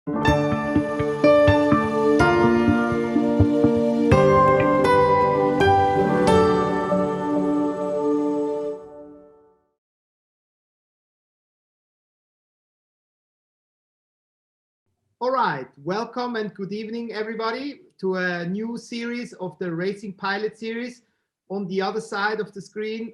All right, welcome and good evening, everybody, to a new series of the Racing Pilot Series. On the other side of the screen,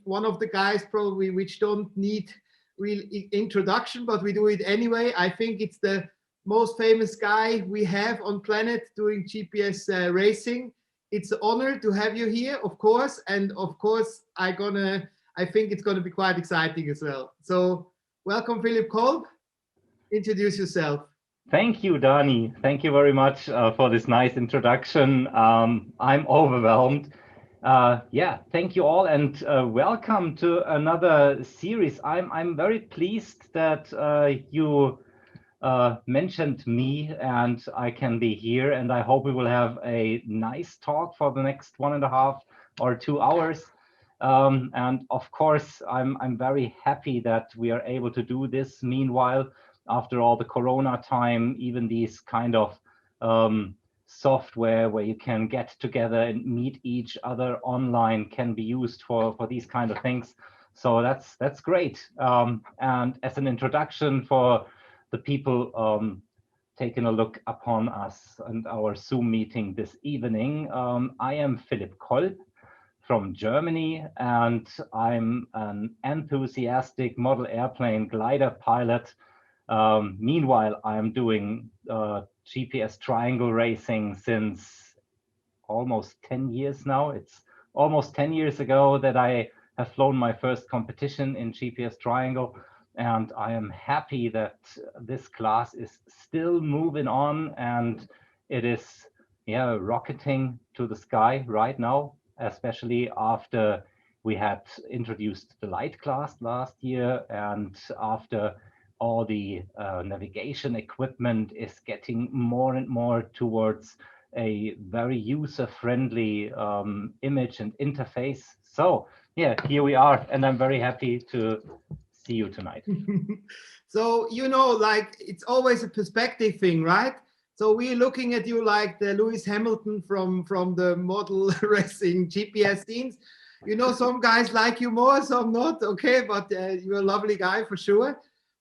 one of the guys probably which don't need real introduction, but we do it anyway. I think it's the most famous guy we have on planet doing GPS racing. It's an honor to have you here, of course, and of course, I think it's gonna be quite exciting as well. So, welcome, Philip Kolb. Introduce yourself. Thank you, Dani. Thank you very much for this nice introduction. I'm overwhelmed. Thank you all, and welcome to another series. I'm very pleased that you mentioned me and I can be here, and I hope we will have a nice talk for the next 1.5 or 2 hours. And of course, I'm very happy that we are able to do this. Meanwhile, after all the Corona time, even these kind of software where you can get together and meet each other online can be used for these kind of things. So that's great. And as an introduction for the people taking a look upon us and our Zoom meeting this evening, I am Philip Kolb from Germany, and I'm an enthusiastic model airplane glider pilot. Meanwhile, I'm doing GPS triangle racing since almost 10 years now. It's almost 10 years ago that I have flown my first competition in GPS triangle, and I am happy that this class is still moving on, and it is rocketing to the sky right now, especially after we had introduced the light class last year, and after all the navigation equipment is getting more and more towards a very user-friendly image and interface. So yeah, here we are, and I'm very happy to see you tonight. So, like it's always a perspective thing, right? So we're looking at you like the Lewis Hamilton from the model racing GPS scenes. Some guys like you more, some not, okay, but you're a lovely guy for sure.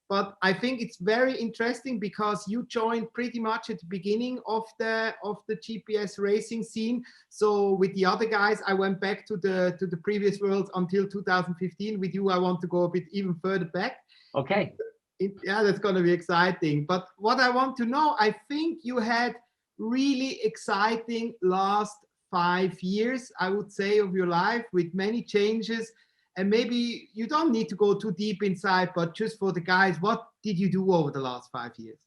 But I think it's very interesting because you joined pretty much at the beginning of the GPS racing scene. So with the other guys, I went back to the previous world until 2015. With you, I want to go a bit even further back. Okay. Yeah, that's going to be exciting. But what I want to know, I think you had really exciting last 5 years, I would say, of your life with many changes. And maybe you don't need to go too deep inside, but just for the guys, what did you do over the last 5 years?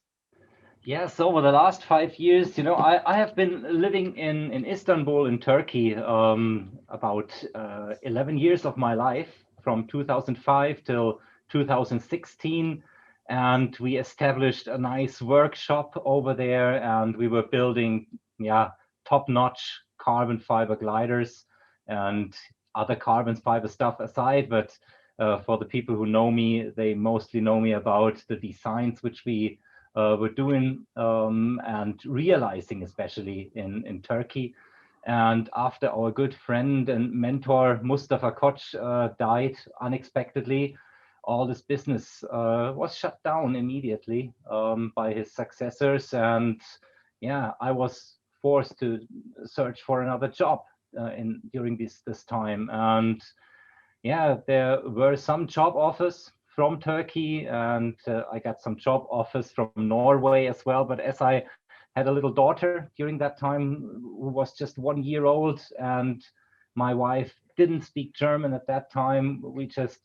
Yes, over the last 5 years, I have been living in Istanbul in Turkey about 11 years of my life, from 2005 till 2016. And we established a nice workshop over there, and we were building top-notch carbon fiber gliders and other carbon fiber stuff aside. But for the people who know me, they mostly know me about the designs which we were doing and realizing, especially in Turkey. And after our good friend and mentor Mustafa Koç died unexpectedly, all this business was shut down immediately by his successors. And I was forced to search for another job during this time. And there were some job offers from Turkey, and I got some job offers from Norway as well. But as I had a little daughter during that time who was just 1 year old, and my wife didn't speak German at that time, we just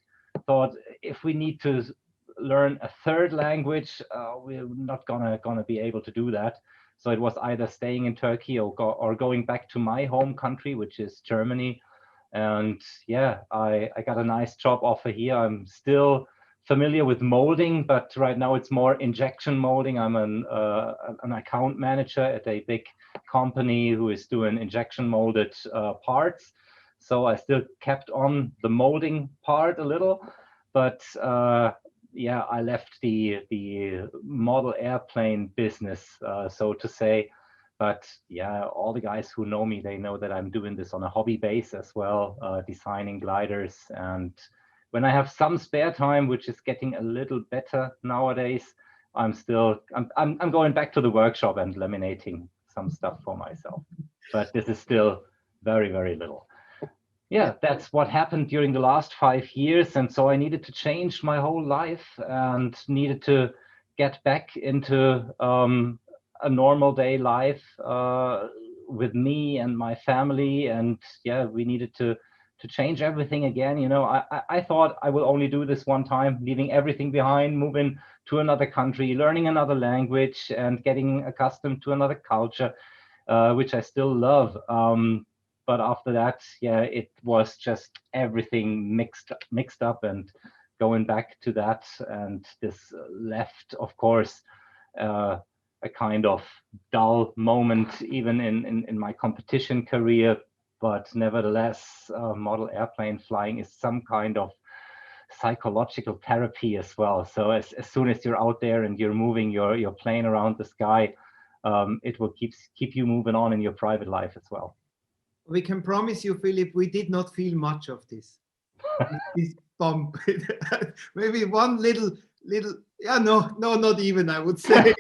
thought, if we need to learn a third language, we're not gonna be able to do that. So it was either staying in Turkey or going back to my home country, which is Germany. And I got a nice job offer here. I'm still familiar with molding, but right now it's more injection molding. I'm an account manager at a big company who is doing injection molded parts. So I still kept on the molding part a little, but yeah, I left the model airplane business, so to say. But yeah, all the guys who know me, they know that I'm doing this on a hobby base as well, designing gliders. And when I have some spare time, which is getting a little better nowadays, I'm going back to the workshop and laminating some stuff for myself. But this is still very, very little. Yeah, that's what happened during the last 5 years. And so I needed to change my whole life and needed to get back into a normal day life with me and my family. And yeah, we needed to change everything again. You know, I thought I will only do this one time, leaving everything behind, moving to another country, learning another language and getting accustomed to another culture, which I still love. But after that, yeah, it was just everything mixed up, and going back to that, and this left, of course, a kind of dull moment even in my competition career. But nevertheless, model airplane flying is some kind of psychological therapy as well. So as soon as you're out there and you're moving your plane around the sky, it will keep you moving on in your private life as well. We can promise you, Philip, we did not feel much of this. This bump. Maybe one little, yeah, no, not even, I would say.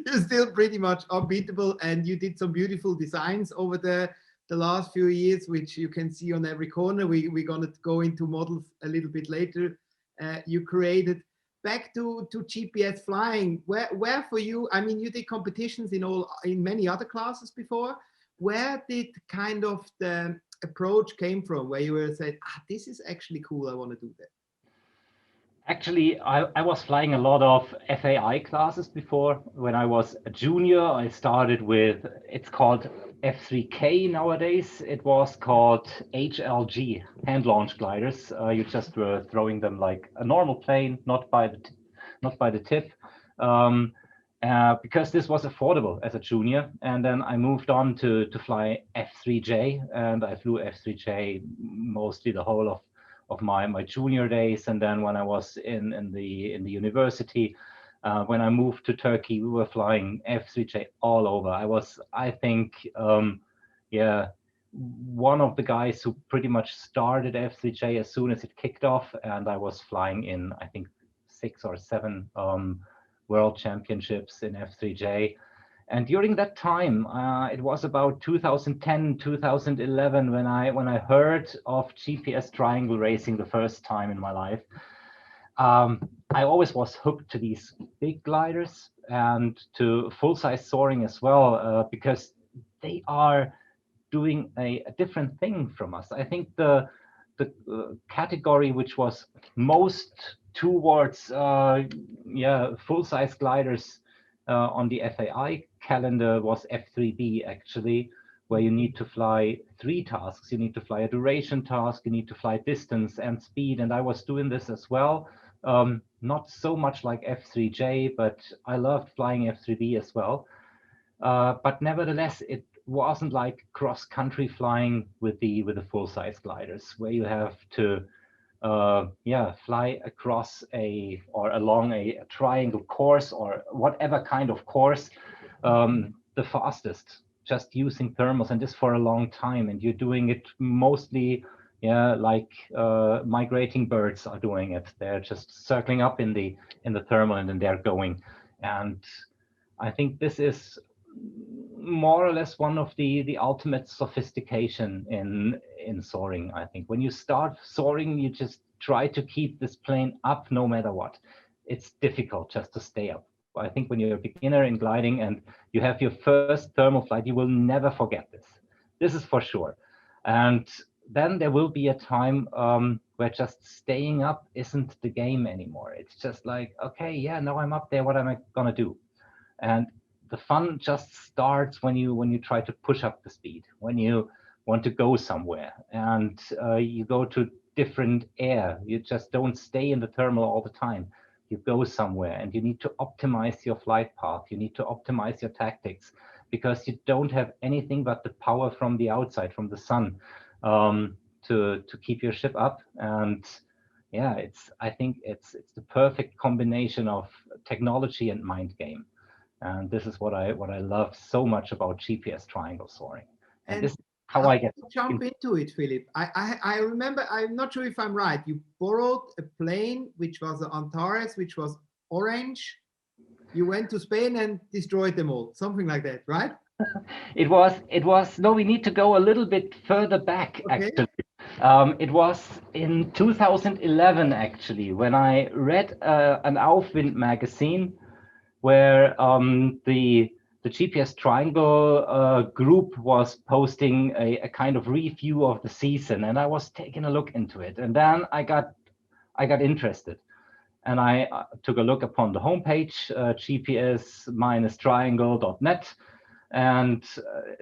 You're still pretty much unbeatable, and you did some beautiful designs over the last few years, which you can see on every corner. We're going to go into models a little bit later. You created. Back to GPS flying, where for you, I mean, you did competitions in many other classes before. Where did kind of the approach came from, where you were said, this is actually cool, I want to do that? Actually, I was flying a lot of FAI classes before. When I was a junior, I started with, it's called F3K nowadays. It was called HLG, hand launch gliders. You just were throwing them like a normal plane, not by the tip, because this was affordable as a junior. And then I moved on to fly F3J, and I flew F3J mostly the whole of my junior days. And then when I was in the university, when I moved to Turkey, we were flying F3J all over. I think, yeah, one of the guys who pretty much started F3J as soon as it kicked off, and I was flying in, I think, 6 or 7 world championships in F3J. And during that time, it was about 2010, 2011 when I heard of GPS triangle racing the first time in my life. I always was hooked to these big gliders and to full-size soaring as well, because they are doing a different thing from us. I think the category which was most towards full-size gliders on the FAI calendar was F3B, actually, where you need to fly 3 tasks. You need to fly a duration task, you need to fly distance and speed, and I was doing this as well. Not so much like F3J, but I loved flying F3B as well. But nevertheless, it wasn't like cross-country flying with the full-size gliders, where you have to fly across or along a triangle course or whatever kind of course, the fastest, just using thermals, and this for a long time. And you're doing it mostly, like migrating birds are doing it. They're just circling up in the thermal, and then they're going. And I think this is more or less one of the ultimate sophistication in soaring. I think when you start soaring, you just try to keep this plane up no matter what. It's difficult just to stay up. I think when you're a beginner in gliding and you have your first thermal flight, you will never forget this. This is for sure. And then there will be a time where just staying up isn't the game anymore. It's just like, okay, yeah, now I'm up there. What am I gonna do? And the fun just starts when you try to push up the speed, when you want to go somewhere, and you go to different air. You just don't stay in the thermal all the time. You go somewhere, and you need to optimize your flight path. You need to optimize your tactics, because you don't have anything but the power from the outside, from the sun, to keep your ship up. And yeah, I think it's the perfect combination of technology and mind game. And this is what I love so much about GPS triangle soaring. And And this is how how I did get you jump in. into it, Philip? I remember, I'm not sure if I'm right. You borrowed a plane, which was an Antares, which was orange. You went to Spain and destroyed them all, something like that, right? It was no, we need to go a little bit further back Okay. actually. It was in 2011 actually when I read an Aufwind magazine where the GPS Triangle group was posting a kind of review of the season, and I was taking a look into it, and then I got interested, and I took a look upon the homepage, gps-triangle.net, and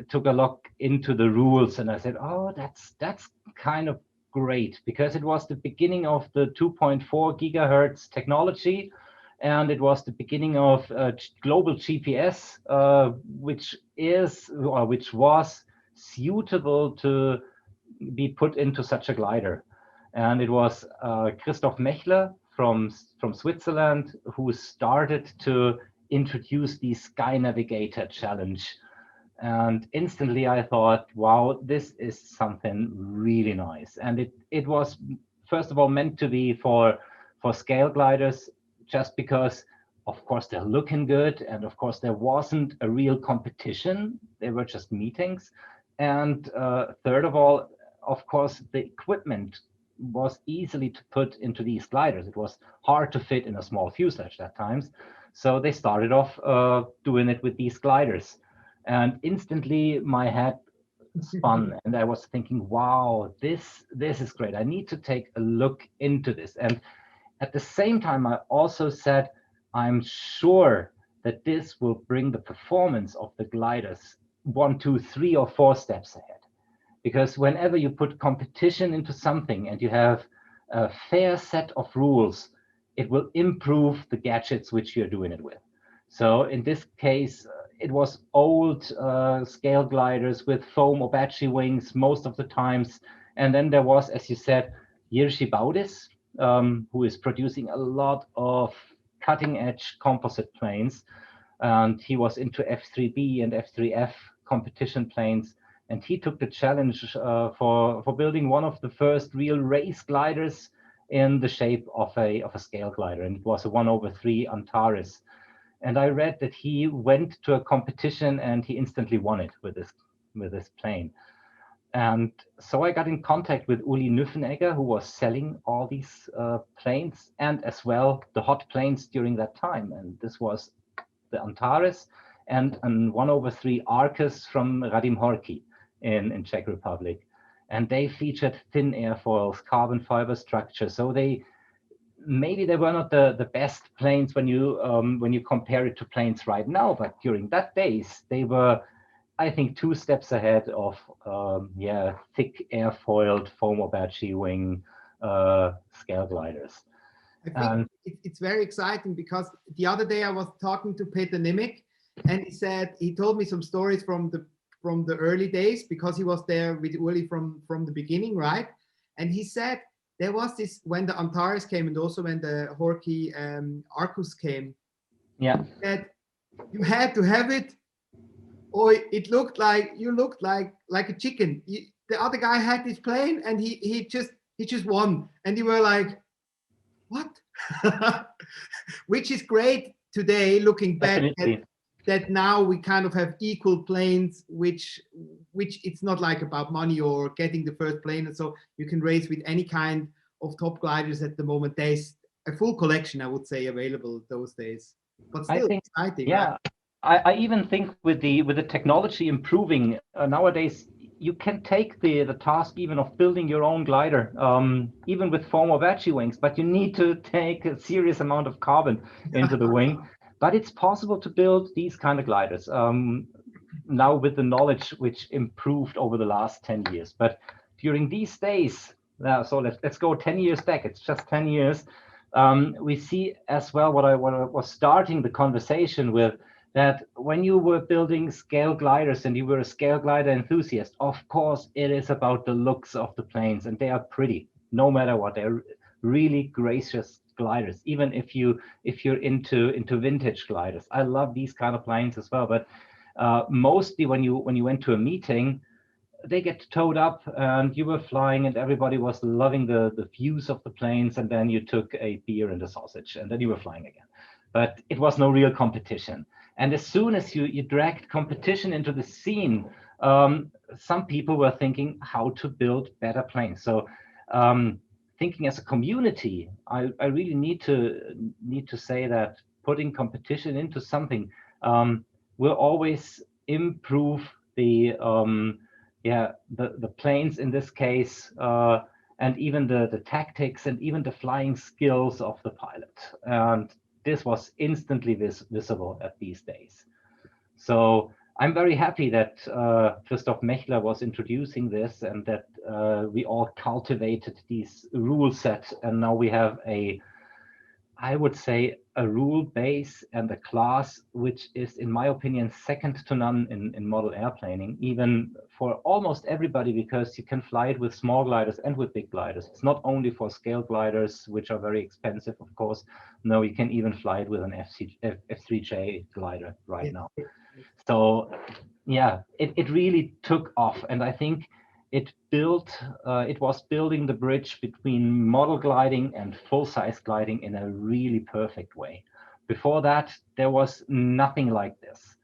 took a look into the rules, and I said, oh, that's kind of great, because it was the beginning of the 2.4 gigahertz technology, and it was the beginning of global GPS, which was suitable to be put into such a glider. And it was Christoph Mechler from Switzerland who started to introduce the Sky Navigator challenge. And instantly I thought, wow, this is something really nice. And it was, first of all, meant to be for scale gliders, just because, of course, they're looking good. And of course, there wasn't a real competition. They were just meetings. And third of all, of course, the equipment was easily to put into these gliders. It was hard to fit in a small fuselage at times. So they started off doing it with these gliders. And instantly my head spun and I was thinking, wow, this is great. I need to take a look into this. And at the same time, I also said, I'm sure that this will bring the performance of the gliders 1, 2, 3, or 4 steps ahead. Because whenever you put competition into something and you have a fair set of rules, it will improve the gadgets which you're doing it with. So in this case, it was old scale gliders with foam or battery wings most of the times. And then there was, as you said, Jiří Baudis, who is producing a lot of cutting edge composite planes. And he was into F3B and F3F competition planes. And he took the challenge for building one of the first real race gliders in the shape of a scale glider. And it was a 1/3 Antares. And I read that he went to a competition and he instantly won it with this plane. And so I got in contact with Uli Nüffenegger, who was selling all these planes and as well the hot planes during that time. And this was the Antares and an 1/3 Arcus from Radim Horky in Czech Republic. And they featured thin airfoils, carbon fiber structure. So maybe they were not the best planes when you compare it to planes right now, but during that days they were, I think, 2 steps ahead of thick airfoiled foam or battery wing scale gliders. I think it's very exciting because the other day I was talking to Peter Nimick, and he told me some stories from the early days, because he was there with Uli from the beginning, right? And he said there was this when the Antares came and also when the Horky Arcus came. Yeah. That you had to have it, or it looked like you looked like a chicken. The other guy had this plane and he just won, and you were like, what? Which is great today, looking back that now we kind of have equal planes, which it's not like about money or getting the first plane, and so you can race with any kind of top gliders at the moment. There's a full collection, I would say, available those days, but still exciting. Yeah, right? I even think with the technology improving nowadays, you can take the task even of building your own glider, even with foam or battery wings, but you need to take a serious amount of carbon into the wing. But it's possible to build these kind of gliders now with the knowledge which improved over the last 10 years. But during these days, so let's go 10 years back, it's just 10 years, we see as well what I was starting the conversation with, that when you were building scale gliders and you were a scale glider enthusiast, of course, it is about the looks of the planes, and they are pretty, no matter what. They're really gracious gliders, even if you're into vintage gliders. I love these kind of planes as well, but mostly when you went to a meeting, they get towed up and you were flying and everybody was loving the views of the planes, and then you took a beer and a sausage and then you were flying again. But it was no real competition. And as soon as you dragged competition into the scene, some people were thinking how to build better planes. So thinking as a community, I really need to say that putting competition into something will always improve the planes in this case, and even the tactics and even the flying skills of the pilot. And this was instantly visible at these days. So I'm very happy that Christoph Mechler was introducing this, and that we all cultivated these rule set, and now we have I would say, a rule base and a class which is, in my opinion, second to none in model airplaning, even for almost everybody, because you can fly it with small gliders and with big gliders. It's not only for scale gliders, which are very expensive, of course. No, you can even fly it with an F3J glider right now. So yeah, it really took off, and I think it was building the bridge between model gliding and full-size gliding in a really perfect way. Before that, there was nothing like this.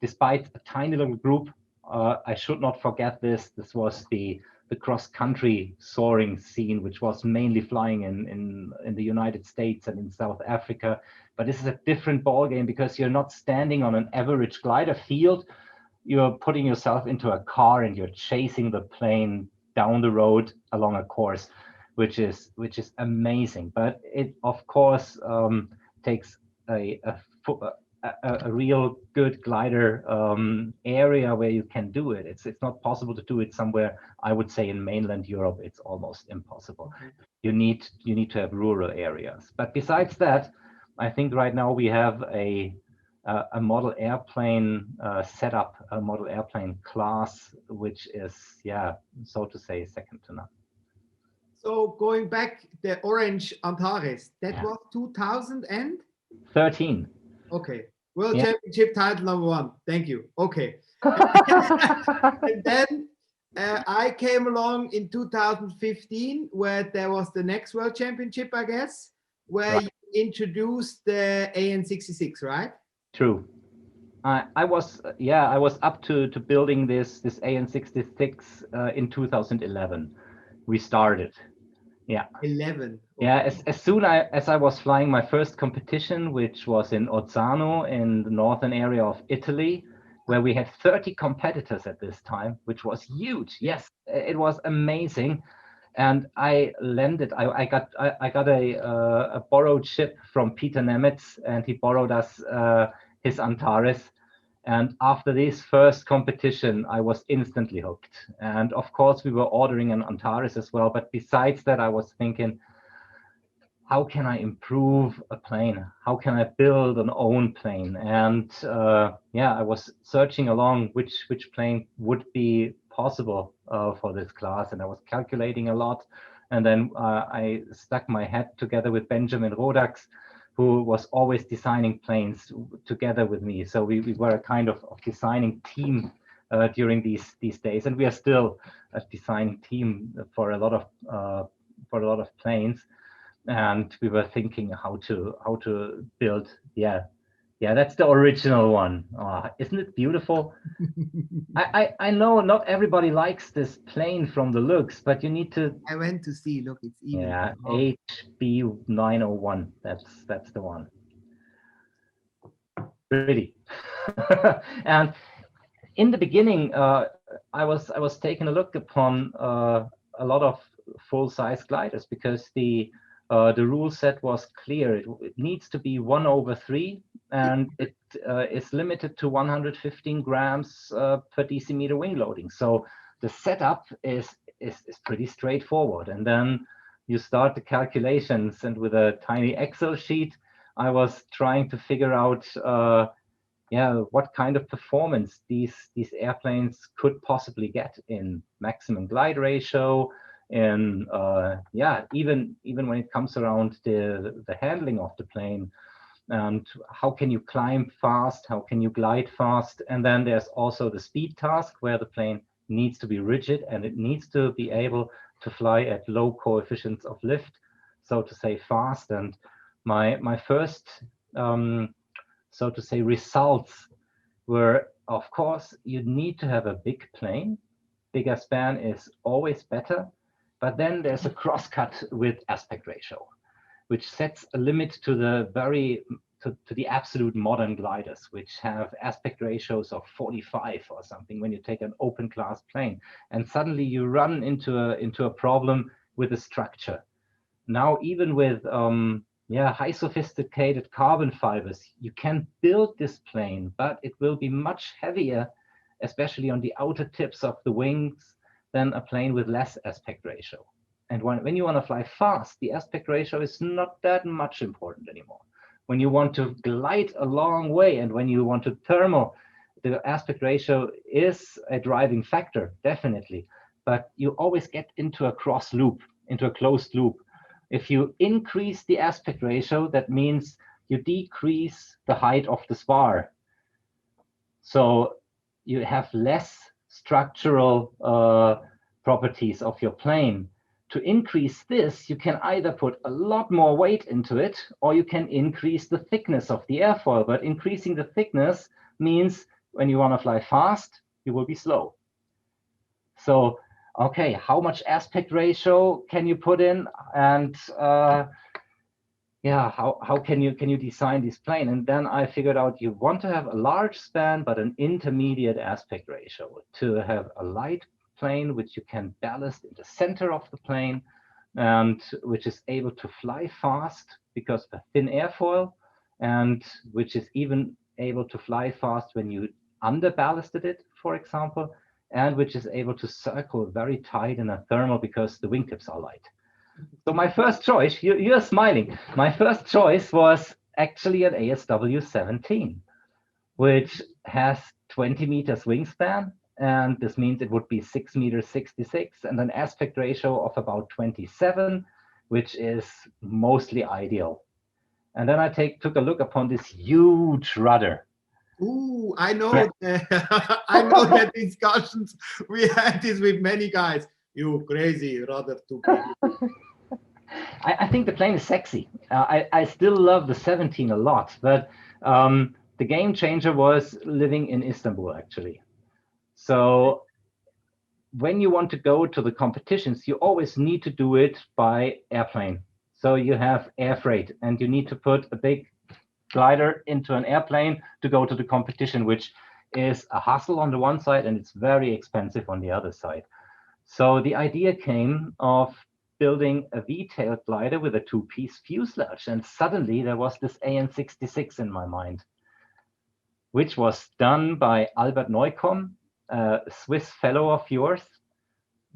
Despite a tiny little group, I should not forget this. This was the cross-country soaring scene, which was mainly flying in the United States and in South Africa. But this is a different ballgame, because you're not standing on an average glider field. You're putting yourself into a car and you're chasing the plane down the road along a course, which is amazing. But it, of course, takes a real good glider area where you can do it. It's not possible to do it somewhere. I would say in mainland Europe, it's almost impossible. Okay. You need to have rural areas. But besides that, I think right now we have a model airplane setup, a model airplane class, which is, yeah, so to say, second to none. So going back, the orange Antares, that was 2013. Okay, World Championship title #1. Thank you. Okay. And then I came along in 2015, where there was the next World Championship, I guess, where you introduced the AN66, right? True. I was up to building this AN66 in 2011. We started. Yeah. 11. Okay. Yeah. As soon as I was flying my first competition, which was in Ozzano in the northern area of Italy, where we had 30 competitors at this time, which was huge. Yes, it was amazing. And I landed. I got a borrowed ship from Peter Nemetz, and he borrowed us his Antares. And after this first competition, I was instantly hooked. And of course, we were ordering an Antares as well. But besides that, I was thinking, how can I improve a plane? How can I build an own plane? And I was searching along which plane would be possible for this class. And I was calculating a lot. And then I stuck my head together with Benjamin Rodax, who was always designing planes together with me. So we were a kind of designing team during these days, and we are still a designing team for a lot of planes. And we were thinking how to build. Yeah, that's the original one. Oh, isn't it beautiful? I know not everybody likes this plane from the looks, but you need to. I went to see. Look, it's even. Yeah, HB901. That's the one. Really. And in the beginning, I was taking a look upon a lot of full-size gliders, because the rule set was clear. It needs to be 1/3, and it is limited to 115 grams per decimeter wing loading. So the setup is pretty straightforward. And then you start the calculations, and with a tiny Excel sheet, I was trying to figure out what kind of performance these airplanes could possibly get in maximum glide ratio, in yeah, even when it comes around the handling of the plane, and how can you climb fast, how can you glide fast. And then there's also the speed task, where the plane needs to be rigid and it needs to be able to fly at low coefficients of lift, so to say fast. And my first so to say results were, of course, you need to have a big plane. Bigger span is always better. But then there's a crosscut with aspect ratio, which sets a limit to the absolute modern gliders, which have aspect ratios of 45 or something when you take an open class plane. And suddenly you run into a problem with the structure. Now, even with yeah, high sophisticated carbon fibers, you can build this plane, but it will be much heavier, especially on the outer tips of the wings, than a plane with less aspect ratio. And when you want to fly fast, the aspect ratio is not that much important anymore. When you want to glide a long way and when you want to thermal, the aspect ratio is a driving factor, definitely. But you always get into a cross loop, into a closed loop. If you increase the aspect ratio, that means you decrease the height of the spar. So you have less structural properties of your plane. To increase this, you can either put a lot more weight into it, or you can increase the thickness of the airfoil. But increasing the thickness means when you want to fly fast, you will be slow. So, okay, how much aspect ratio can you put in? And yeah, how can you design this plane? And then I figured out you want to have a large span, but an intermediate aspect ratio to have a light plane, which you can ballast in the center of the plane, and which is able to fly fast because of a thin airfoil, and which is even able to fly fast when you under ballasted it, for example, and which is able to circle very tight in a thermal because the wingtips are light. So my first choice, you're smiling. My first choice was actually an ASW 17, which has 20 meters wingspan. And this means it would be 6 meters 66 and an aspect ratio of about 27, which is mostly ideal. And then I took a look upon this huge rudder. Ooh, I know. I know that discussions we had this with many guys. You crazy, rather too big. I think the plane is sexy. I still love the 17 a lot, but the game changer was living in Istanbul, actually. So when you want to go to the competitions, you always need to do it by airplane. So you have air freight, and you need to put a big glider into an airplane to go to the competition, which is a hassle on the one side, and it's very expensive on the other side. So the idea came of building a V-tailed glider with a two-piece fuselage. And suddenly there was this AN66 in my mind, which was done by Albert Neukomm, a Swiss fellow of yours.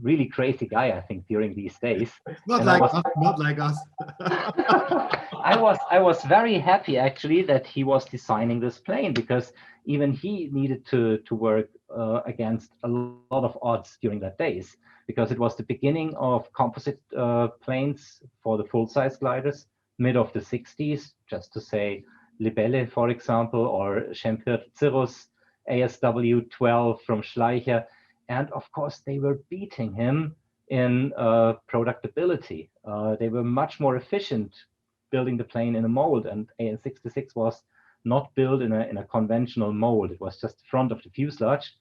Really crazy guy, I think, during these days. Not like us, not like us. I was very happy, actually, that he was designing this plane, because even he needed to work against a lot of odds during that days, because it was the beginning of composite planes for the full-size gliders, mid of the 60s, just to say Libelle, for example, or Schempert Cirrus ASW 12 from Schleicher. And of course, they were beating him in productability. They were much more efficient building the plane in a mold, and AN66 was not built in a conventional mold. It was just the front of the fuselage,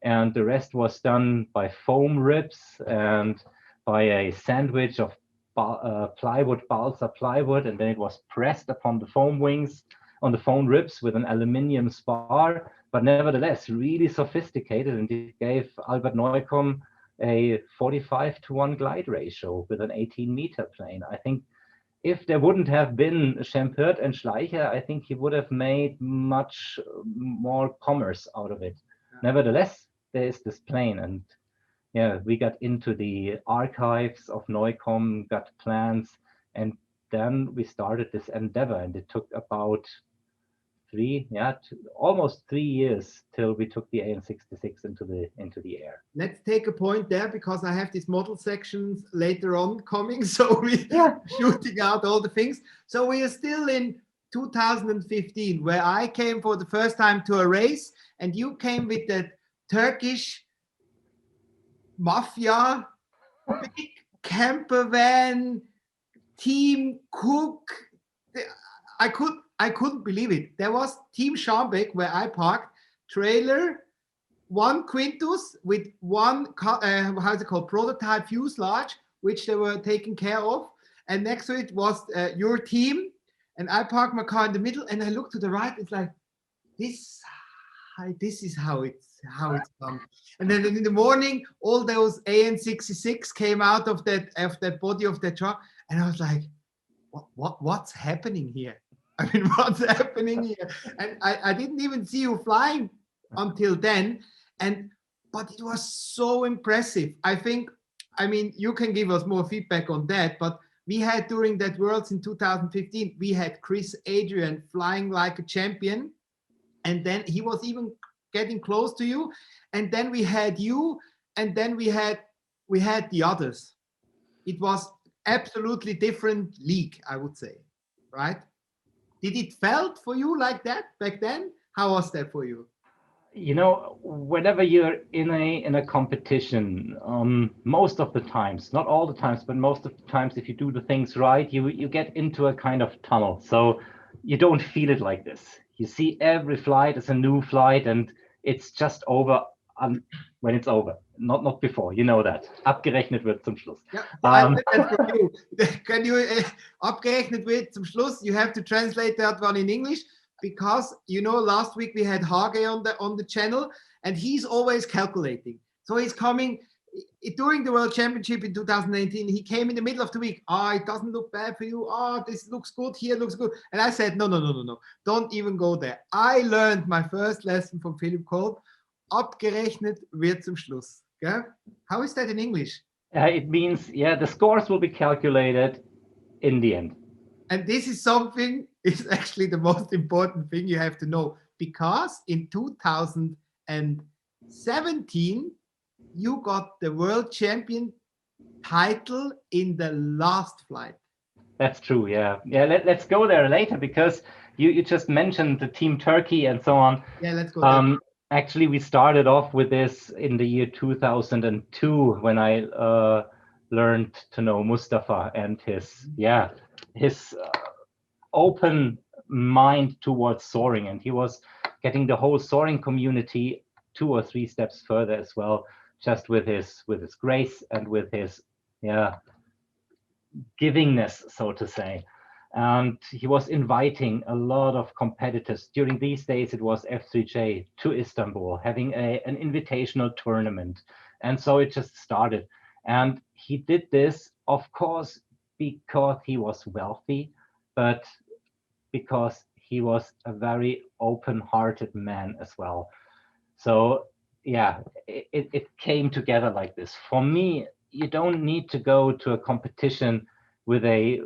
and the rest was done by foam ribs and by a sandwich of plywood, balsa plywood, and then it was pressed upon the foam wings on the foam ribs with an aluminium spar, but nevertheless really sophisticated, and it gave Albert Neukomm a 45-to-1 glide ratio with an 18-meter plane. I think if there wouldn't have been Schempert and Schleicher, I think he would have made much more commerce out of it. Nevertheless, there is this plane, and yeah, we got into the archives of Neukomm, got plans, and then we started this endeavor, and it took about almost 3 years till we took the AN66 into the air. Let's take a point there, because I have these model sections later on coming. So we're shooting out all the things. So we are still in 2015, where I came for the first time to a race, and you came with that Turkish mafia, big camper van, Team Cook. I couldn't believe it. There was Team Scharmbeck, where I parked, trailer, one Quintus with one, how's it called, prototype fuselage, which they were taking care of. And next to it was your team. And I parked my car in the middle, and I looked to the right. It's like, this is how it's done. And then in the morning, all those AN66 came out of that body of that truck. And I was like, what's happening here? I mean, what's happening here? And I didn't even see you flying until then. But it was so impressive. I mean, you can give us more feedback on that, but we had, during that Worlds in 2015, we had Chris Adrian flying like a champion. And then he was even getting close to you. And then we had you, and then we had the others. It was absolutely different league, I would say, right? Did it felt for you like that back then? How was that for you? You know, whenever you're in a competition, most of the times, not all the times, but most of the times, if you do the things right, you get into a kind of tunnel. So you don't feel it like this. You see every flight as a new flight, and it's just over when it's over, not before. You know that. Abgerechnet wird zum Schluss. Yeah, that's for you. Can you abgerechnet wird zum Schluss? You have to translate that one in English, because last week we had Hage on the channel, and he's always calculating. So he's coming during the World Championship in 2019. He came in the middle of the week. It doesn't look bad for you. This looks good. Here looks good. And I said, no. Don't even go there. I learned my first lesson from Philip Kolb. Abgerechnet wird zum Schluss. Yeah? How is that in English? It means, the scores will be calculated in the end. And this is actually the most important thing you have to know, because in 2017, you got the world champion title in the last flight. That's true, yeah. Let's go there later, because you just mentioned the Team Turkey and so on. Yeah, let's go there. Actually, we started off with this in the year 2002, when I learned to know Mustafa and his open mind towards soaring, and he was getting the whole soaring community 2 or 3 steps further as well, just with his grace and with his givingness, so to say. And he was inviting a lot of competitors. During these days, it was F3J to Istanbul, having an invitational tournament. And so it just started. And he did this, of course, because he was wealthy, but because he was a very open-hearted man as well. So it came together like this. For me, you don't need to go to a competition with a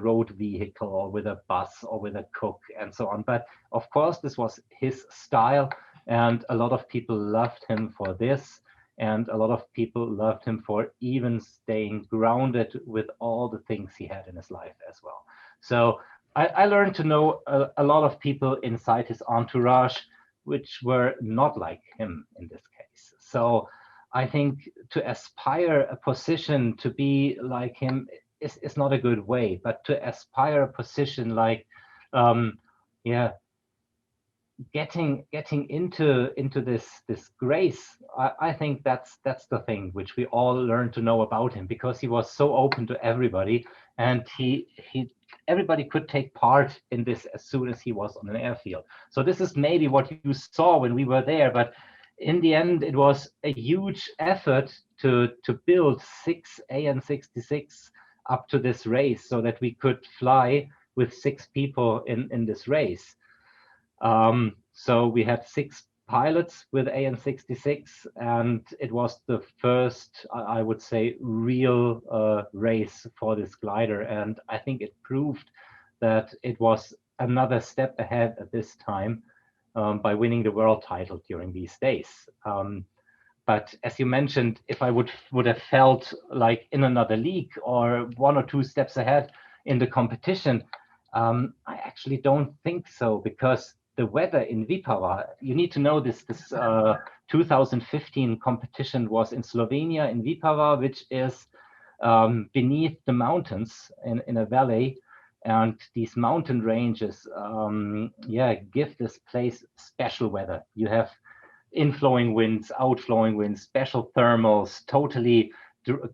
road vehicle or with a bus or with a cook and so on. But of course, this was his style, and a lot of people loved him for this, and a lot of people loved him for even staying grounded with all the things he had in his life as well. So I learned to know a lot of people inside his entourage, which were not like him in this case. So I think to aspire a position to be like him is not a good way, but to aspire a position like, getting into this grace, I think that's the thing which we all learned to know about him, because he was so open to everybody, and everybody could take part in this as soon as he was on an airfield. So this is maybe what you saw when we were there, but in the end, it was a huge effort to build 6 AN66 up to this race, so that we could fly with 6 people in this race. So we had 6 pilots with AN66, and it was the first, I would say, real race for this glider. And I think it proved that it was another step ahead at this time by winning the world title during these days. But as you mentioned, if I would have felt like in another league or 1 or 2 steps ahead in the competition, I actually don't think so, because the weather in Vipava, you need to know this 2015 competition was in Slovenia, in Vipava, which is beneath the mountains in a valley. And these mountain ranges, give this place special weather. You have inflowing winds, outflowing winds, special thermals, totally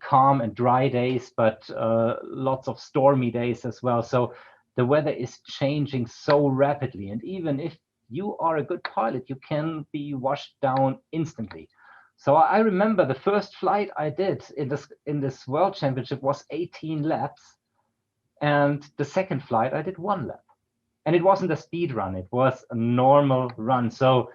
calm and dry days, but lots of stormy days as well. So the weather is changing so rapidly. And even if you are a good pilot, you can be washed down instantly. So I remember the first flight I did in this World Championship was 18 laps. And the second flight I did 1 lap. And it wasn't a speed run, it was a normal run. So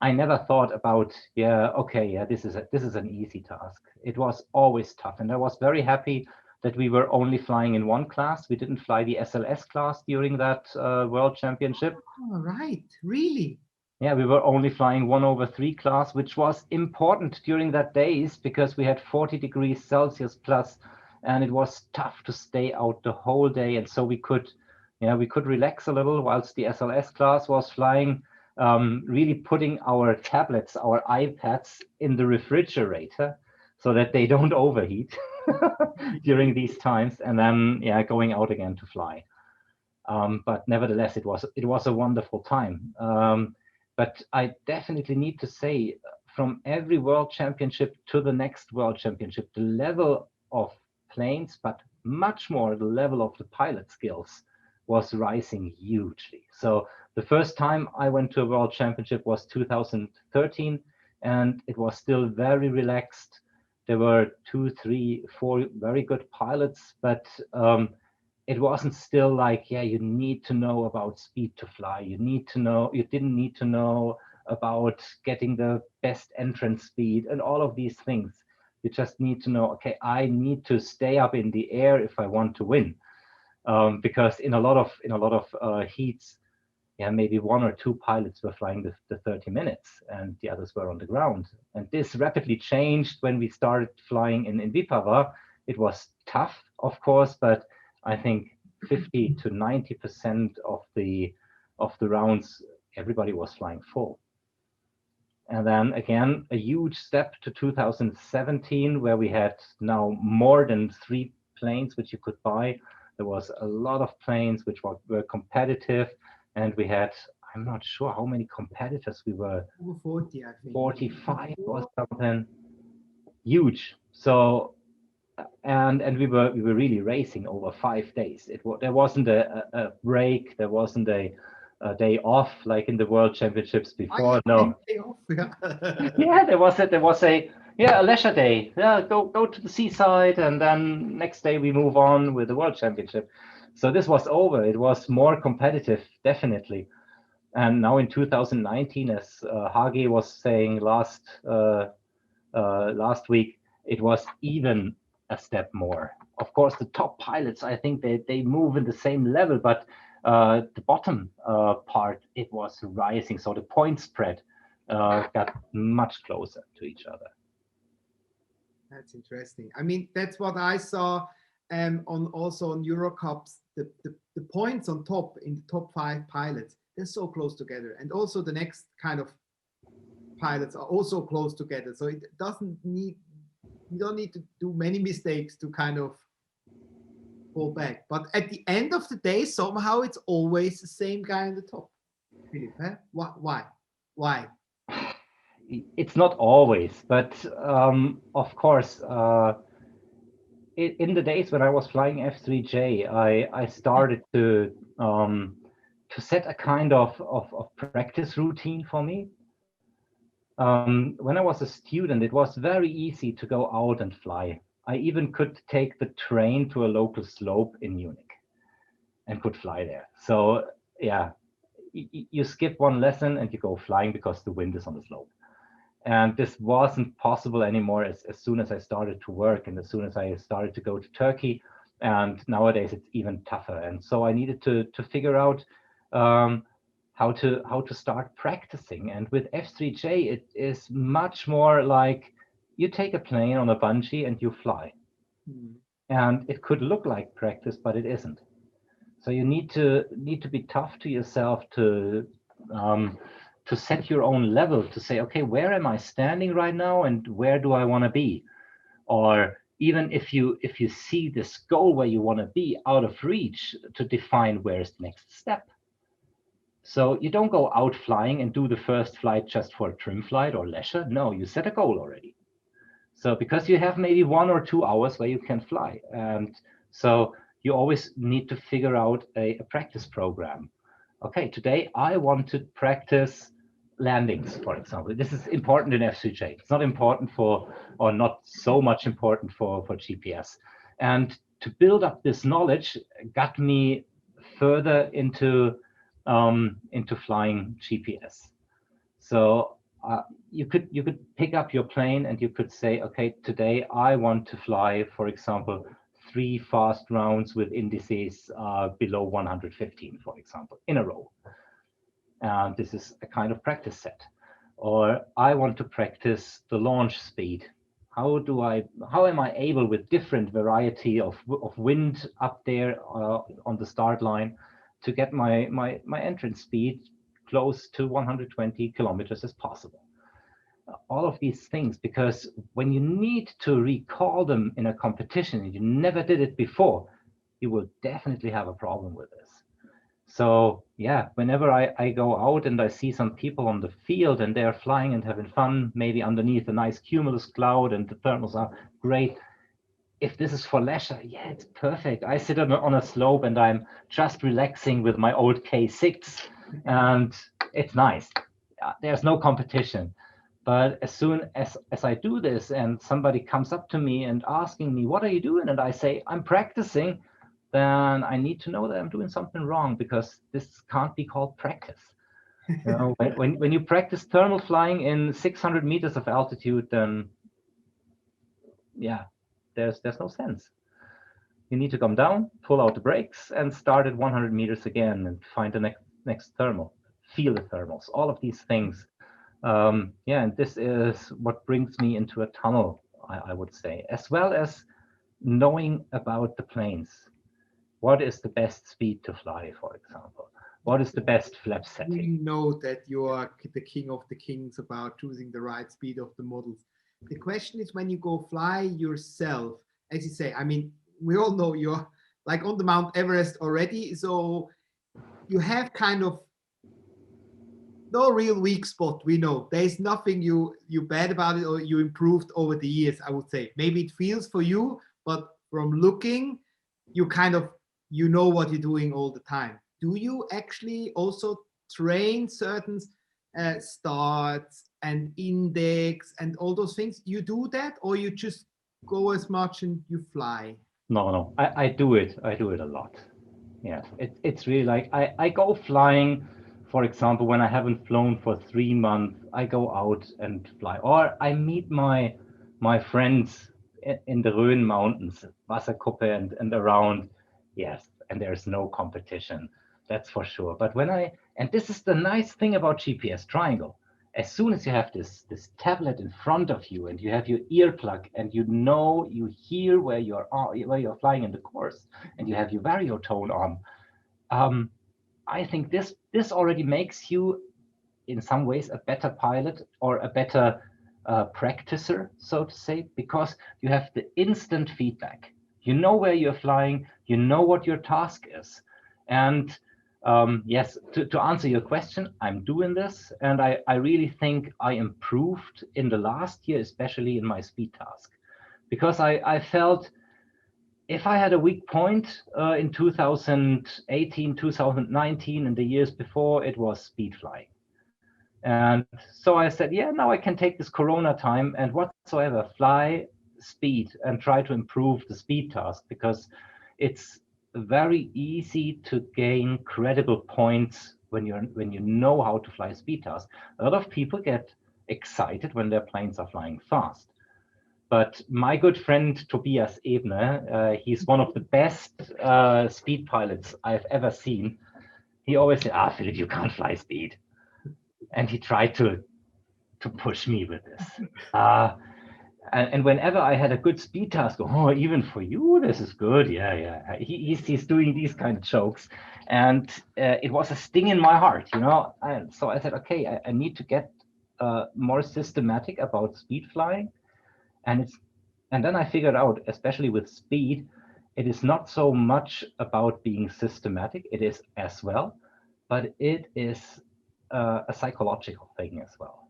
I never thought about, this is an easy task. It was always tough. And I was very happy that we were only flying in 1 class. We didn't fly the SLS class during that World Championship. All right, really? Yeah, we were only flying 1/3 class, which was important during that days because we had 40 degrees Celsius plus, and it was tough to stay out the whole day. And so we could relax a little whilst the SLS class was flying, really putting our tablets, our iPads in the refrigerator so that they don't overheat during these times, and then going out again to fly. But nevertheless, it was a wonderful time. But I definitely need to say, from every World Championship to the next World Championship, the level of planes, but much more the level of the pilot skills was rising hugely. So the first time I went to a World Championship was 2013, and it was still very relaxed. There were 2, 3, 4 very good pilots, but it wasn't still like, you need to know about speed to fly. You didn't need to know about getting the best entrance speed and all of these things. You just need to know, okay, I need to stay up in the air if I want to win. Because in a lot of heats, maybe 1 or 2 pilots were flying the 30 minutes and the others were on the ground. And this rapidly changed when we started flying in Vipava. It was tough, of course, but I think 50 to 90% of the rounds, everybody was flying full. And then again, a huge step to 2017, where we had now more than 3 planes which you could buy. There was a lot of planes which were competitive, and we had, I'm not sure how many competitors we were. Over 40, I think. 45 or something. Huge. So, and we were really racing over 5 days. There wasn't a break. There wasn't a day off like in the World Championships before. No. Day off, There was a leisure day. Go to the seaside, and then next day we move on with the World Championship. So this was over. It was more competitive, definitely. And now in 2019, as Hagi was saying last week, it was even a step more. Of course, the top pilots, I think they move in the same level, but the bottom part, it was rising. So the point spread got much closer to each other. That's interesting. I mean, that's what I saw also on Eurocups. The points on top in the top 5 pilots, they're so close together, and also the next kind of pilots are also close together. So it you don't need to do many mistakes to kind of fall back. But at the end of the day, somehow it's always the same guy on the top. Philip, eh? Why? It's not always, but of course, in the days when I was flying F3J, I started to set a kind of practice routine for me. When I was a student, it was very easy to go out and fly. I even could take the train to a local slope in Munich and could fly there. So you skip 1 lesson and you go flying because the wind is on the slope. And this wasn't possible anymore as soon as I started to work, and as soon as I started to go to Turkey. And nowadays it's even tougher. And so I needed to figure out how to start practicing. And with F3J, it is much more like you take a plane on a bungee and you fly. And it could look like practice, but it isn't. So you need to be tough to yourself to set your own level, to say, okay, where am I standing right now, and where do I want to be? Or even if you see this goal where you want to be out of reach, to define where's the next step. So you don't go out flying and do the first flight just for a trim flight or leisure. No, you set a goal already. So because you have maybe 1 or 2 hours where you can fly. And so you always need to figure out a practice program. Okay, today I want to practice landings, for example. This is important in F3J. It's not important for, or not so much important for GPS. And to build up this knowledge got me further into flying GPS. So you could pick up your plane and you could say, okay, today I want to fly, for example, 3 fast rounds with indices below 115, for example, in a row. And this is a kind of practice set. Or I want to practice the launch speed. How am I able, with different variety of wind up there on the start line, to get my entrance speed close to 120 kilometers as possible? All of these things, because when you need to recall them in a competition and you never did it before, you will definitely have a problem with this. So yeah, whenever I go out and I see some people on the field and they're flying and having fun, maybe underneath a nice cumulus cloud and the thermals are great. If this is for leisure, yeah, it's perfect. I sit on a slope and I'm just relaxing with my old K6 and it's nice. There's no competition. But as soon as I do this and somebody comes up to me and asking me, what are you doing? And I say, I'm practicing, then I need to know that I'm doing something wrong, because this can't be called practice. You know, when you practice thermal flying in 600 meters of altitude, then yeah, there's no sense. You need to come down, pull out the brakes, and start at 100 meters again and find the next thermal, feel the thermals, all of these things. Yeah, and this is what brings me into a tunnel, I would say, as well as knowing about the planes. What is the best speed to fly, for example? What is the best flap setting? We know that you are the king of the kings about choosing the right speed of the models. The question is, when you go fly yourself, as you say, I mean, we all know you're like on the Mount Everest already, so you have kind of no real weak spot. We know there's nothing you bad about it or you improved over the years, I would say. Maybe it feels for you, but from looking, you kind of, you know what you're doing all the time. Do you actually also train certain starts and index and all those things? You do that, or you just go as much and you fly? No, I do it. I do it a lot. Yeah, it's really like I go flying. For example, when I haven't flown for 3 months, I go out and fly, or I meet my friends in the Rhön Mountains, Wasserkuppe and around. Yes, and there's no competition, that's for sure. But and this is the nice thing about GPS Triangle. As soon as you have this tablet in front of you and you have your earplug and you hear where you're flying in the course and you have your variotone on, I think this already makes you, in some ways, a better pilot or a better practicer, so to say, because you have the instant feedback. You know where you're flying, you know what your task is. And yes, to answer your question, I'm doing this, and I really think I improved in the last year, especially in my speed task, because I felt if I had a weak point in 2018, 2019, and the years before, it was speed flying. And so I said, yeah, now I can take this Corona time and whatsoever, fly speed and try to improve the speed task, because it's very easy to gain credible points when you know how to fly a speed task. A lot of people get excited when their planes are flying fast. But my good friend Tobias Ebner, he's one of the best speed pilots I've ever seen. He always said, Philip, you can't fly speed. And he tried to push me with this. And whenever I had a good speed task, even for you, this is good. Yeah. He's doing these kind of jokes. And it was a sting in my heart, And so I said, okay, I need to get more systematic about speed flying. And then I figured out, especially with speed, it is not so much about being systematic. It is as well, but it is a psychological thing as well.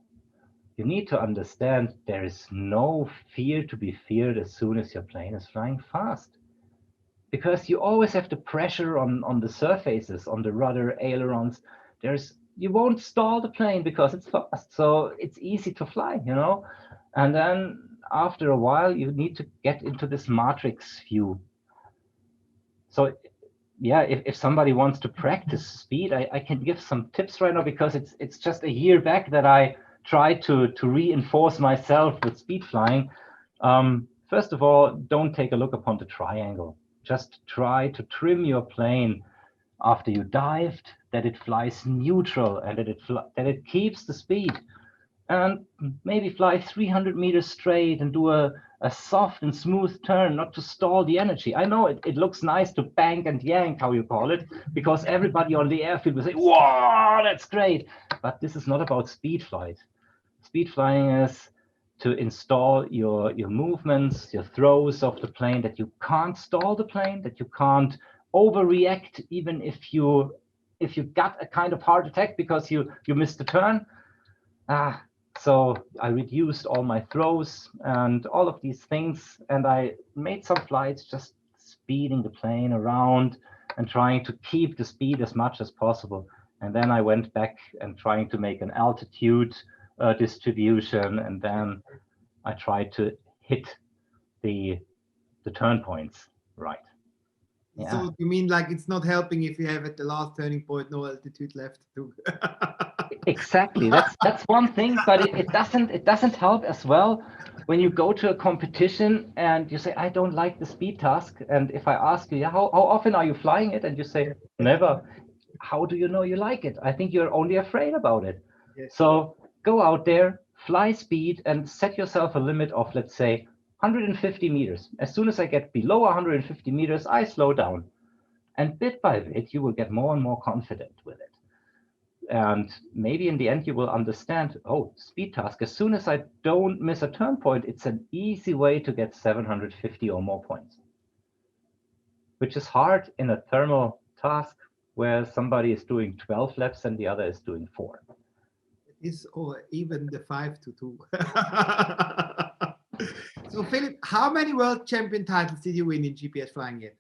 You need to understand there is no fear to be feared as soon as your plane is flying fast. Because you always have the pressure on the surfaces, on the rudder, ailerons. You won't stall the plane because it's fast. So it's easy to fly, And then after a while, you need to get into this matrix view. So yeah, if somebody wants to practice speed, I can give some tips right now, because it's just a year back that I tried to reinforce myself with speed flying. First of all, don't take a look upon the triangle. Just try to trim your plane after you dived, that it flies neutral and that it keeps the speed. And maybe fly 300 meters straight and do a soft and smooth turn, not to stall the energy. I know it looks nice to bank and yank, how you call it, because everybody on the airfield will say, "Wow, that's great." But this is not about speed flight. Speed flying is to install your movements, your throws of the plane, that you can't stall the plane, that you can't overreact, even if you got a kind of heart attack because you missed the turn. So I reduced all my throws and all of these things, and I made some flights just speeding the plane around and trying to keep the speed as much as possible. And then I went back and trying to make an altitude distribution, and then I tried to hit the turn points right. Yeah. So you mean like it's not helping if you have at the last turning point no altitude left to Exactly. That's one thing, but it doesn't help as well when you go to a competition and you say, I don't like the speed task. And if I ask you, how often are you flying it? And you say, never. How do you know you like it? I think you're only afraid about it. Yes. So go out there, fly speed, and set yourself a limit of, let's say, 150 meters. As soon as I get below 150 meters, I slow down. And bit by bit, you will get more and more confident with it. And maybe in the end, you will understand, speed task, as soon as I don't miss a turn point, it's an easy way to get 750 or more points, which is hard in a thermal task where somebody is doing 12 laps and the other is doing 4. Or even the 5 to 2. So Philip, how many world champion titles did you win in GPS flying yet?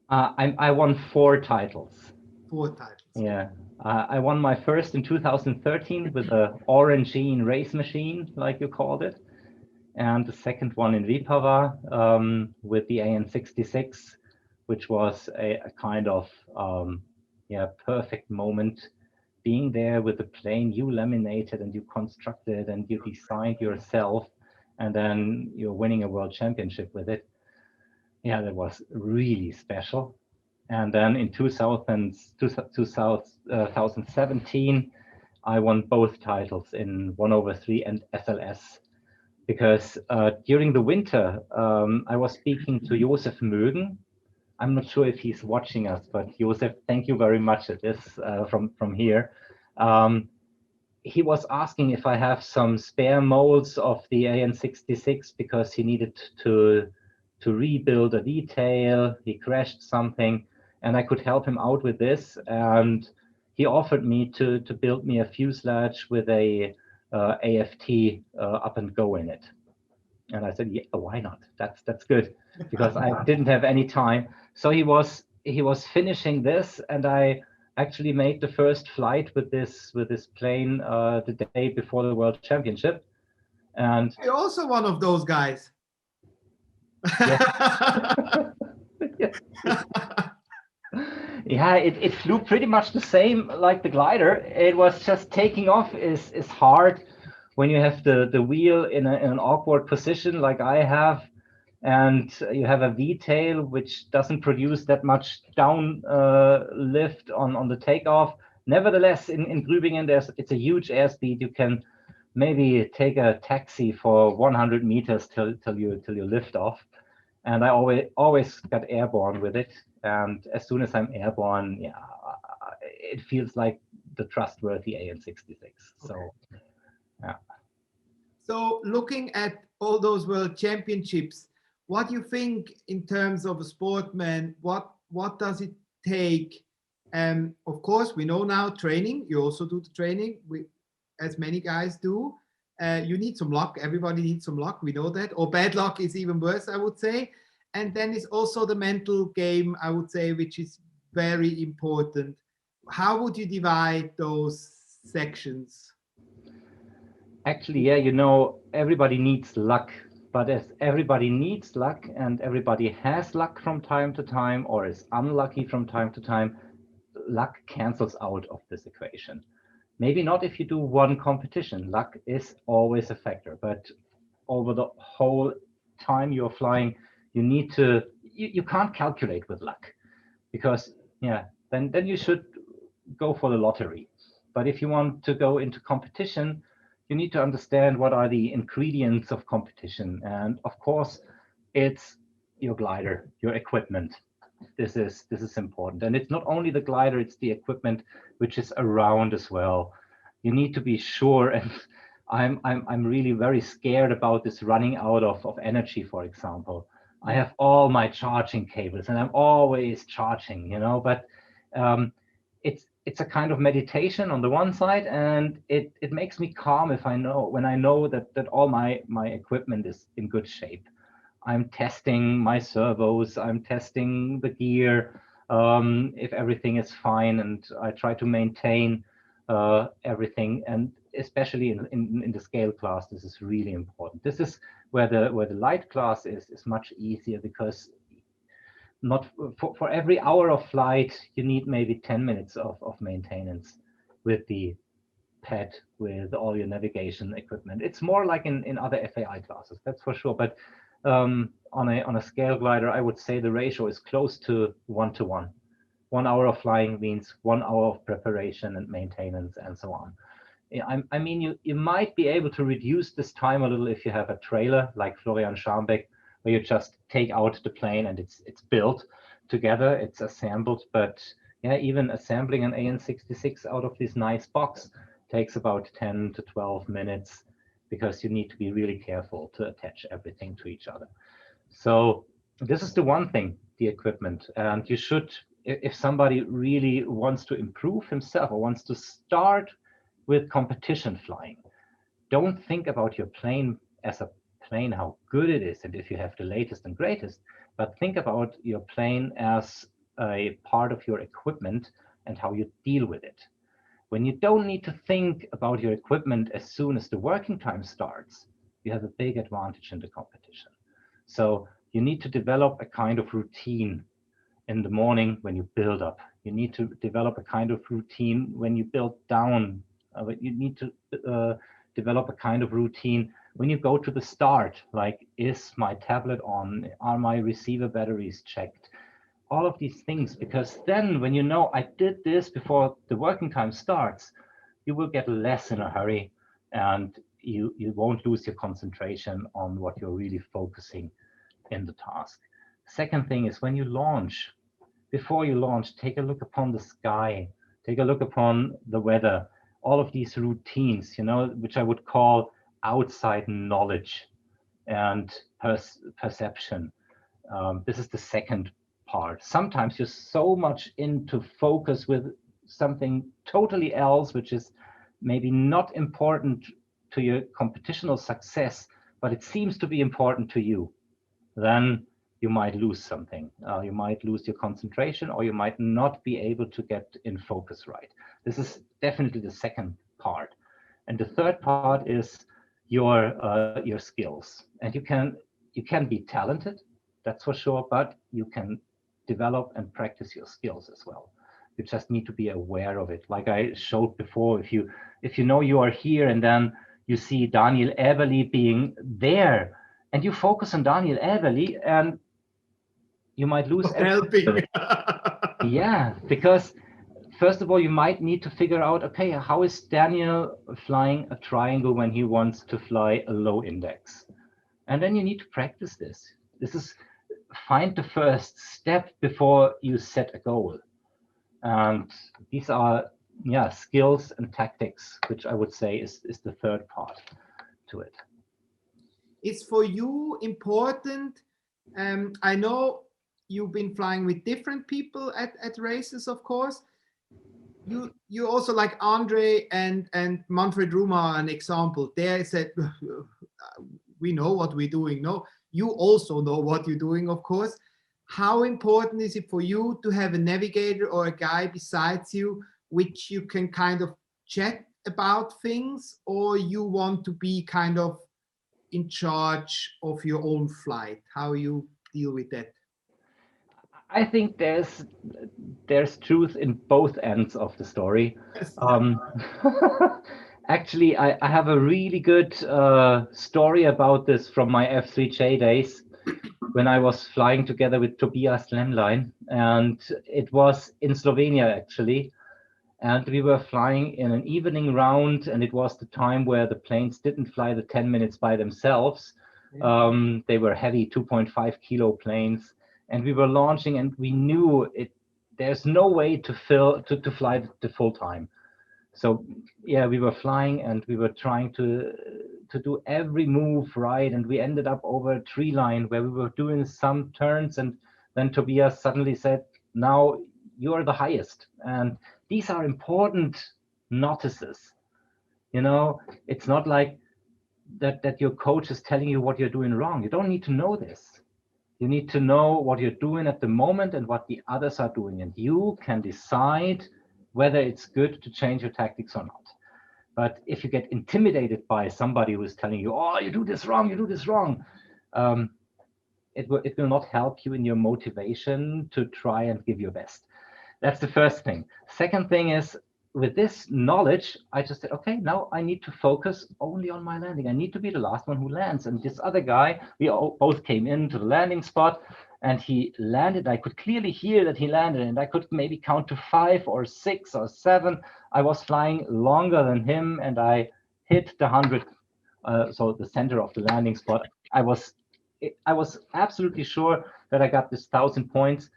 I won 4 titles. 4 titles. Yeah. I won my first in 2013 with the Orangine race machine, like you called it. And the second one in Vipava with the AN66, which was a kind of perfect moment, being there with the plane you laminated and you constructed and you designed yourself, and then you're winning a world championship with it. Yeah, that was really special. And then in 2017, I won both titles in 1/3 and SLS. Because during the winter, I was speaking to Josef Mögen. I'm not sure if he's watching us, but Josef, thank you very much at this from here. He was asking if I have some spare molds of the AN66 because he needed to rebuild a detail. He crashed something, and I could help him out with this. And he offered me to build me a fuselage with a AFT up and go in it. And I said, yeah, why not? That's good, because I didn't have any time. So he was finishing this, and I actually made the first flight with this plane the day before the World Championship. And you're also one of those guys. Yeah, it flew pretty much the same like the glider. It was just taking off is hard when you have the wheel in an awkward position like I have, and you have a V-tail which doesn't produce that much down lift on the takeoff. Nevertheless, in Grübingen, it's a huge airspeed. You can maybe take a taxi for 100 meters till you lift off. And I always got airborne with it. And as soon as I'm airborne, yeah, it feels like the trustworthy AN66. So, yeah. So looking at all those world championships, what do you think in terms of a sportsman? What does it take? Of course, we know now training. You also do the training, as many guys do. You need some luck. Everybody needs some luck. We know that. Or bad luck is even worse, I would say. And then it's also the mental game, I would say, which is very important. How would you divide those sections? Actually, yeah, you know, everybody needs luck, but as everybody needs luck and everybody has luck from time to time or is unlucky from time to time, luck cancels out of this equation. Maybe not if you do one competition. Luck is always a factor, but over the whole time you're flying, you can't calculate with luck, because yeah, then you should go for the lottery. But if you want to go into competition, you need to understand what are the ingredients of competition. And of course, it's your glider, your equipment. This is important. And it's not only the glider, it's the equipment which is around as well. You need to be sure, and I'm really very scared about this running out of energy, for example. I have all my charging cables and I'm always charging, you know, but it's a kind of meditation on the one side, and it makes me calm if when I know that all my equipment is in good shape. I'm testing my servos, I'm testing the gear, if everything is fine, and I try to maintain everything. And especially in the scale class, this is really important. This is where the light class is much easier, because not for every hour of flight, you need maybe 10 minutes of maintenance with the pad, with all your navigation equipment. It's more like in other FAI classes, that's for sure. But on a scale glider, I would say the ratio is close to 1-to-1. 1 hour of flying means 1 hour of preparation and maintenance and so on. I mean, you might be able to reduce this time a little if you have a trailer like Florian Scharmbeck, where you just take out the plane and it's built together, it's assembled. But yeah, even assembling an AN66 out of this nice box takes about 10 to 12 minutes, because you need to be really careful to attach everything to each other. So this is the one thing, the equipment. And you should, if somebody really wants to improve himself or wants to start with competition flying, don't think about your plane as a plane, how good it is, and if you have the latest and greatest, but think about your plane as a part of your equipment and how you deal with it. When you don't need to think about your equipment as soon as the working time starts, you have a big advantage in the competition. So you need to develop a kind of routine in the morning when you build up. You need to develop a kind of routine when you build down. You need to develop a kind of routine when you go to the start, like, is my tablet on? Are my receiver batteries checked? All of these things, because then when you know I did this before the working time starts, you will get less in a hurry, and you won't lose your concentration on what you're really focusing in the task. Second thing is, when you launch, before you launch, take a look upon the sky, take a look upon the weather, all of these routines, you know, which I would call outside knowledge and perception. This is the second part. Sometimes you're so much into focus with something totally else, which is maybe not important to your competitional success, but it seems to be important to you. Then you might lose something. You might lose your concentration, or you might not be able to get in focus right. This is definitely the second part. And the third part is your skills. And you can be talented, that's for sure, but you can develop and practice your skills as well. You just need to be aware of it. Like I showed before, if you know you are here and then you see Daniel Eberli being there, and you focus on Daniel Eberli, and you might lose helping. Yeah, because first of all, you might need to figure out, okay, how is Daniel flying a triangle when he wants to fly a low index? And then you need to practice this. This is find the first step before you set a goal. And these are, yeah, skills and tactics, which I would say is the third part to it. It's for you important. I know you've been flying with different people at races, of course. You also, like Andre and Manfred Ruma, an example. They said, we know what we're doing. No, you also know what you're doing, of course. How important is it for you to have a navigator or a guy besides you, which you can kind of chat about things, or you want to be kind of in charge of your own flight? How you deal with that? I think there's truth in both ends of the story. Yes. Actually, I have a really good story about this from my F3J days when I was flying together with Tobias Lemlein, and it was in Slovenia actually. And we were flying in an evening round, and it was the time where the planes didn't fly the 10 minutes by themselves. They were heavy 2.5 kilo planes, and we were launching, and we knew there's no way to fly the full time. So yeah, we were flying, and we were trying to do every move right, and we ended up over a tree line where we were doing some turns, and then Tobias suddenly said, now you're the highest. And these are important notices. You know, it's not like that your coach is telling you what you're doing wrong. You don't need to know this. You need to know what you're doing at the moment and what the others are doing, and you can decide whether it's good to change your tactics or not. But if you get intimidated by somebody who is telling you, oh, you do this wrong, it will not help you in your motivation to try and give your best. That's the first thing. Second thing is, with this knowledge, I just said, okay, now I need to focus only on my landing. I need to be the last one who lands. And this other guy, we both came into the landing spot, and he landed. I could clearly hear that he landed, and I could maybe count to 5 or 6 or 7. I was flying longer than him, and I hit the 100, so the center of the landing spot. I was absolutely sure that I got this 1,000 points.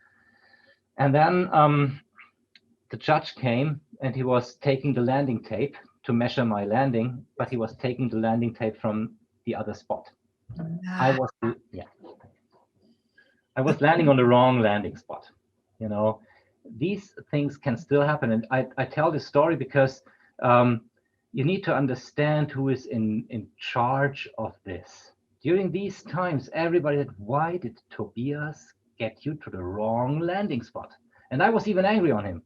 And then the judge came, and he was taking the landing tape to measure my landing, but he was taking the landing tape from the other spot. I was landing on the wrong landing spot. You know, these things can still happen. And I tell this story because you need to understand who is in charge of this. During these times, everybody said, why did Tobias get you to the wrong landing spot? And I was even angry on him.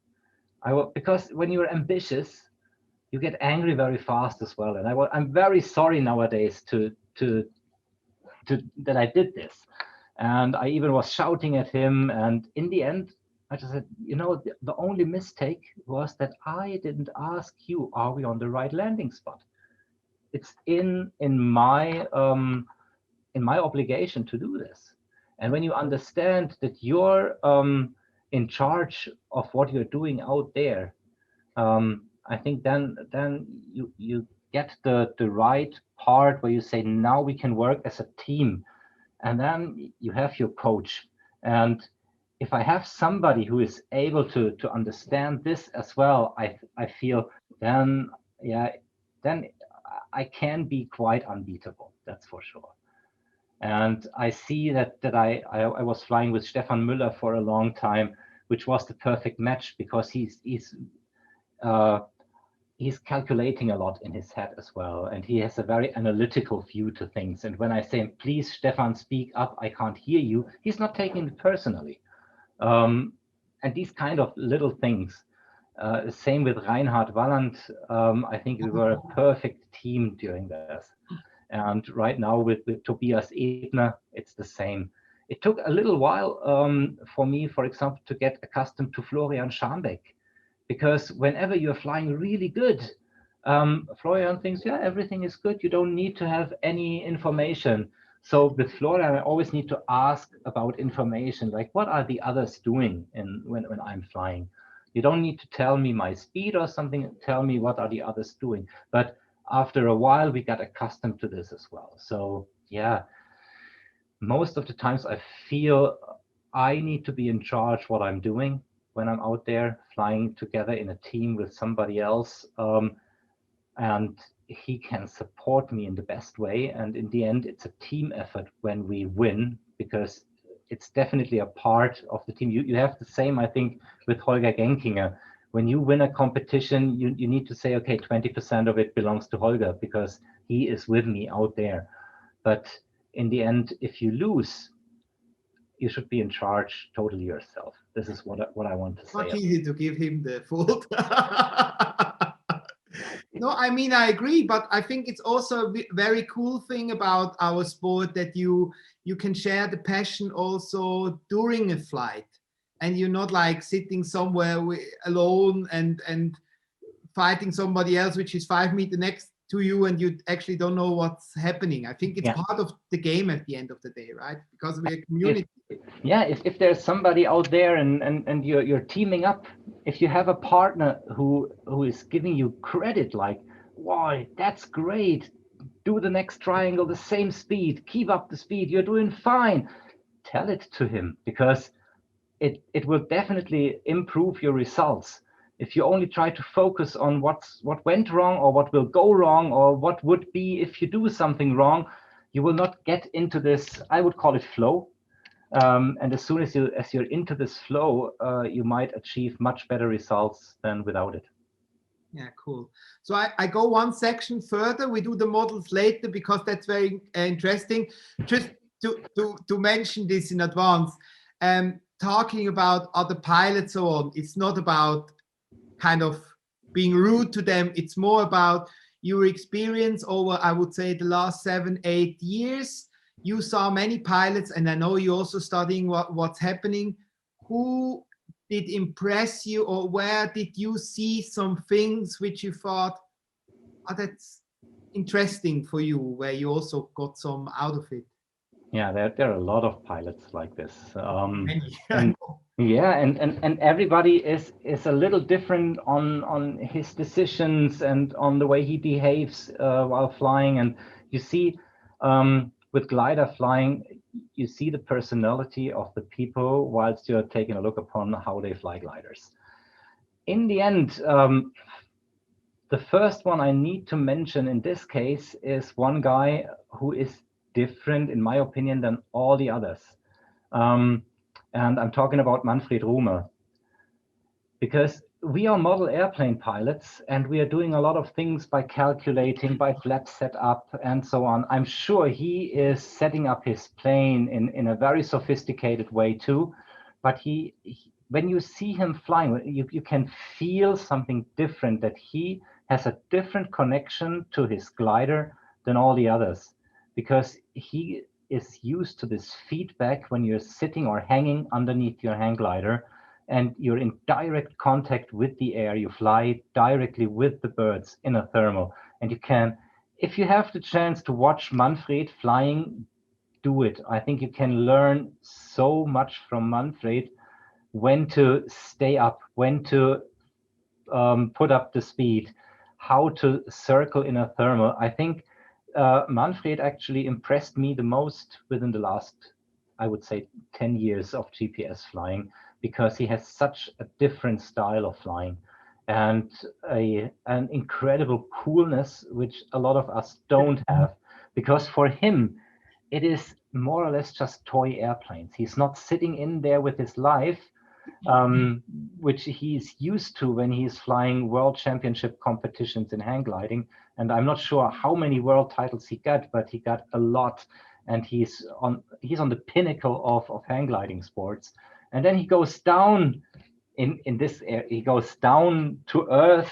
Because when you're ambitious, you get angry very fast as well. And I'm very sorry nowadays that I did this. And I even was shouting at him. And in the end, I just said, you know, the only mistake was that I didn't ask you, are we on the right landing spot? It's in my obligation to do this. And when you understand that you're in charge of what you're doing out there, I think then you get the right part where you say, now we can work as a team. And then you have your coach. And if I have somebody who is able to understand this as well, I feel then I can be quite unbeatable. That's for sure. And I see that I was flying with Stefan Müller for a long time, which was the perfect match because he's calculating a lot in his head as well, and he has a very analytical view to things. And when I say, please, Stefan, speak up, I can't hear you, he's not taking it personally. And these kind of little things. Same with Reinhard Walland. I think we were a perfect team during this. And right now with Tobias Ebner, it's the same. It took a little while for me, for example, to get accustomed to Florian Schambeck, because whenever you're flying really good, Florian thinks, yeah, everything is good. You don't need to have any information. So with Florian, I always need to ask about information, like what are the others doing when I'm flying? You don't need to tell me my speed or something, tell me what are the others doing. But after a while, we got accustomed to this as well. So yeah, most of the times I feel I need to be in charge what I'm doing when I'm out there flying together in a team with somebody else. And he can support me in the best way. And in the end, it's a team effort when we win, because it's definitely a part of the team. You have the same, I think, with Holger Genkinger. When you win a competition, you need to say, okay, 20% of it belongs to Holger because he is with me out there. But in the end, if you lose, you should be in charge totally yourself. This is what I want to say. Much easy to give him the fault. No, I mean, I agree, but I think it's also a very cool thing about our sport that you can share the passion also during a flight, and you're not like sitting somewhere alone and fighting somebody else which is 5 meters next to you and you actually don't know what's happening. I think it's part of the game at the end of the day, right? Because we're a community. If there's somebody out there and you're teaming up, if you have a partner who is giving you credit, like, wow, that's great, do the next triangle the same speed, keep up the speed, you're doing fine, tell it to him, because it will definitely improve your results. If you only try to focus on what went wrong or what will go wrong or what would be if you do something wrong, you will not get into this, I would call it flow. And as soon as you're into this flow, you might achieve much better results than without it. Yeah, cool. So I go one section further. We do the models later because that's very interesting. Just to mention this in advance, talking about other pilots so on, it's not about kind of being rude to them. It's more about your experience over, I would say, the last 7-8 years. You saw many pilots, and I know you're also studying what's happening. Who did impress you, or where did you see some things which you thought, oh, that's interesting for you, where you also got some out of it? Yeah, there are a lot of pilots like this. Many. And yeah, and everybody is a little different on his decisions and on the way he behaves while flying. And you see, with glider flying, you see the personality of the people whilst you're taking a look upon how they fly gliders. In the end, the first one I need to mention in this case is one guy who is different, in my opinion, than all the others. And I'm talking about Manfred Ruhmer. Because we are model airplane pilots and we are doing a lot of things by calculating, by flap setup and so on. I'm sure he is setting up his plane in a very sophisticated way too. But when you see him flying, you can feel something different, that he has a different connection to his glider than all the others, because he is used to this feedback when you're sitting or hanging underneath your hang glider and you're in direct contact with the air. You fly directly with the birds in a thermal. And you can, if you have the chance to watch Manfred flying, do it. I think you can learn so much from Manfred, when to stay up, when to put up the speed, how to circle in a thermal. I think Manfred actually impressed me the most within the last, I would say, 10 years of GPS flying, because he has such a different style of flying and an incredible coolness, which a lot of us don't have, because for him, it is more or less just toy airplanes. He's not sitting in there with his life, which he's used to when he's flying world championship competitions in hang gliding. And I'm not sure how many world titles he got, but he got a lot. And he's on the pinnacle of hang gliding sports. And then he goes down in this air, he goes down to earth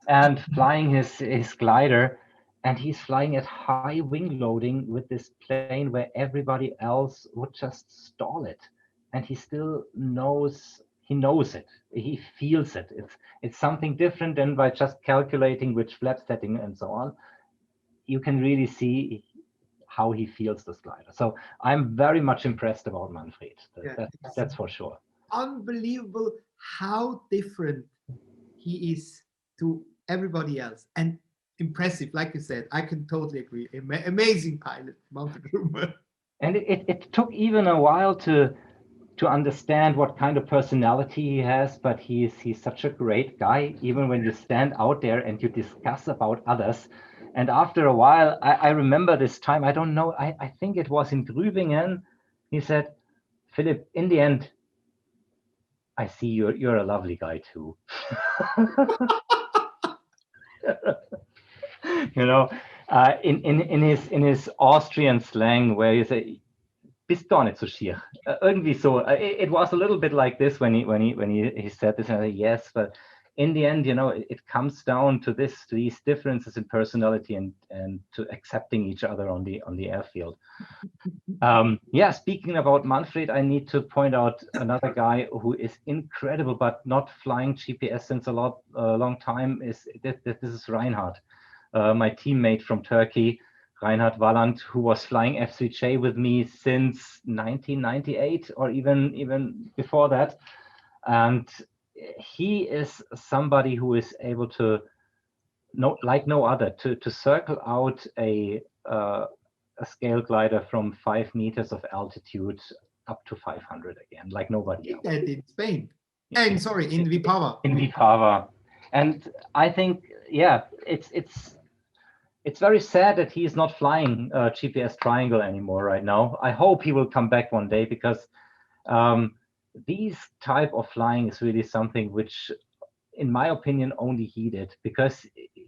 and flying his glider. And he's flying at high wing loading with this plane where everybody else would just stall it. And he still knows he knows it, he feels it. It's something different than by just calculating which flap setting and so on. You can really see how he feels this glider. So I'm very much impressed about Manfred. That's for sure. Unbelievable how different he is to everybody else, and impressive. Like you said, I can totally agree. Amazing pilot, mountain groomer. And it took even a while to understand what kind of personality he has, but he's such a great guy, even when you stand out there and you discuss about others. And after a while, I remember this time, I don't know, I think it was in Grübingen, he said, Philip, in the end, I see you're a lovely guy too. You know, in his Austrian slang, where you say, bist gar nicht so schier. Irgendwie so. It was a little bit like this when he said this, and I said, yes, but in the end, you know, it comes down to these differences in personality and to accepting each other on the airfield. Yeah, speaking about Manfred, I need to point out another guy who is incredible, but not flying GPS since a long time. This is Reinhard, my teammate from Turkey, Reinhard Walland, who was flying F3J with me since 1998 or even before that. And he is somebody who is able to, like no other, to circle out a scale glider from 5 meters of altitude up to 500 again, like nobody else. That in Spain. And sorry, in Vipava. In Vipava. And I think, yeah, it's very sad that he's not flying GPS Triangle anymore right now. I hope he will come back one day, because these type of flying is really something which, in my opinion, only he did, because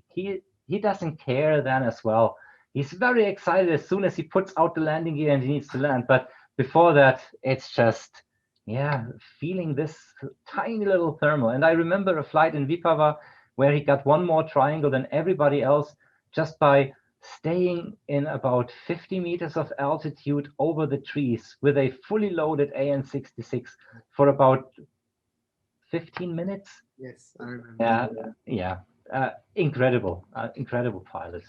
he doesn't care then as well. He's very excited as soon as he puts out the landing gear and he needs to land. But before that, it's just, yeah, feeling this tiny little thermal. And I remember a flight in Vipava where he got one more triangle than everybody else, just by staying in about 50 meters of altitude over the trees with a fully loaded AN66 for about 15 minutes. Yes, I remember. Yeah. Incredible pilot.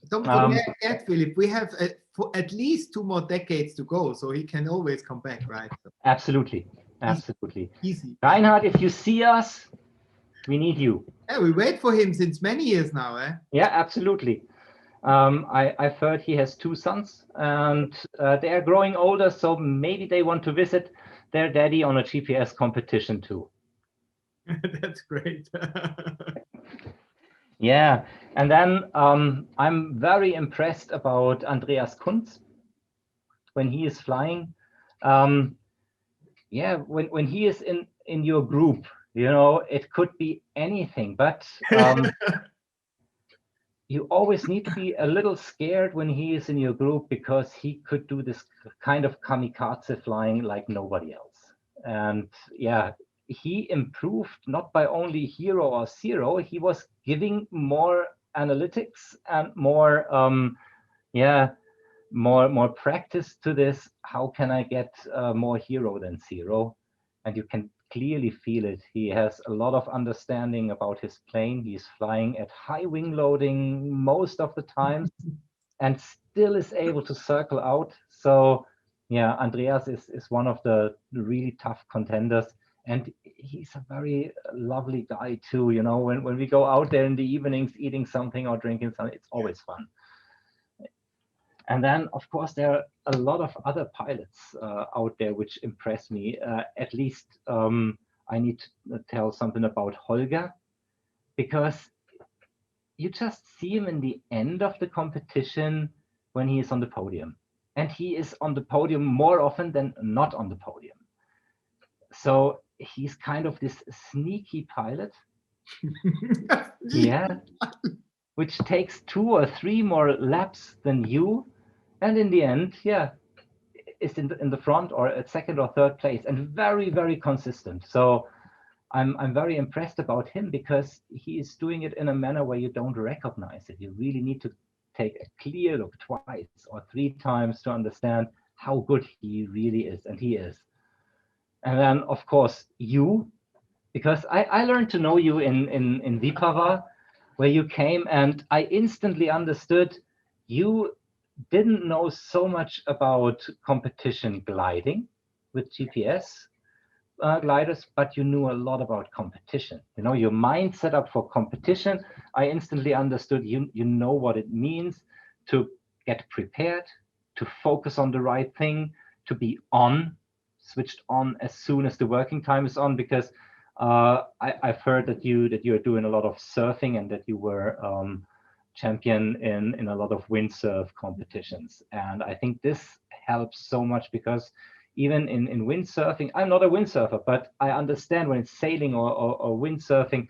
Don't forget, Philip, we have for at least 2 more decades to go, so he can always come back, right? Absolutely. Easy. Reinhard, if you see us, we need you. Yeah, we wait for him since many years now, eh? Yeah, absolutely. I've heard he has 2 sons, and they are growing older, so maybe they want to visit their daddy on a GPS competition too. That's great. Yeah, and then I'm very impressed about Andreas Kunz when he is flying. Yeah, when he is in your group, you know, it could be anything, but you always need to be a little scared when he is in your group, because he could do this kind of kamikaze flying like nobody else. And yeah, he improved not by only hero or zero, he was giving more analytics and more more practice to this. How can I get more hero than zero? And you can clearly feel it. He has a lot of understanding about his plane. He's flying at high wing loading most of the time and still is able to circle out. So yeah, Andreas is one of the really tough contenders. And he's a very lovely guy too. You know, when we go out there in the evenings eating something or drinking something, it's always fun. And then, of course, there are a lot of other pilots out there which impress me. At least I need to tell something about Holger, because you just see him in the end of the competition when he is on the podium. And he is on the podium more often than not on the podium. So he's kind of this sneaky pilot. Yeah, which takes 2 or 3 more laps than you. And in the end, yeah, is in the front or at 2nd or 3rd place, and very, very consistent. So I'm very impressed about him, because he is doing it in a manner where you don't recognize it. You really need to take a clear look 2 or 3 times to understand how good he really is, and he is. And then, of course, you, because I learned to know you in Vipava, where you came, and I instantly understood you didn't know so much about competition gliding with GPS gliders, but you knew a lot about competition. You know, your mind set up for competition. I instantly understood you know what it means to get prepared, to focus on the right thing, to be switched on as soon as the working time is on, because I've heard that you're doing a lot of surfing and that you were champion in a lot of windsurf competitions. And I think this helps so much, because even in windsurfing, I'm not a windsurfer, but I understand when it's sailing or windsurfing,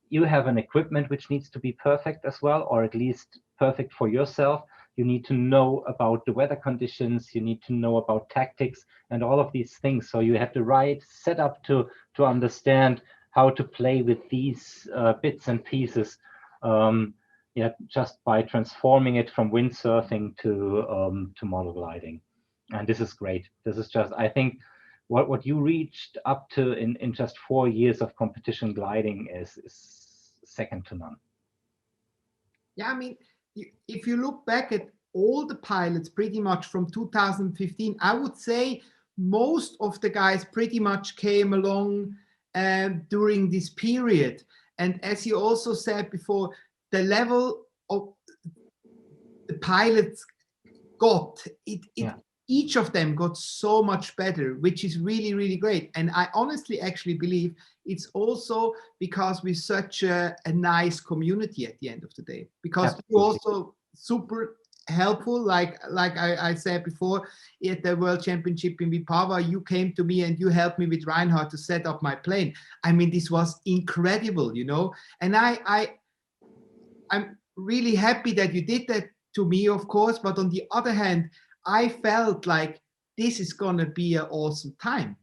you have an equipment which needs to be perfect as well, or at least perfect for yourself. You need to know about the weather conditions, you need to know about tactics and all of these things. So you have the right setup to understand how to play with these bits and pieces. Yeah, just by transforming it from windsurfing to model gliding. And this is great. This is just, I think, what you reached up to in just 4 years of competition gliding is second to none. Yeah, I mean, if you look back at all the pilots pretty much from 2015, I would say most of the guys pretty much came along during this period. And as you also said before, the level of the pilots got, each of them got so much better, which is really, really great. And I honestly actually believe it's also because we're such a nice community at the end of the day, because you're also super helpful. Like I said before, at the World Championship in Vipava, you came to me and you helped me with Reinhard to set up my plane. I mean, this was incredible, you know, and I'm really happy that you did that to me, of course, but on the other hand, I felt like this is going to be an awesome time.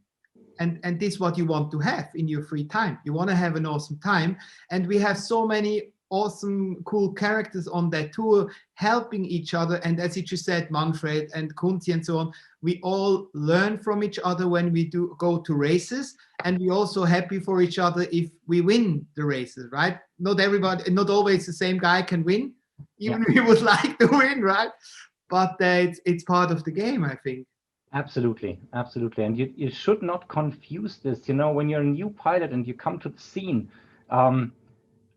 And this is what you want to have in your free time. You want to have an awesome time. And we have so many awesome, cool characters on that tour helping each other. And as you just said, Manfred and Kunti and so on, we all learn from each other when we do go to races. And we're also happy for each other if we win the races, right? Not everybody, not always the same guy can win, even if we would like to win, right? But it's part of the game, I think. Absolutely, absolutely. And you should not confuse this. You know, when you're a new pilot and you come to the scene,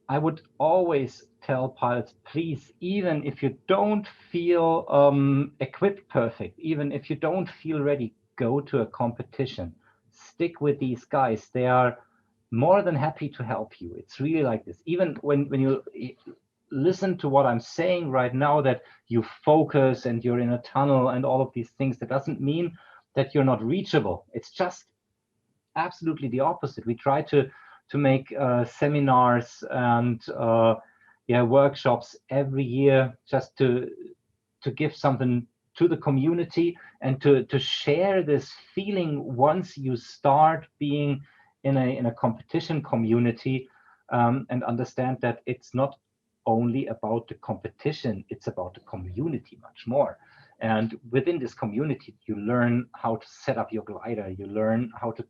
I would always tell pilots, please, even if you don't feel equipped perfect, even if you don't feel ready, go to a competition. Stick with these guys. They are more than happy to help you. It's really like this. Even when you listen to what I'm saying right now, that you focus and you're in a tunnel and all of these things, that doesn't mean that you're not reachable. It's just absolutely the opposite. We try to make seminars and workshops every year, just to give something to the community and to share this feeling once you start being in a competition community, and understand that it's not only about the competition, it's about the community much more. And within this community, you learn how to set up your glider, you learn how to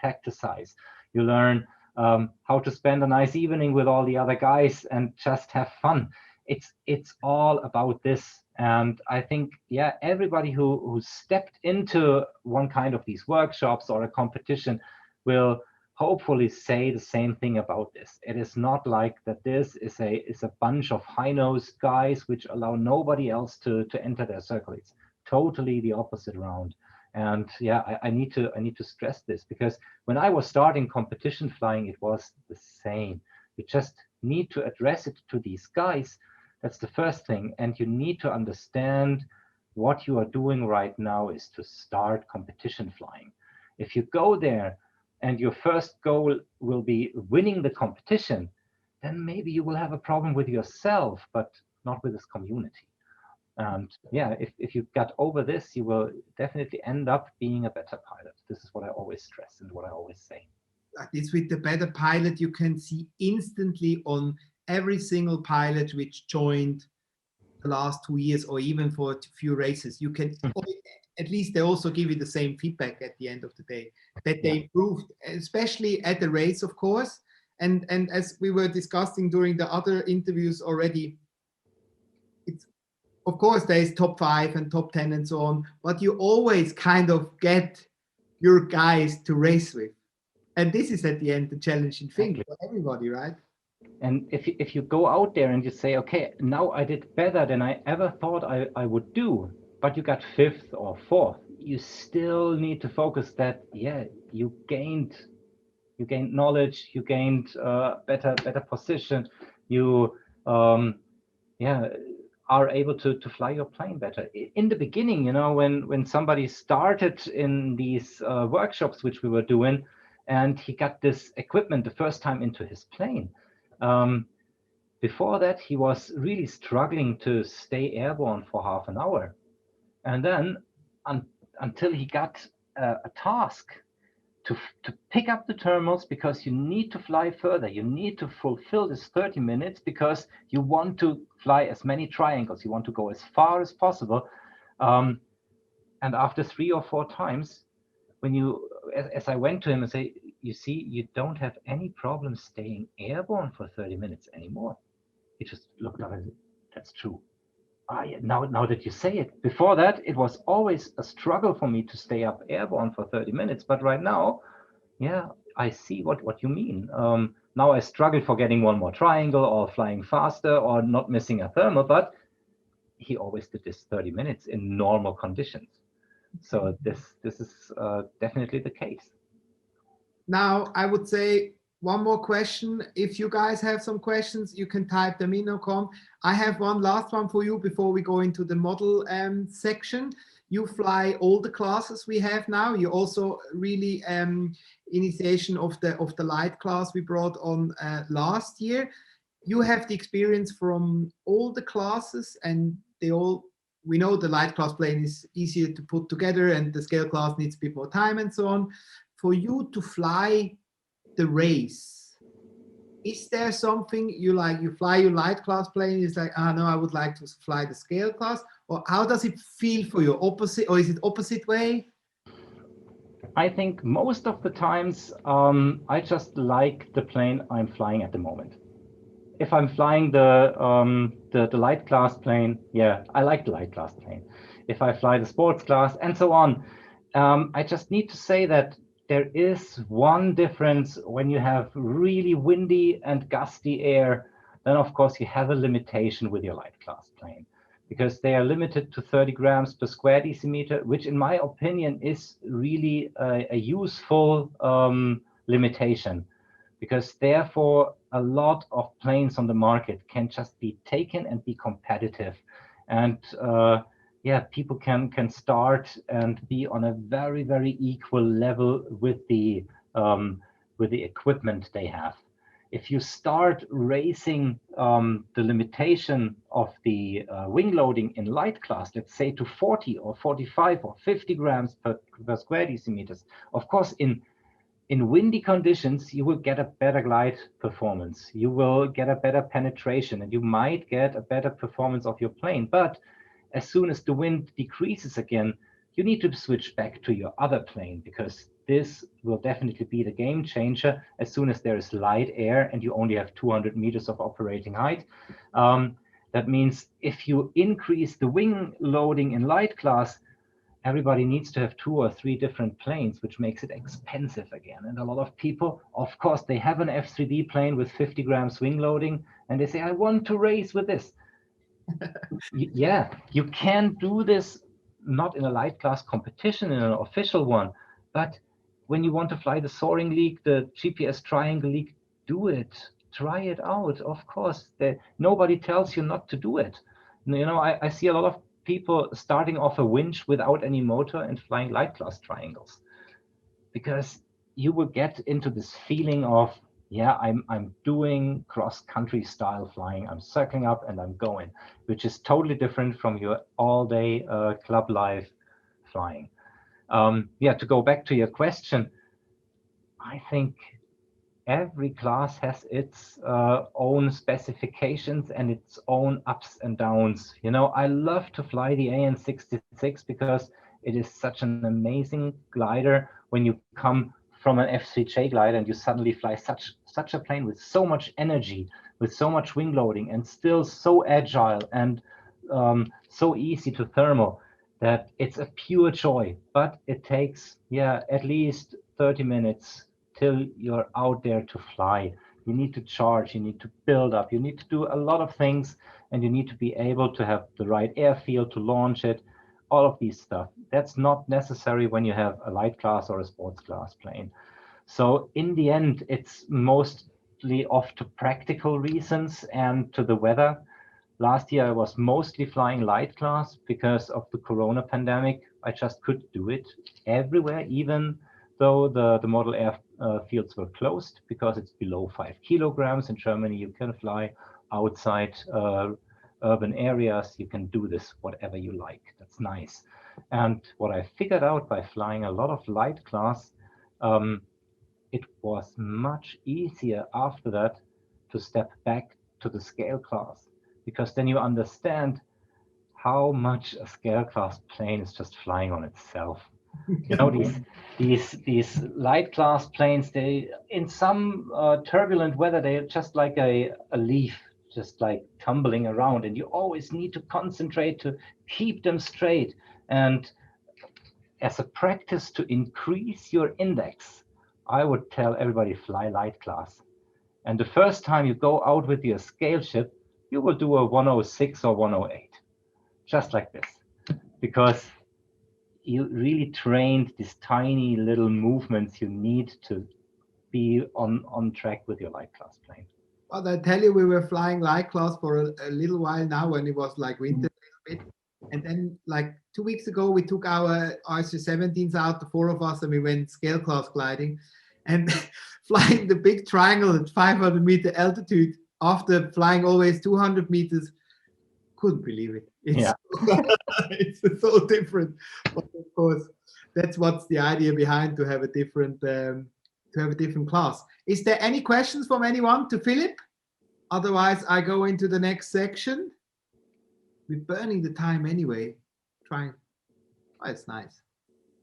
tacticize, you learn how to spend a nice evening with all the other guys and just have fun. It's all about this. And I think, everybody who stepped into one kind of these workshops or a competition will hopefully say the same thing about this. It is not like that this is a bunch of high-nosed guys which allow nobody else to enter their circle. It's totally the opposite round. And I need to stress this, because when I was starting competition flying, it was the same. You just need to address it to these guys. That's the first thing. And you need to understand what you are doing right now is to start competition flying. If you go there and your first goal will be winning the competition, then maybe you will have a problem with yourself, but not with this community. And if you got over this, you will definitely end up being a better pilot. This is what I always stress and what I always say. It's with the better pilot, you can see instantly on every single pilot which joined the last 2 years or even for a few races. You can at least they also give you the same feedback at the end of the day, that they improved, especially at the race, of course. And as we were discussing during the other interviews already, it's, of course, there is top 5 and top 10 and so on, but you always kind of get your guys to race with. And this is at the end the challenging thing for everybody, right? And if you go out there and you say, okay, now I did better than I ever thought I would do, but you got 5th or 4th, you still need to focus that, yeah, you gained knowledge, you gained better position, you are able to fly your plane better. In the beginning, you know, when somebody started in these workshops which we were doing, and he got this equipment the first time into his plane, before that he was really struggling to stay airborne for half an hour, and then until he got a task to pick up the thermals, because you need to fly further. You need to fulfill this 30 minutes because you want to fly as many triangles. You want to go as far as possible. And after 3 or 4 times, when you, as I went to him and say, you see, you don't have any problem staying airborne for 30 minutes anymore. He just looked up and said, that's true. Yeah, now that you say it. Before that, it was always a struggle for me to stay up airborne for 30 minutes. But right now, yeah, I see what you mean. Now I struggle for getting one more triangle or flying faster or not missing a thermal, but he always did this 30 minutes in normal conditions. So this is definitely the case. Now, I would say one more question. If you guys have some questions, you can type them in or come. I have one last one for you before we go into the model section. You fly all the classes we have now. You also really initiation of the light class we brought on last year. You have the experience from all the classes, and we know the light class plane is easier to put together and the scale class needs a bit more time and so on. For you to fly the race, is there something you like? You fly your light class plane, it's like, no, I would like to fly the scale class? Or how does it feel for you? Opposite, or is it opposite way? I think most of the times I just like the plane I'm flying at the moment. If I'm flying the light class plane, yeah, I like the light class plane. If I fly the sports class and so on, I just need to say that there is one difference. When you have really windy and gusty air, then of course you have a limitation with your light class plane, because they are limited to 30 grams per square decimeter, which in my opinion is really a useful limitation, because therefore a lot of planes on the market can just be taken and be competitive. And yeah, people can start and be on a very, very equal level with the equipment they have. If you start raising the limitation of the wing loading in light class, let's say to 40 or 45 or 50 grams per square decimeters, of course, in windy conditions, you will get a better glide performance. You will get a better penetration, and you might get a better performance of your plane. But as soon as the wind decreases again, you need to switch back to your other plane, because this will definitely be the game changer as soon as there is light air and you only have 200 meters of operating height. That means if you increase the wing loading in light class, everybody needs to have 2 or 3 different planes, which makes it expensive again. And a lot of people, of course, they have an F3D plane with 50 grams wing loading, and they say, I want to race with this. Yeah, you can do this not in a light class competition, in an official one, but when you want to fly the Soaring League, the GPS Triangle League, do it. Try it out. Of course, nobody tells you not to do it. You know, I see a lot of people starting off a winch without any motor and flying light class triangles, because you will get into this feeling of, yeah, I'm doing cross-country style flying. I'm circling up and I'm going, which is totally different from your all-day club life flying. Yeah, to go back to your question, I think every class has its own specifications and its own ups and downs. You know, I love to fly the AN66 because It is such an amazing glider when you come from an F3J glider and you suddenly fly such a plane with so much energy, with so much wing loading, and still so agile and so easy to thermal, that it's a pure joy. But it takes, yeah, at least 30 minutes till you're out there to fly. You need to charge, you need to build up, you need to do a lot of things, and you need to be able to have the right airfield to launch it, all of these stuff. That's not necessary when you have a light class or a sports class plane. So in the end, it's mostly off to practical reasons and to the weather. Last year, I was mostly flying light class because of the Corona pandemic. I just could do it everywhere, even though the model air fields were closed, because it's below 5 kilograms. In Germany, you can fly outside urban areas. You can do this whatever you like. That's nice. And what I figured out by flying a lot of light class, it was much easier after that to step back to the scale class, because then you understand how much a scale class plane is just flying on itself. You know, these light class planes, they, in some turbulent weather, they're just like a leaf, just like tumbling around, and you always need to concentrate to keep them straight. And as a practice to increase your index, I would tell everybody, fly light class. And the first time you go out with your scale ship, you will do a 106 or 108, just like this, because you really trained these tiny little movements you need to be on track with your light class plane. But I tell you, we were flying light class for a little while now when it was like winter a little bit. And then like 2 weeks ago, we took our RC-17s out, the four of us, and we went scale class gliding. And flying the big triangle at 500-meter altitude after flying always 200 meters, couldn't believe it. It's, it's so different. But of course, that's what's the idea behind, to have a different class. Is there any questions from anyone to Philip? Otherwise, I go into the next section. We're burning the time anyway. Trying. Oh, it's nice.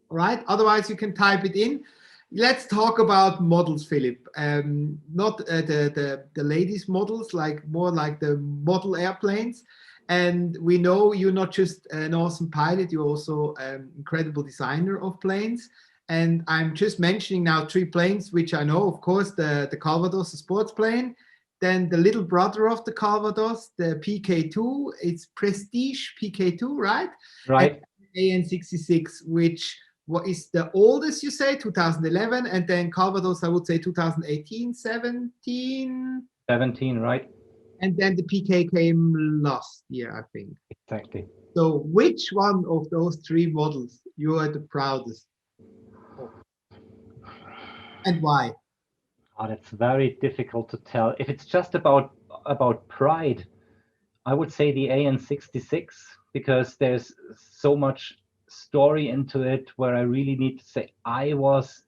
All right. Otherwise, you can type it in. Let's talk about models, Philip. Not the ladies' models, like more like the model airplanes. And we know you're not just an awesome pilot, you're also an incredible designer of planes. And I'm just mentioning now 3 planes, which I know, of course, the Calvados, the sports plane, then the little brother of the Calvados, the PK2, it's Prestige PK2, right? Right. And AN66, which what is the oldest, you say, 2011, and then Calvados, I would say 2018, 17? 17, right? And then the PK came last year, I think. Exactly. So which one of those 3 models you are the proudest of? And why? Oh, that's very difficult to tell. If it's just about pride, I would say the AN66, because there's so much story into it, where I really need to say I was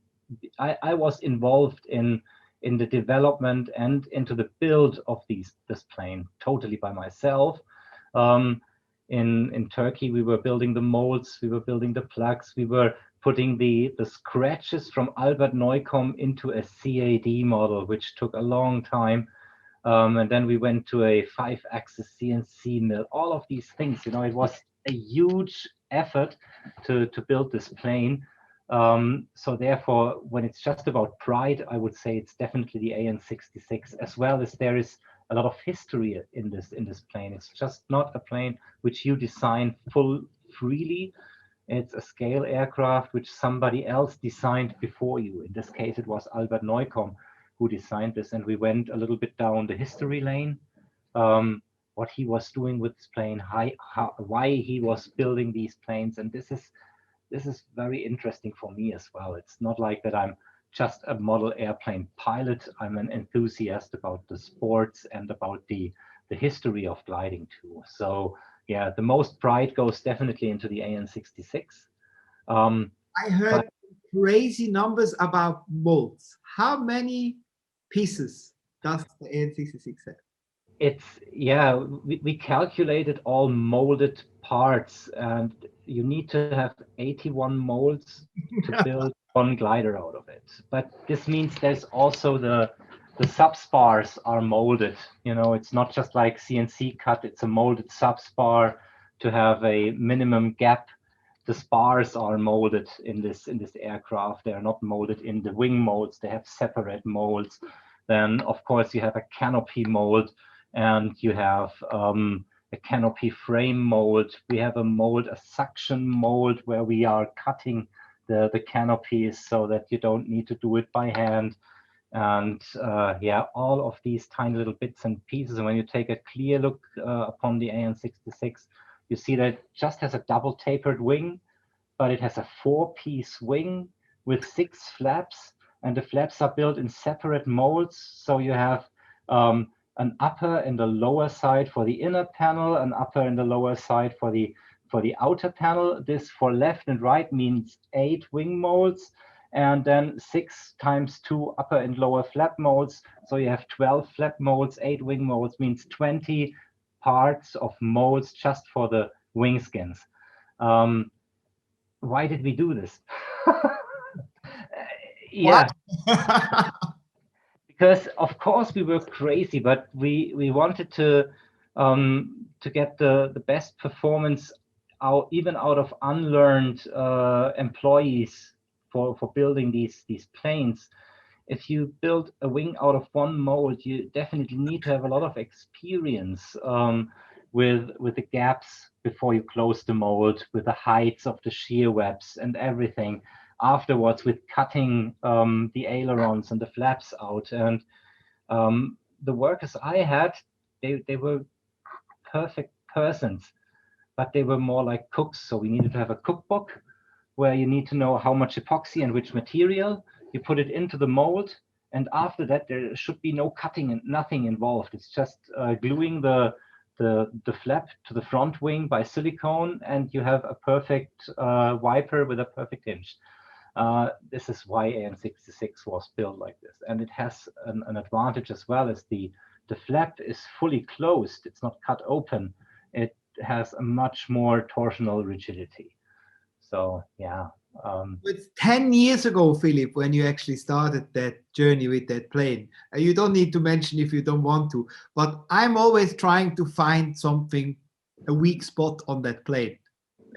involved in the development and into the build of this plane totally by myself. In Turkey, we were building the molds, we were building the plugs, we were putting the scratches from Albert Neukomm into a CAD model, which took a long time. And then we went to a 5-axis CNC mill, all of these things. You know, it was a huge effort to build this plane. So therefore, when it's just about pride, I would say it's definitely the AN66, as well as there is a lot of history in this plane. It's just not a plane which you design freely. It's a scale aircraft which somebody else designed before you. In this case, it was Albert Neukomm who designed this, and we went a little bit down the history lane, what he was doing with this plane, why he was building these planes, and this is very interesting for me as well. It's not like that I'm just a model airplane pilot. I'm an enthusiast about the sports and about the history of gliding too. So yeah, the most pride goes definitely into the AN66. I heard crazy numbers about molds. How many pieces does the AN66 have? It's, yeah, we calculated all molded parts, and you need to have 81 molds to build one glider out of it. But this means there's also the subspars are molded. You know, it's not just like CNC cut, it's a molded subspar to have a minimum gap. The spars are molded in this aircraft. They are not molded in the wing molds. They have separate molds. Then, of course, you have a canopy mold, and you have a canopy frame mold. We have a suction mold, where we are cutting the canopies so that you don't need to do it by hand. And yeah, all of these tiny little bits and pieces. And when you take a clear look upon the AN66, you see that it just has a double tapered wing, but it has a 4-piece wing with 6 flaps, and the flaps are built in separate molds. So you have an upper and a lower side for the inner panel, an upper and a lower side for the outer panel. This for left and right means 8 wing molds, and then 6 times 2 upper and lower flap molds. So you have 12 flap molds, 8 wing molds, means 20 parts of molds just for the wing skins. Why did we do this? Yeah. Because of course we were crazy, but we wanted to get the best performance out, even out of unlearned employees for building these planes. If you build a wing out of one mold, you definitely need to have a lot of experience with the gaps before you close the mold, with the heights of the shear webs and everything. Afterwards, with cutting the ailerons and the flaps out. And the workers I had, they were perfect persons, but they were more like cooks. So we needed to have a cookbook where you need to know how much epoxy and which material. You put it into the mold, and after that there should be no cutting and nothing involved. It's just gluing the flap to the front wing by silicone, and you have a perfect wiper with a perfect hinge. This is why AN66 was built like this, and it has an advantage as well, as the flap is fully closed. It's not cut open. It has a much more torsional rigidity. So yeah. It's 10 years ago, Philip, when you actually started that journey with that plane. You don't need to mention if you don't want to, but I'm always trying to find something, a weak spot on that plane.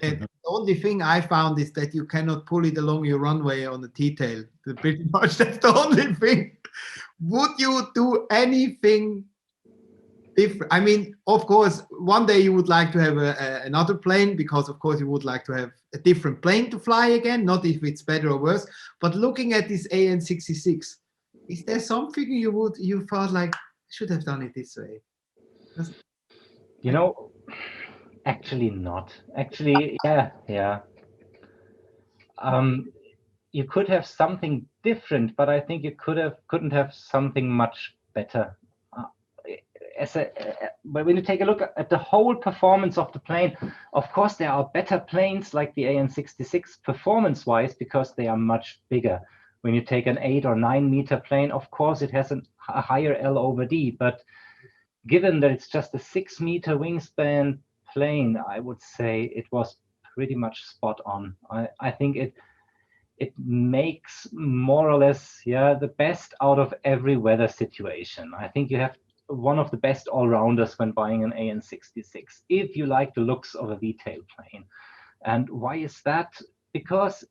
And the only thing I found is that you cannot pull it along your runway on the T-tail. Pretty much that's the only thing. Would you do anything different? I mean, of course, one day you would like to have another plane, because of course you would like to have a different plane to fly again, not if it's better or worse. But looking at this AN66, is there something you felt like, I should have done it this way? You know, actually not. Actually, yeah. You could have something different, but I think you couldn't have something much better. But when you take a look at the whole performance of the plane, of course there are better planes like the AN66 performance-wise, because they are much bigger. When you take an 8 or 9 meter plane, of course it has a higher L over D, but given that it's just a 6 meter wingspan plane, I would say it was pretty much spot on. I think it makes more or less, the best out of every weather situation. I think you have one of the best all-rounders when buying an AN66, if you like the looks of a V-tail plane. And why is that? Because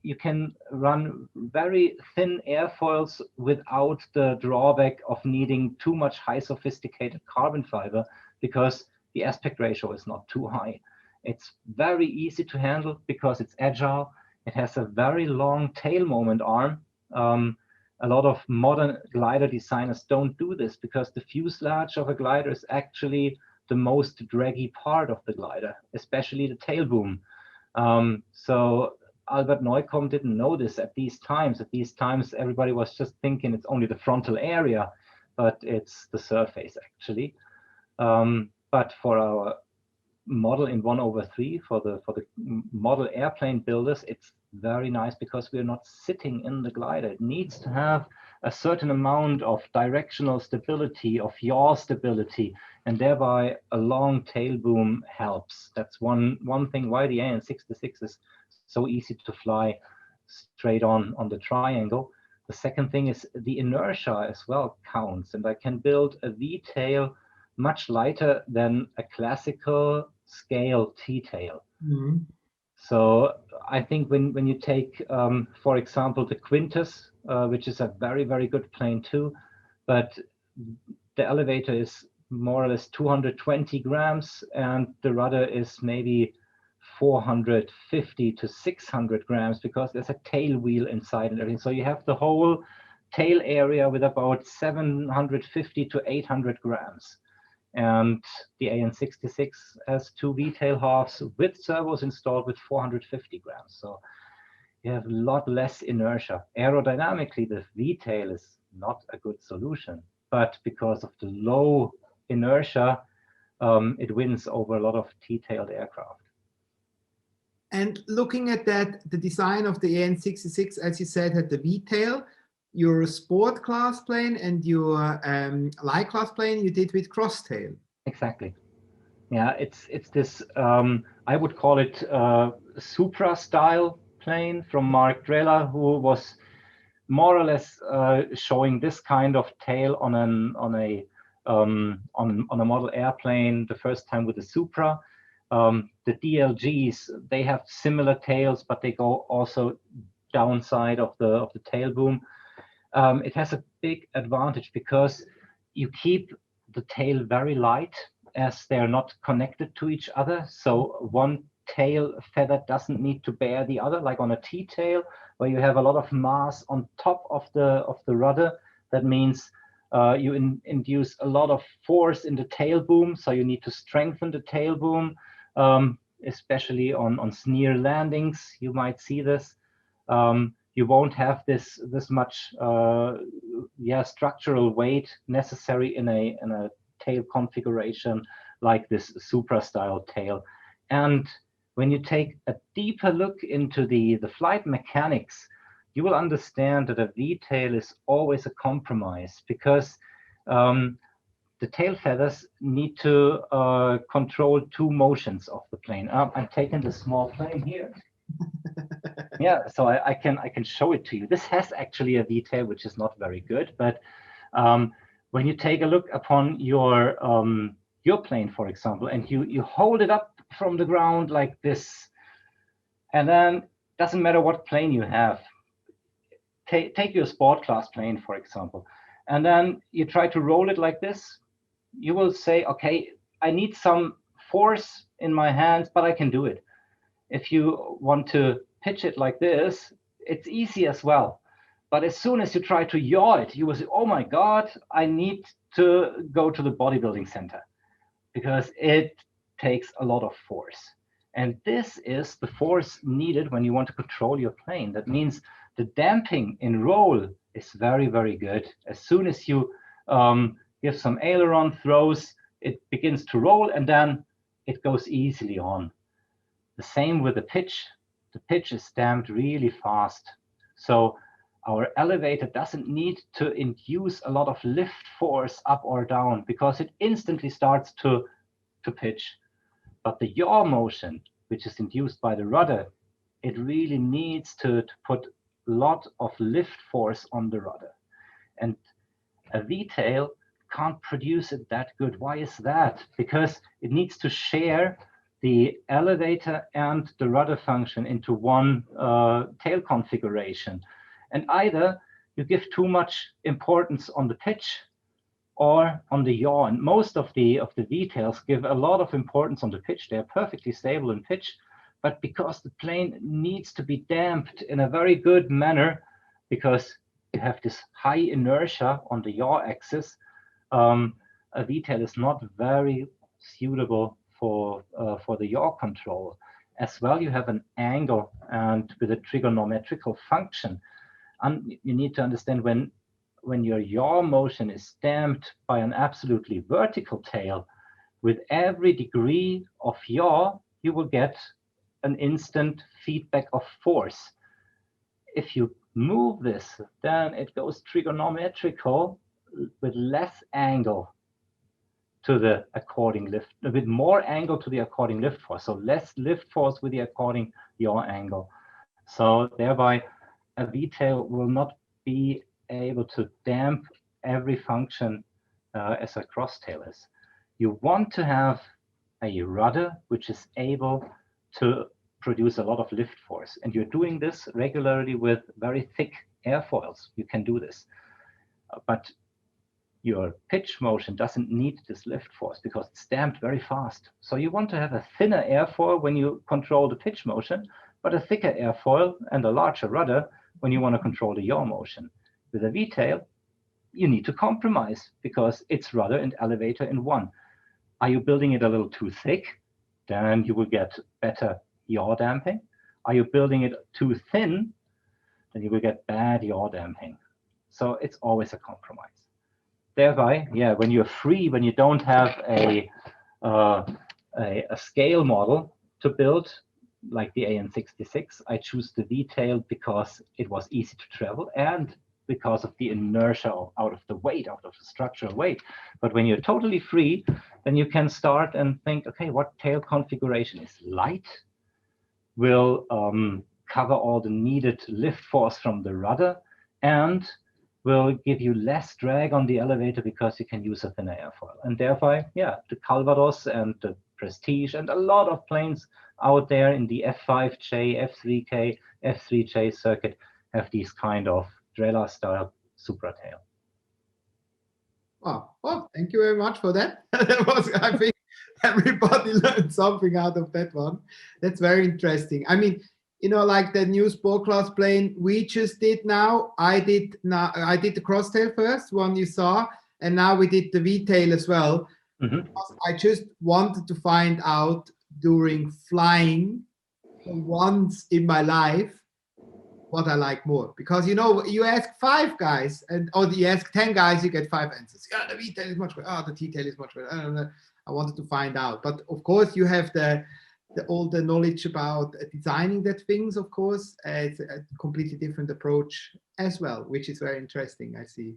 you can run very thin airfoils without the drawback of needing too much high sophisticated carbon fiber, because the aspect ratio is not too high. It's very easy to handle because it's agile. It has a very long tail moment arm. A lot of modern glider designers don't do this, because the fuselage of a glider is actually the most draggy part of the glider, especially the tail boom. So Albert Neukomm didn't know this at these times. At these times, everybody was just thinking it's only the frontal area, but it's the surface actually. But for our model in 1/3 for the model airplane builders, it's very nice because we're not sitting in the glider. It needs to have a certain amount of directional stability, of yaw stability, and thereby a long tail boom helps. That's one thing why the AN66 is so easy to fly straight on the triangle. The second thing is the inertia as well counts, and I can build a V-tail much lighter than a classical scale T-tail. Mhm. So I think when you take, for example, the Quintus, which is a very, very good plane too, but the elevator is more or less 220 grams and the rudder is maybe 450 to 600 grams because there's a tail wheel inside and everything. So you have the whole tail area with about 750 to 800 grams. And the AN66 has 2 V-tail halves with servos installed with 450 grams. So you have a lot less inertia. Aerodynamically, the V-tail is not a good solution, but because of the low inertia, it wins over a lot of T-tailed aircraft. And looking at that, the design of the AN66, as you said, had the V-tail. Your sport class plane and your light class plane you did with cross tail. Exactly. Yeah, it's this, I would call it Supra style plane from Mark Drella, who was more or less showing this kind of tail on a model airplane the first time with the Supra. The DLGs, they have similar tails, but they go also downside of the tail boom. It has a big advantage because you keep the tail very light as they're not connected to each other. So one tail feather doesn't need to bear the other, like on a T-tail, where you have a lot of mass on top of the rudder. That means you induce a lot of force in the tail boom, so you need to strengthen the tail boom, especially on sneer landings. You might see this. You won't have this much structural weight necessary in a tail configuration like this Supra style tail. And when you take a deeper look into the flight mechanics, you will understand that a V-tail is always a compromise because the tail feathers need to control 2 motions of the plane. I'm taking the small plane here. Yeah, so I can show it to you. This has actually a V-tail, which is not very good, but when you take a look upon your plane, for example, and you hold it up from the ground like this, and then doesn't matter what plane you have. Take your sport class plane, for example, and then you try to roll it like this. You will say, okay, I need some force in my hands, but I can do it. If you want to pitch it like this, it's easy as well. But as soon as you try to yaw it, you will say, oh my God, I need to go to the bodybuilding center because it takes a lot of force. And this is the force needed when you want to control your plane. That means the damping in roll is very, very good. As soon as you give some aileron throws, it begins to roll and then it goes easily on. The same with the pitch. The pitch is damped really fast. So our elevator doesn't need to induce a lot of lift force up or down because it instantly starts to pitch. But the yaw motion, which is induced by the rudder, it really needs to put a lot of lift force on the rudder. And a V-tail can't produce it that good. Why is that? Because it needs to share the elevator and the rudder function into one tail configuration. And either you give too much importance on the pitch or on the yaw. And most of the V-tails give a lot of importance on the pitch. They're perfectly stable in pitch, but because the plane needs to be damped in a very good manner, because you have this high inertia on the yaw axis, a V-tail is not very suitable for the yaw control. As well, you have an angle and with a trigonometrical function. And you need to understand when your yaw motion is damped by an absolutely vertical tail, With every degree of yaw, you will get an instant feedback of force. If you move this, then it goes trigonometrical with less angle to the according lift, a bit more angle to the according lift force. So less lift force with the according yaw angle. So thereby a V-tail will not be able to damp every function as a crosstail is. You want to have a rudder which is able to produce a lot of lift force. And you're doing this regularly with very thick airfoils. You can do this. But your pitch motion doesn't need this lift force because it's damped very fast. So you want to have a thinner airfoil when you control the pitch motion, but a thicker airfoil and a larger rudder when you want to control the yaw motion. With a V-tail, you need to compromise because it's rudder and elevator in one. Are you building it a little too thick? Then you will get better yaw damping. Are you building it too thin? Then you will get bad yaw damping. So it's always a compromise. Thereby, yeah, when you're free, when you don't have a scale model to build, like the AN66, I choose the V-tail because it was easy to travel and because of the inertia out of the weight, out of the structural weight. But when you're totally free, then you can start and think, okay, what tail configuration is light, will cover all the needed lift force from the rudder, and will give you less drag on the elevator because you can use a thinner airfoil. And thereby, yeah, the Calvados and the Prestige and a lot of planes out there in the F5J, F3K, F3J circuit have these kind of Drella style Supra tail. Wow. Oh, thank you very much for that. That was, I think everybody learned something out of that one. That's very interesting. I mean, you know, like the new sport class plane we just did now. I did the crosstail first, one you saw, and now we did the V-tail as well. I just wanted to find out during flying once in my life what I like more, because you know, you ask 5 guys or you ask 10 guys, you get 5 answers. Yeah, the V-tail is much better. Oh, the T-tail is much better. I wanted to find out, but of course you have all the knowledge about designing that things. Of course, it's a completely different approach as well, which is very interesting. I see.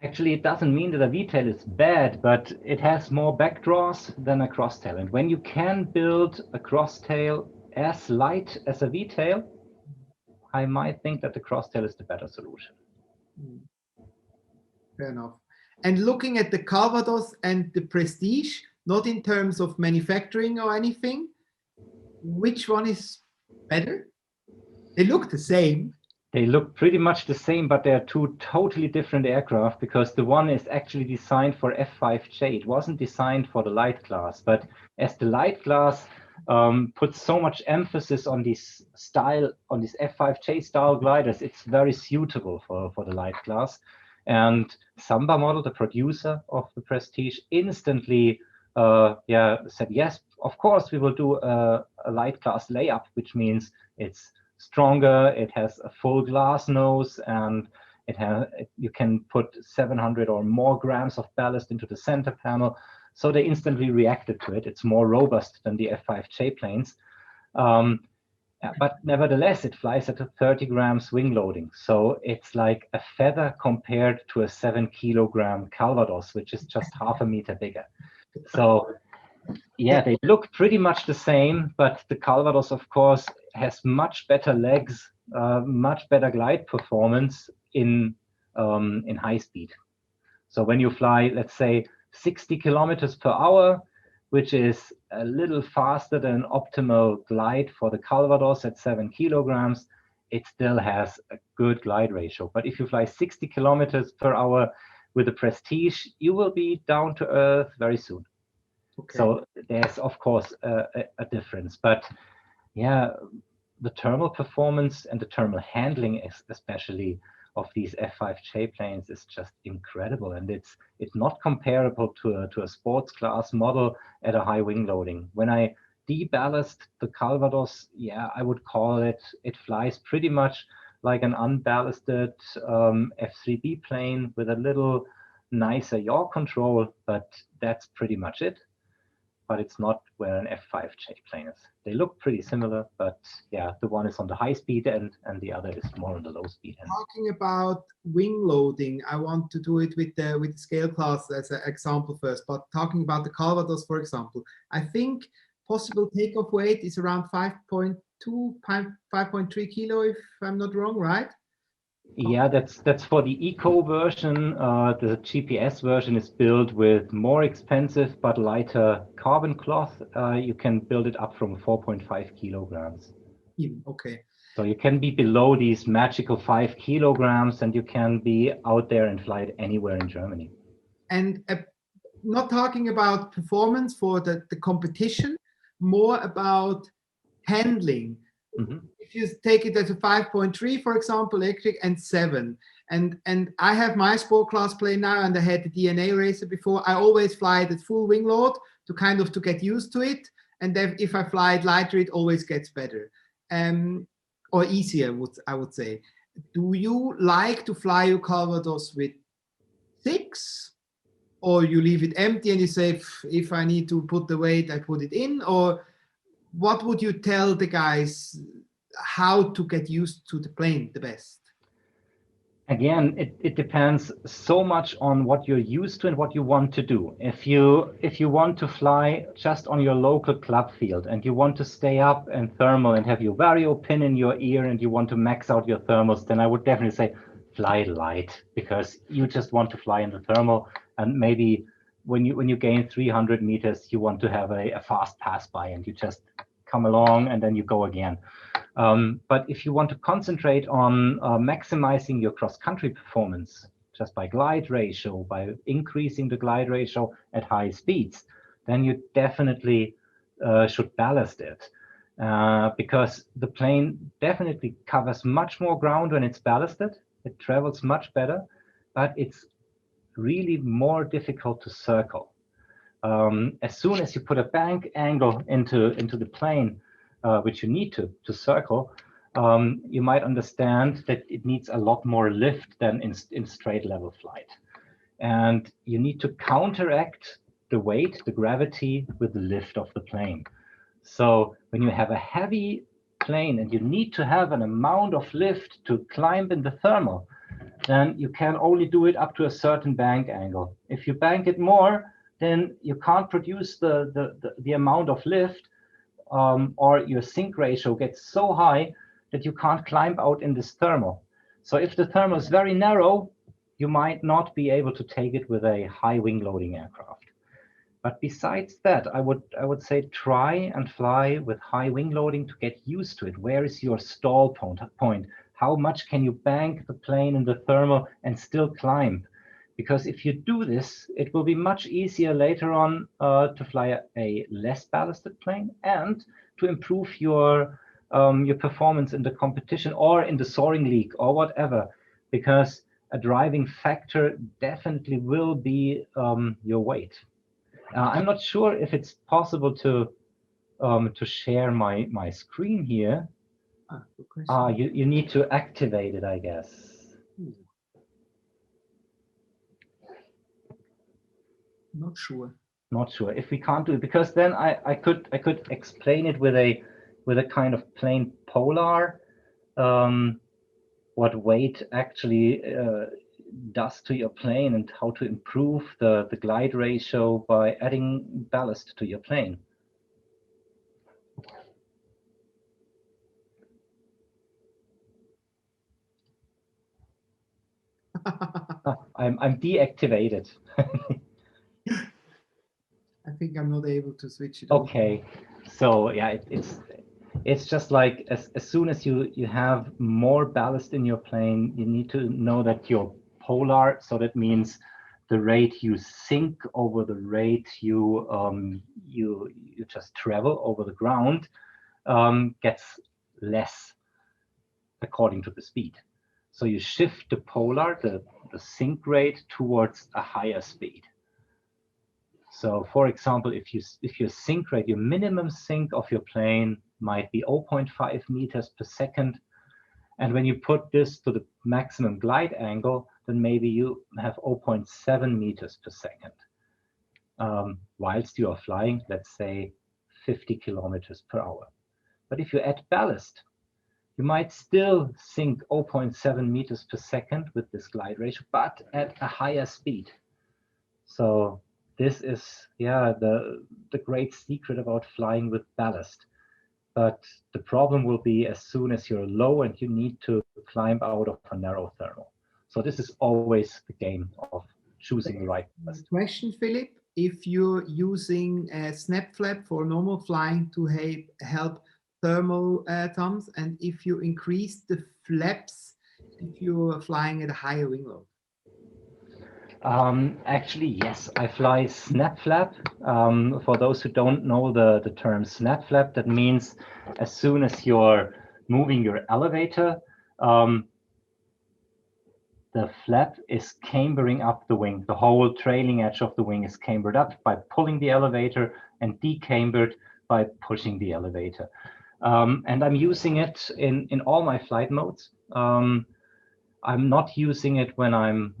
Actually, it doesn't mean that a V-tail is bad, but it has more backdraws than a crosstail. And when you can build a crosstail as light as a V-tail, I might think that the crosstail is the better solution. Fair enough. And looking at the Calvados and the Prestige, not in terms of manufacturing or anything, which one is better? They look the same. They look pretty much the same, but they're 2 totally different aircraft, because the one is actually designed for F5J. It wasn't designed for the light class, but as the light class puts so much emphasis on this style, on these F5J style gliders, it's very suitable for the light class. And Samba Model, the producer of the Prestige, instantly said, yes, of course, we will do a light class layup, which means it's stronger, it has a full glass nose, and you can put 700 or more grams of ballast into the center panel. So they instantly reacted to it. It's more robust than the F5J planes. But nevertheless, it flies at a 30 grams wing loading. So it's like a feather compared to a 7-kilogram Calvados, which is just half a meter bigger. So yeah, they look pretty much the same, but the Calvados, of course, has much better legs, much better glide performance in high speed. So when you fly, let's say, 60 kilometers per hour, which is a little faster than an optimal glide for the Calvados at 7 kilograms, it still has a good glide ratio. But if you fly 60 kilometers per hour with the Prestige, you will be down to earth very soon. Okay. So there's, of course, a difference. But yeah, the thermal performance and the thermal handling, especially of these F5J planes, is just incredible. And it's not comparable to a sports class model at a high wing loading. When I deballast the Calvados, yeah, I would call it flies pretty much like an unballasted F3B plane with a little nicer yaw control, but that's pretty much it. but it's not where an F5 plane is. They look pretty similar, but yeah, the one is on the high speed end and the other is more on the low speed end. Talking about wing loading, I want to do it with the scale class as an example first, but talking about the Calvados, for example, I think possible takeoff weight is around 5.2, 5.3 kilo, if I'm not wrong, right? Yeah, that's for the eco version. The GPS version is built with more expensive but lighter carbon cloth. You can build it up from 4.5 kilograms. Okay. So you can be below these magical 5 kilograms, and you can be out there and fly it anywhere in Germany. And not talking about performance for the competition, more about handling. Mm-hmm. If you take it as a 5.3, for example, electric, and 7, and I have my sport class plane now, and I had the DNA racer before. I always fly it at full wing load to get used to it, and then if I fly it lighter, it always gets better, or easier, I would say. Do you like to fly your Calvados with 6? Or you leave it empty and you say, if I need to put the weight, I put it in? Or what would you tell the guys how to get used to the plane the best? Again, it depends so much on what you're used to and what you want to do. If you want to fly just on your local club field and you want to stay up and thermal and have your vario pin in your ear and you want to max out your thermals, then I would definitely say fly light, because you just want to fly in the thermal, and maybe when you gain 300 meters, you want to have a fast pass by and you just come along and then you go again. But if you want to concentrate on maximizing your cross-country performance just by glide ratio, by increasing the glide ratio at high speeds, then you definitely should ballast it, because the plane definitely covers much more ground when it's ballasted. It travels much better, but it's really more difficult to circle. As soon as you put a bank angle into the plane, which you need to circle, you might understand that it needs a lot more lift than in straight level flight. And you need to counteract the weight, the gravity, with the lift of the plane. So when you have a heavy plane and you need to have an amount of lift to climb in the thermal, then you can only do it up to a certain bank angle. If you bank it more, then you can't produce the amount of lift, or your sink ratio gets so high that you can't climb out in this thermal. So if the thermal is very narrow, you might not be able to take it with a high wing loading aircraft. But besides that, I would say try and fly with high wing loading to get used to it. Where is your stall point? How much can you bank the plane in the thermal and still climb? Because if you do this, it will be much easier later on to fly a less ballasted plane and to improve your performance in the competition or in the soaring league or whatever. Because a driving factor definitely will be your weight. I'm not sure if it's possible to share my screen here. You need to activate it, I guess. Not sure. Not sure if we can't do it, because then I could explain it with a kind of plain polar, what weight actually does to your plane and how to improve the glide ratio by adding ballast to your plane. I'm deactivated. I think I'm not able to switch it. Okay, so yeah, it's just like as soon as you have more ballast in your plane, you need to know that your polar, so that means the rate you sink over the rate you just travel over the ground, gets less according to the speed. So you shift the polar, the sink rate, towards a higher speed. So for example, if your sink rate, your minimum sink of your plane might be 0.5 meters per second, and when you put this to the maximum glide angle, then maybe you have 0.7 meters per second. whilst you are flying, let's say 50 kilometers per hour. But if you add ballast, you might still sink 0.7 meters per second with this glide ratio, but at a higher speed. So this is, yeah, the great secret about flying with ballast. But the problem will be as soon as you're low and you need to climb out of a narrow thermal. So this is always the game of choosing the right ballast. Question, Philip, if you're using a snap flap for normal flying to help thermal toms, and if you increase the flaps if you're flying at a higher wing load? Actually, yes, I fly snap flap. For those who don't know the term snap flap, that means as soon as you're moving your elevator, the flap is cambering up the wing. The whole trailing edge of the wing is cambered up by pulling the elevator and decambered by pushing the elevator. And I'm using it in all my flight modes. I'm not using it when I'm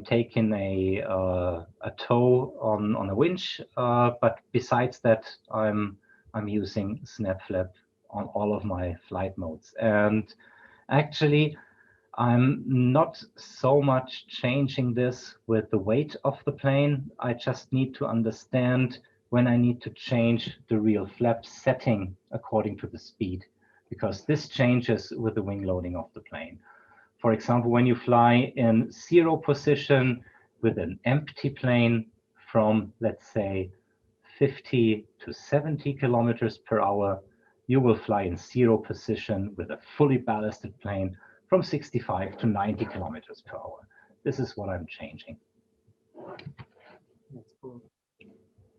taking a tow on a winch, but besides that, I'm using snap flap on all of my flight modes. And actually, I'm not so much changing this with the weight of the plane. I just need to understand when I need to change the real flap setting according to the speed, because this changes with the wing loading of the plane. For example, when you fly in 0 position with an empty plane from, let's say, 50 to 70 kilometers per hour, you will fly in 0 position with a fully ballasted plane from 65 to 90 kilometers per hour. This is what I'm changing. That's cool.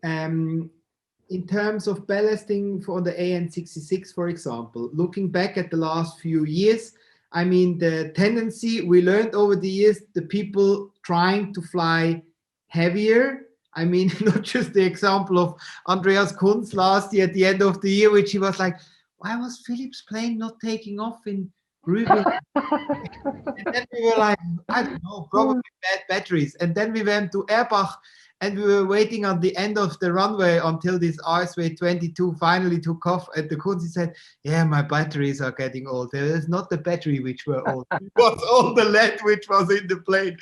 In terms of ballasting for the AN66, for example, looking back at the last few years, I mean, the tendency we learned over the years, the people trying to fly heavier. I mean, not just the example of Andreas Kunz last year at the end of the year, which he was like, why was Philip's plane not taking off in Rügen? And then we were like, I don't know, probably bad batteries. And then we went to Erbach and we were waiting on the end of the runway until this RSW 22 finally took off. And the Kunzi said, yeah, my batteries are getting old. It is not the battery which were old. It was all the lead which was in the plane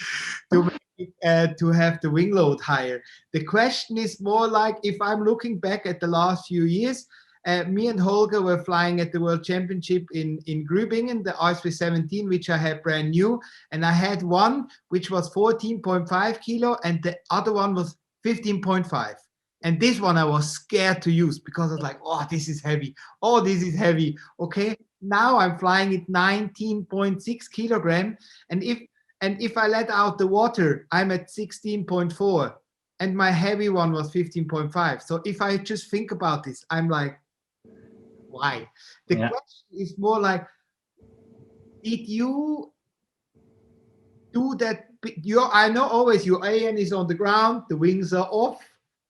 to have the wing load higher. The question is more like, if I'm looking back at the last few years, me and Holger were flying at the World Championship in Grübingen, the RSW 17, which I had brand new. And I had one which was 14.5 kilo and the other one was 15.5. And this one I was scared to use because I was like, oh, this is heavy. Oh, this is heavy. Okay, now I'm flying at 19.6 kilogram. And if I let out the water, I'm at 16.4. And my heavy one was 15.5. So if I just think about this, I'm like, why? The question is more like, did you do that? I know always your AN is on the ground, the wings are off,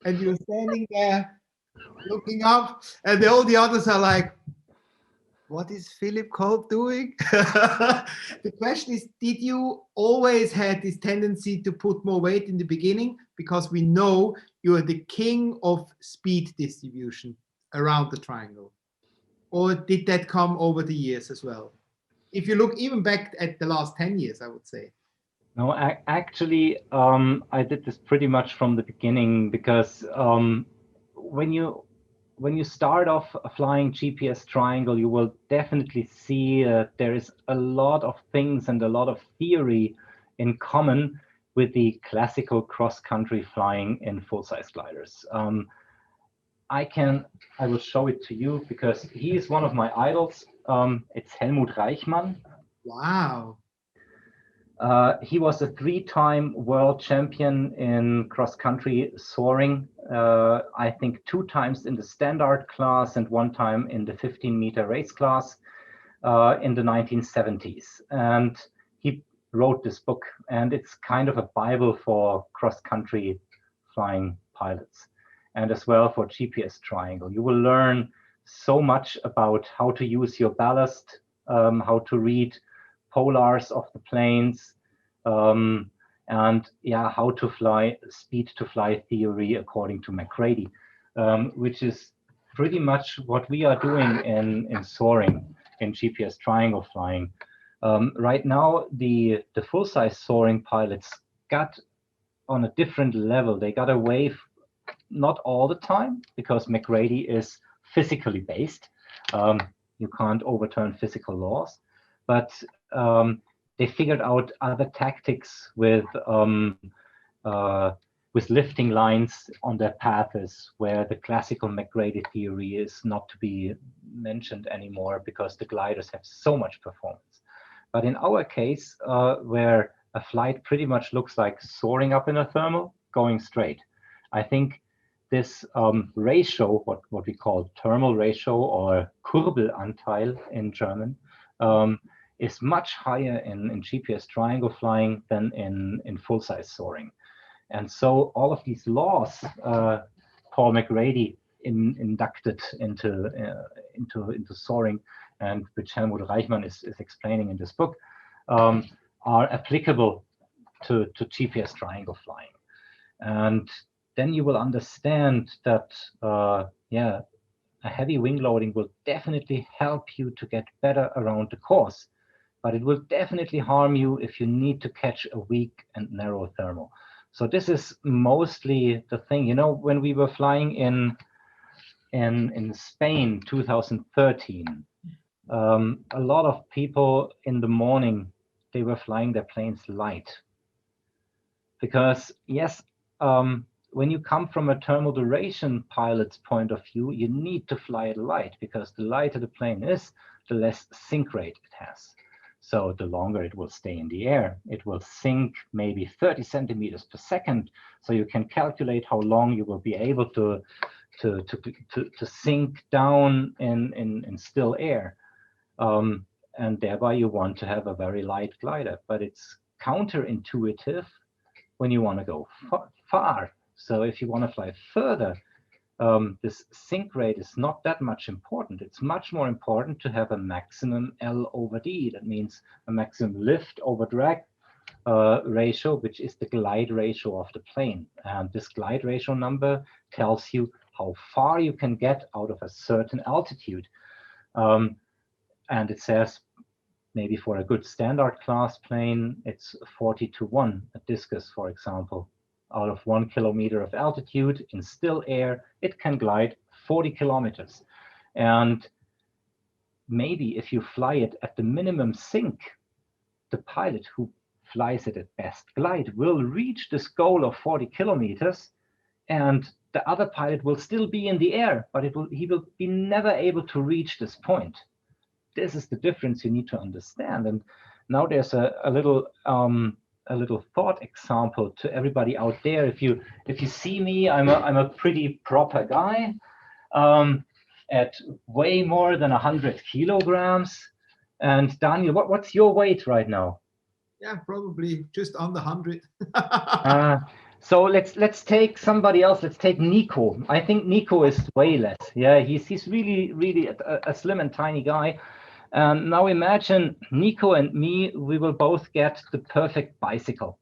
and you're standing there looking up, and all the others are like, what is Philip Kolb doing? The question is, did you always had this tendency to put more weight in the beginning? Because we know you are the king of speed distribution around the triangle. Or did that come over the years as well? If you look even back at the last 10 years, I would say. No, actually, I did this pretty much from the beginning, because when you start off flying GPS triangle, you will definitely see there is a lot of things and a lot of theory in common with the classical cross-country flying in full-size gliders. I will show it to you because he is one of my idols. It's Helmut Reichmann. Wow. He was a 3-time world champion in cross-country soaring. I think 2 times in the standard class and 1 time in the 15-meter race class in the 1970s. And he wrote this book, and it's kind of a Bible for cross-country flying pilots, and as well for GPS triangle. You will learn so much about how to use your ballast, how to read polars of the planes, and yeah, how to fly, speed to fly theory according to McCready, which is pretty much what we are doing in soaring, in GPS triangle flying. Right now, the full-size soaring pilots got on a different level. They got away, not all the time, because McCready is physically based. You can't overturn physical laws, but they figured out other tactics with lifting lines on their paths, where the classical McCready theory is not to be mentioned anymore because the gliders have so much performance. But in our case, where a flight pretty much looks like soaring up in a thermal, going straight, I think this ratio, what we call thermal ratio or Kurbelanteil in German, is much higher in GPS triangle flying than in full-size soaring. And so all of these laws Paul McCready inducted into soaring, and which Helmut Reichmann is explaining in this book, are applicable to GPS triangle flying. And then you will understand that, yeah, a heavy wing loading will definitely help you to get better around the course, but it will definitely harm you if you need to catch a weak and narrow thermal. So this is mostly the thing. You know, when we were flying in Spain 2013, a lot of people in the morning, they were flying their planes light. Because yes, when you come from a thermal duration pilot's point of view, you need to fly it light, because the lighter the plane is, the less sink rate it has. So the longer it will stay in the air, it will sink maybe 30 centimeters per second. So you can calculate how long you will be able to sink down in still air. And thereby you want to have a very light glider, but it's counterintuitive when you want to go far. So if you want to fly further, this sink rate is not that much important. It's much more important to have a maximum L over D. That means a maximum lift over drag ratio, which is the glide ratio of the plane. And this glide ratio number tells you how far you can get out of a certain altitude. And it says maybe for a good standard class plane, it's 40-1, a discus, for example. Out of 1 kilometer of altitude in still air, it can glide 40 kilometers. And maybe if you fly it at the minimum sink, the pilot who flies it at best glide will reach this goal of 40 kilometers, and the other pilot will still be in the air, but he will be never able to reach this point. This is the difference you need to understand. And now there's a little thought example to everybody out there. If you see me, I'm a pretty proper guy, at way more than 100 kilograms. And Daniel, what's your weight right now? Yeah, probably just under 100. So let's take somebody else. Let's take Nico. I think Nico is way less. Yeah, he's really a slim and tiny guy. Now imagine Nico and me, we will both get the perfect bicycle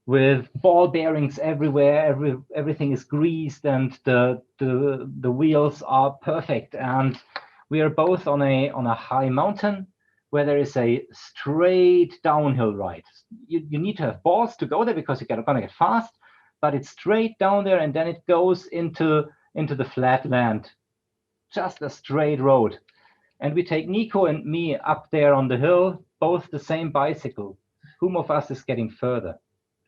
with ball bearings everywhere. Everything is greased and the wheels are perfect. And we are both on a high mountain where there is a straight downhill ride. You need to have balls to go there because you're gonna get fast, but it's straight down there and then it goes into the flat land, just a straight road. And we take Nico and me up there on the hill, both the same bicycle. Whom of us is getting further?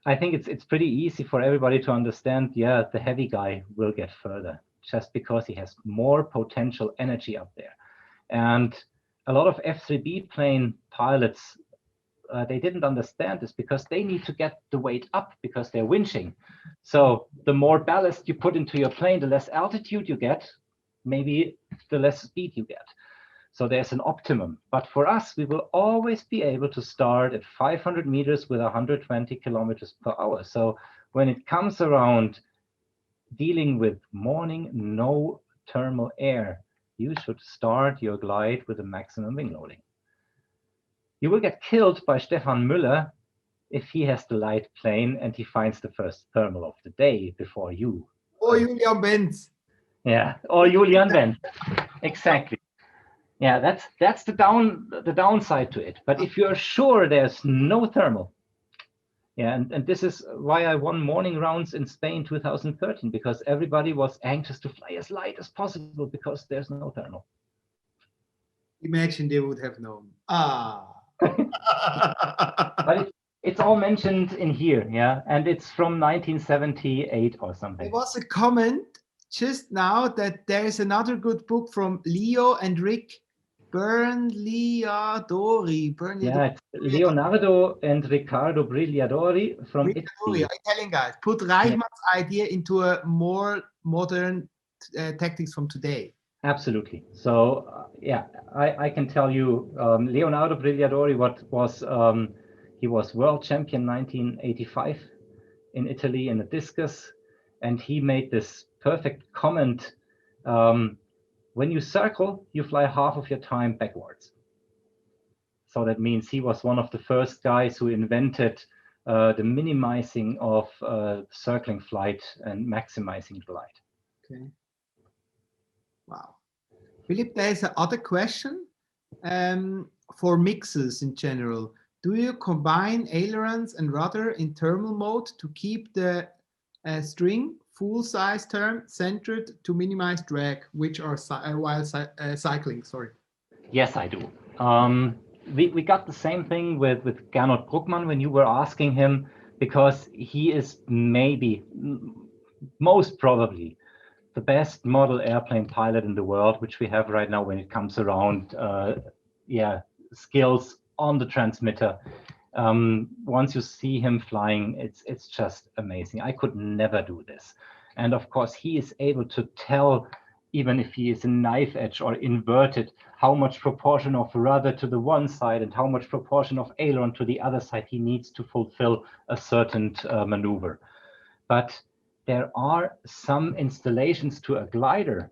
I think it's pretty easy for everybody to understand, yeah, the heavy guy will get further just because he has more potential energy up there. And a lot of F3B plane pilots, they didn't understand this because they need to get the weight up because they're winching. So the more ballast you put into your plane, the less altitude you get, maybe the less speed you get. So there's an optimum. But for us, we will always be able to start at 500 meters with 120 kilometers per hour. So when it comes around dealing with morning, no thermal air, you should start your glide with a maximum wing loading. You will get killed by Stefan Müller if he has the light plane and he finds the first thermal of the day before you. Or Julian Benz. Yeah, or Julian Benz. Exactly. Yeah, that's the downside to it. But if you're sure there's no thermal, yeah, and this is why I won morning rounds in Spain 2013, because everybody was anxious to fly as light as possible because there's no thermal. Imagine they would have known. But it's all mentioned in here, yeah, and it's from 1978 or something. There was a comment just now that there is another good book from Leo and Rick Brigliadori. Yeah, it's Leonardo and Riccardo Brigliadori from Italy. Italian guys. Put Reichmann's idea into a more modern tactics from today. Absolutely. So yeah, I can tell you, Leonardo Brigliadori, he was world champion 1985 in Italy in the discus, and he made this perfect comment: when you circle, you fly half of your time backwards. So that means he was one of the first guys who invented the minimizing of circling flight and maximizing the light. Okay. Wow. Philip, there's another question for mixes in general. Do you combine ailerons and rudder in thermal mode to keep the string full-size term centered to minimize drag, which are while cycling? Sorry. Yes, I do. We got the same thing with Gernot Bruckmann when you were asking him, because he is maybe, most probably, the best model airplane pilot in the world, which we have right now when it comes around skills on the transmitter. Once you see him flying, it's just amazing. I could never do this. And of course, he is able to tell, even if he is a knife edge or inverted, how much proportion of rudder to the one side and how much proportion of aileron to the other side he needs to fulfill a certain maneuver. But there are some installations to a glider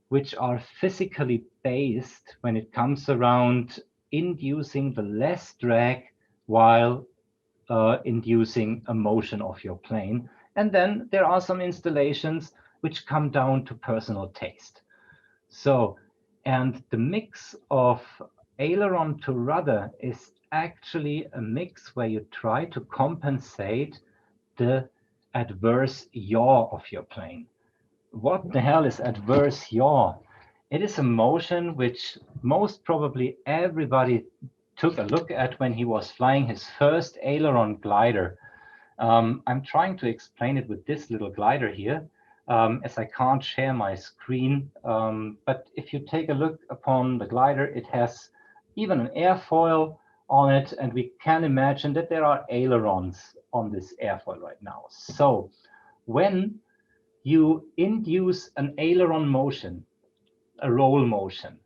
which are physically based when it comes around inducing the less drag while inducing a motion of your plane. And then there are some installations which come down to personal taste. So, and the mix of aileron to rudder is actually a mix where you try to compensate the adverse yaw of your plane. What the hell is adverse yaw? It is a motion which most probably everybody took a look at when he was flying his first aileron glider. I'm trying to explain it with this little glider here, as I can't share my screen. But if you take a look upon the glider, it has even an airfoil on it, and we can imagine that there are ailerons on this airfoil right now. So when you induce an aileron motion, a roll motion,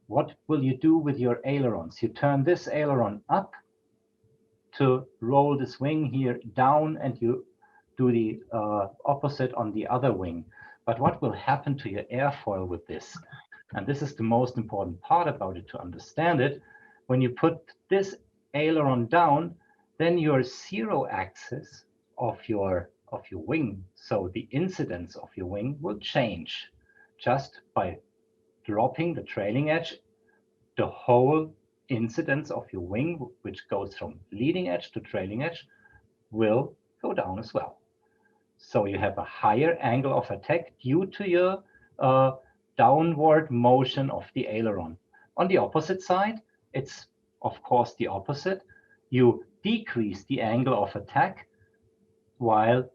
what will you do with your ailerons? You turn this aileron up to roll this wing here down, and you do the opposite on the other wing. But what will happen to your airfoil with this? And this is the most important part about it to understand it. When you put this aileron down, then your zero axis of your wing, so the incidence of your wing, will change just by dropping the trailing edge. The whole incidence of your wing, which goes from leading edge to trailing edge, will go down as well. So you have a higher angle of attack due to your downward motion of the aileron. On the opposite side, it's of course the opposite. You decrease the angle of attack while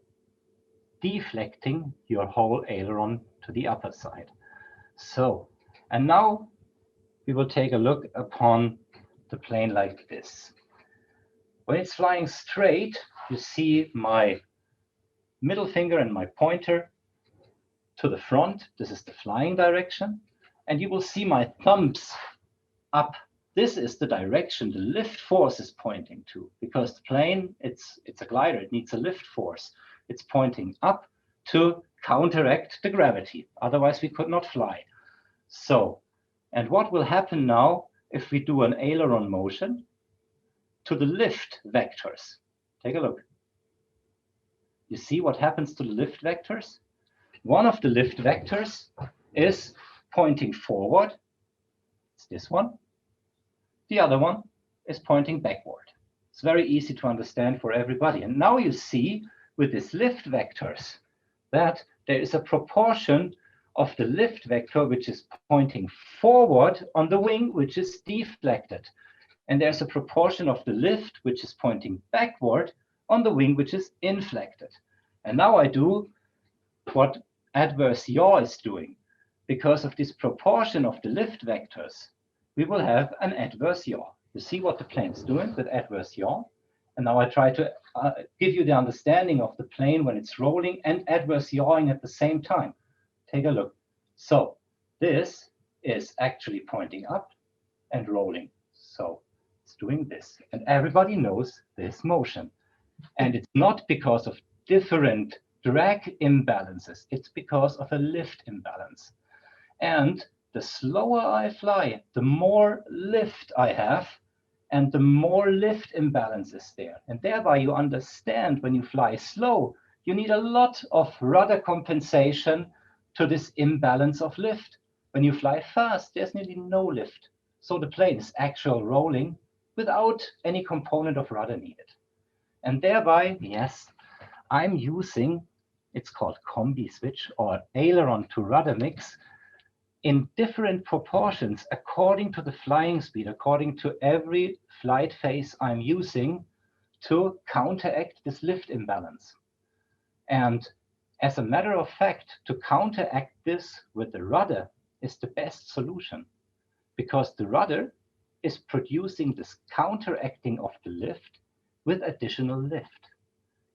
deflecting your whole aileron to the upper side. So, and now we will take a look upon the plane like this. When it's flying straight, you see my middle finger and my pointer to the front. This is the flying direction. And you will see my thumbs up. This is the direction the lift force is pointing to, because the plane, it's a glider, it needs a lift force. It's pointing up to counteract the gravity. Otherwise, we could not fly. So, and what will happen now if we do an aileron motion to the lift vectors? Take a look. You see what happens to the lift vectors? One of the lift vectors is pointing forward. It's this one. The other one is pointing backward. It's very easy to understand for everybody. And now you see with these lift vectors that there is a proportion of the lift vector which is pointing forward on the wing, which is deflected. And there's a proportion of the lift which is pointing backward on the wing, which is inflected. And now I do what adverse yaw is doing. Because of this proportion of the lift vectors, we will have an adverse yaw. You see what the plane is doing with adverse yaw? And now I try to give you the understanding of the plane when it's rolling and adverse yawing at the same time. Take a look. So this is actually pointing up and rolling. So it's doing this. And everybody knows this motion. And it's not because of different drag imbalances. It's because of a lift imbalance. And the slower I fly, the more lift I have, and the more lift imbalance is there. And thereby you understand when you fly slow, you need a lot of rudder compensation to this imbalance of lift. When you fly fast, there's nearly no lift. So the plane is actual rolling without any component of rudder needed. And thereby, yes, I'm using, it's called combi switch or aileron to rudder mix, in different proportions according to the flying speed, according to every flight phase I'm using to counteract this lift imbalance. And as a matter of fact, to counteract this with the rudder is the best solution, because the rudder is producing this counteracting of the lift with additional lift.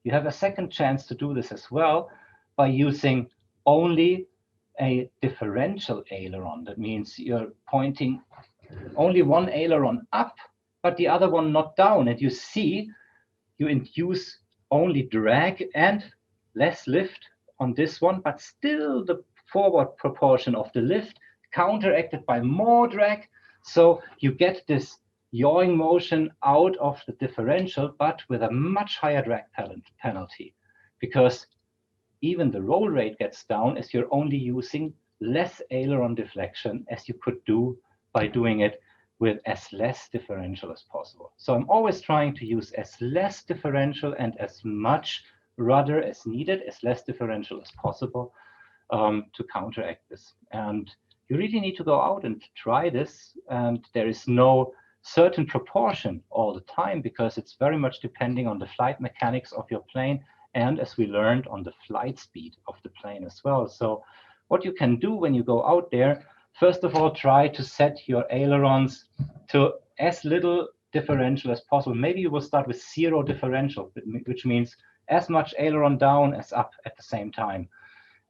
You have a second chance to do this as well by using only a differential aileron. That means you're pointing only one aileron up, but the other one not down. And you see, you induce only drag and less lift on this one, but still the forward proportion of the lift counteracted by more drag. So you get this yawing motion out of the differential, but with a much higher drag penalty, because even the roll rate gets down as you're only using less aileron deflection as you could do by doing it with as less differential as possible. So I'm always trying to use as less differential and as much rudder as needed, as less differential as possible to counteract this. And you really need to go out and try this. And there is no certain proportion all the time, because it's very much depending on the flight mechanics of your plane, and as we learned, on the flight speed of the plane as well. So what you can do when you go out there, first of all, try to set your ailerons to as little differential as possible. Maybe you will start with 0 differential, which means as much aileron down as up at the same time.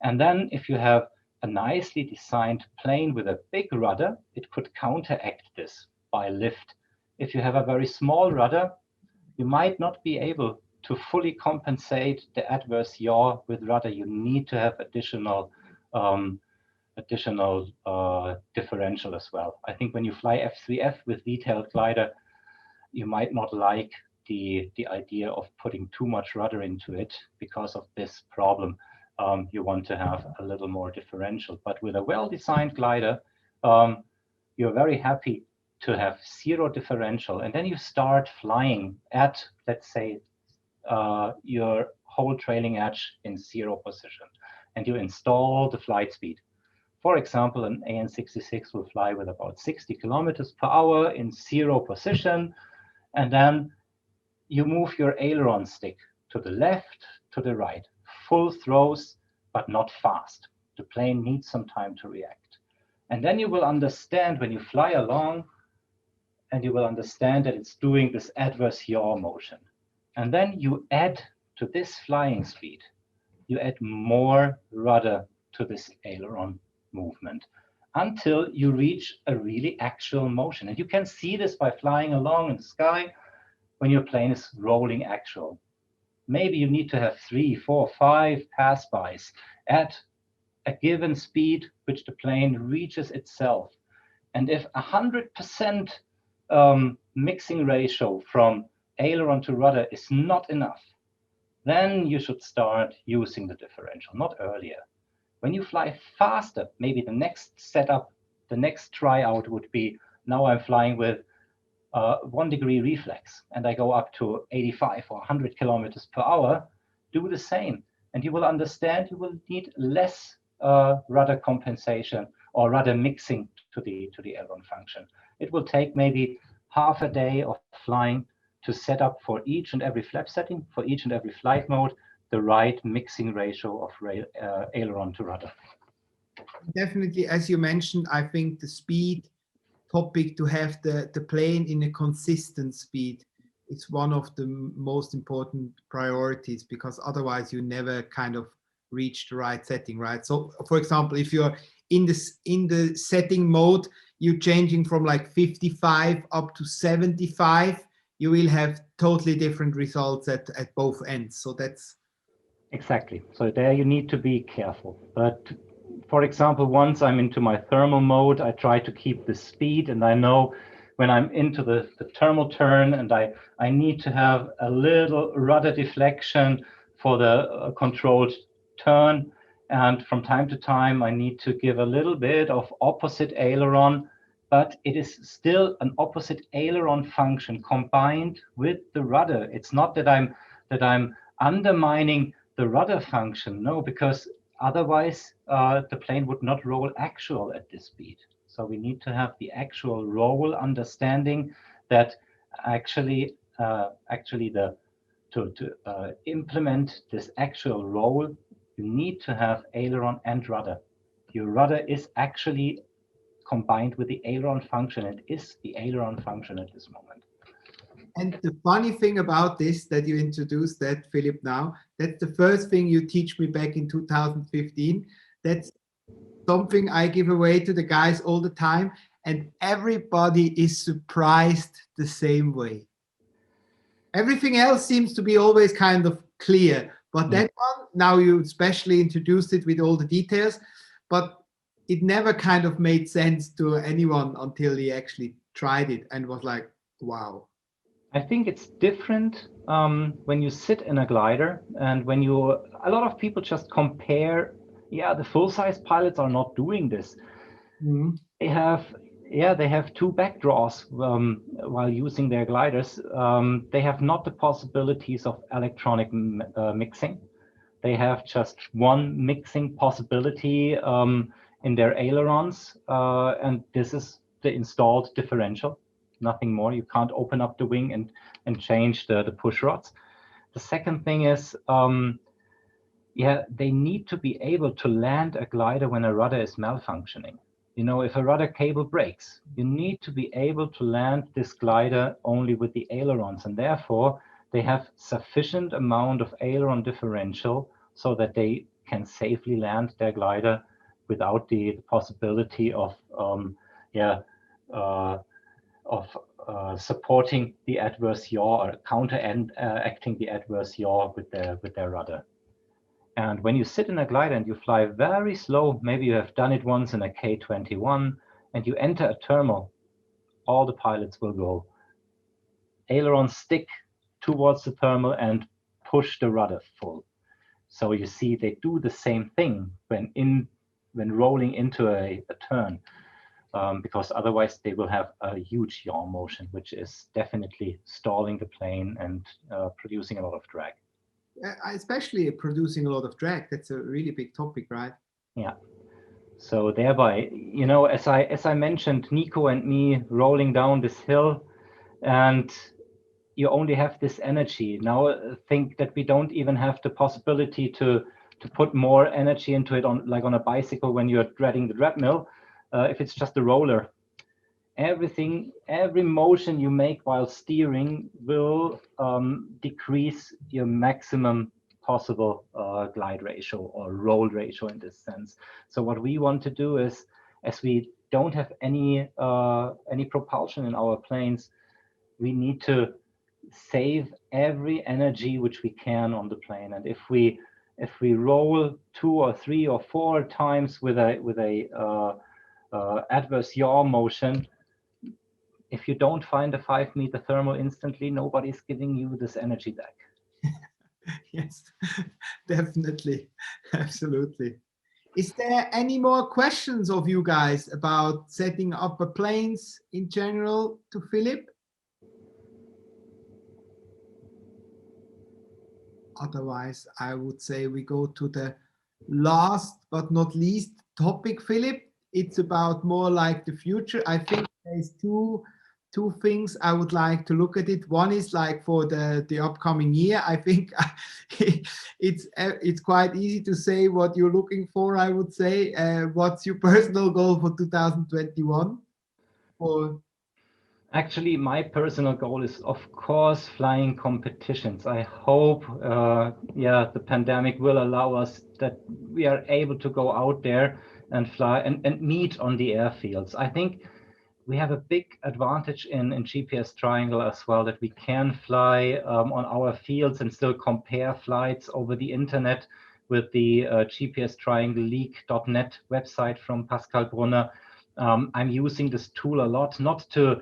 And then if you have a nicely designed plane with a big rudder, it could counteract this by lift. If you have a very small rudder, you might not be able to fully compensate the adverse yaw with rudder. You need to have additional differential as well. I think when you fly F3F with detailed glider, you might not like the idea of putting too much rudder into it because of this problem. You want to have a little more differential. But with a well-designed glider, you're very happy to have 0 differential. And then you start flying at, let's say, your whole trailing edge in 0 position, and you install the flight speed. For example, an AN66 will fly with about 60 kilometers per hour in 0 position, and then you move your aileron stick to the left, to the right, full throws, but not fast. The plane needs some time to react. And then you will understand when you fly along, and you will understand that it's doing this adverse yaw motion. And then you add to this flying speed, you add more rudder to this aileron movement until you reach a really actual motion. And you can see this by flying along in the sky when your plane is rolling actual. Maybe you need to have 3, 4, 5 pass-bys at a given speed which the plane reaches itself. And if 100% mixing ratio from aileron to rudder is not enough, then you should start using the differential, not earlier. When you fly faster, maybe the next setup, the next tryout would be, now I'm flying with 1 degree reflex and I go up to 85 or 100 kilometers per hour, do the same. And you will understand you will need less rudder compensation or rudder mixing to the aileron function. It will take maybe half a day of flying to set up for each and every flap setting, for each and every flight mode, the right mixing ratio of aileron to rudder. Definitely, as you mentioned, I think the speed topic, to have the plane in a consistent speed, it's one of the most important priorities, because otherwise you never kind of reach the right setting, right? So for example, if you're in the setting mode, you're changing from like 55 up to 75, you will have totally different results at both ends. So that's exactly. So there you need to be careful. But for example, once I'm into my thermal mode, I try to keep the speed, and I know when I'm into the thermal turn and I need to have a little rudder deflection for the controlled turn. And from time to time, I need to give a little bit of opposite aileron, but it is still an opposite aileron function combined with the rudder. It's not that I'm undermining the rudder function, no, because otherwise the plane would not roll actual at this speed. So we need to have the actual roll, understanding that actually to implement this actual roll, you need to have aileron and rudder. Your rudder is actually combined with the aileron function. It is the aileron function at this moment. And the funny thing about this, that you introduced that, Philip, now, that's the first thing you teach me back in 2015. That's something I give away to the guys all the time, and everybody is surprised the same way. Everything else seems to be always kind of clear, but that one, now you especially introduced it with all the details, but it never kind of made sense to anyone until he actually tried it and was like, wow. I think it's different when you sit in a glider, and when a lot of people just compare, the full-size pilots are not doing this. Mm-hmm. They have two backdraws while using their gliders. They have not the possibilities of electronic mixing. They have just one mixing possibility in their ailerons, and this is the installed differential. Nothing more. You can't open up the wing and change the push rods. The second thing is, they need to be able to land a glider when a rudder is malfunctioning. You know, if a rudder cable breaks, you need to be able to land this glider only with the ailerons, and therefore they have sufficient amount of aileron differential so that they can safely land their glider without the possibility of supporting the adverse yaw or counteracting the adverse yaw with their rudder. And when you sit in a glider and you fly very slow, maybe you have done it once in a K-21, and you enter a thermal, all the pilots will go ailerons stick towards the thermal and push the rudder full. So you see they do the same thing when rolling into a turn. Because otherwise they will have a huge yaw motion, which is definitely stalling the plane and producing a lot of drag. Especially producing a lot of drag. That's a really big topic, right? Yeah. So thereby, you know, as I mentioned, Nico and me rolling down this hill, and you only have this energy. Now think that we don't even have the possibility to put more energy into it on a bicycle when you're dreading the treadmill. If it's just a roller, every motion you make while steering will decrease your maximum possible glide ratio or roll ratio in this sense. So what we want to do is, as we don't have any propulsion in our planes, we need to save every energy which we can on the plane. And if we roll 2 or 3 or 4 times with a adverse yaw motion, if you don't find a 5-meter thermal instantly, nobody's giving you this energy back. Yes, definitely. Absolutely. Is there any more questions of you guys about setting up a planes in general to Philip? Otherwise, I would say we go to the last but not least topic, Philip. It's about more like the future. I think there's two things I would like to look at it. One is like for the upcoming year. I think it's quite easy to say what you're looking for, I would say. What's your personal goal for 2021? Or Actually, my personal goal is, of course, flying competitions. I hope, yeah, the pandemic will allow us that we are able to go out there and fly and meet on the airfields. I think we have a big advantage in GPS Triangle as well, that we can fly on our fields and still compare flights over the internet with the GPS Triangle League.net website from Pascal Brunner. I'm using this tool a lot, not to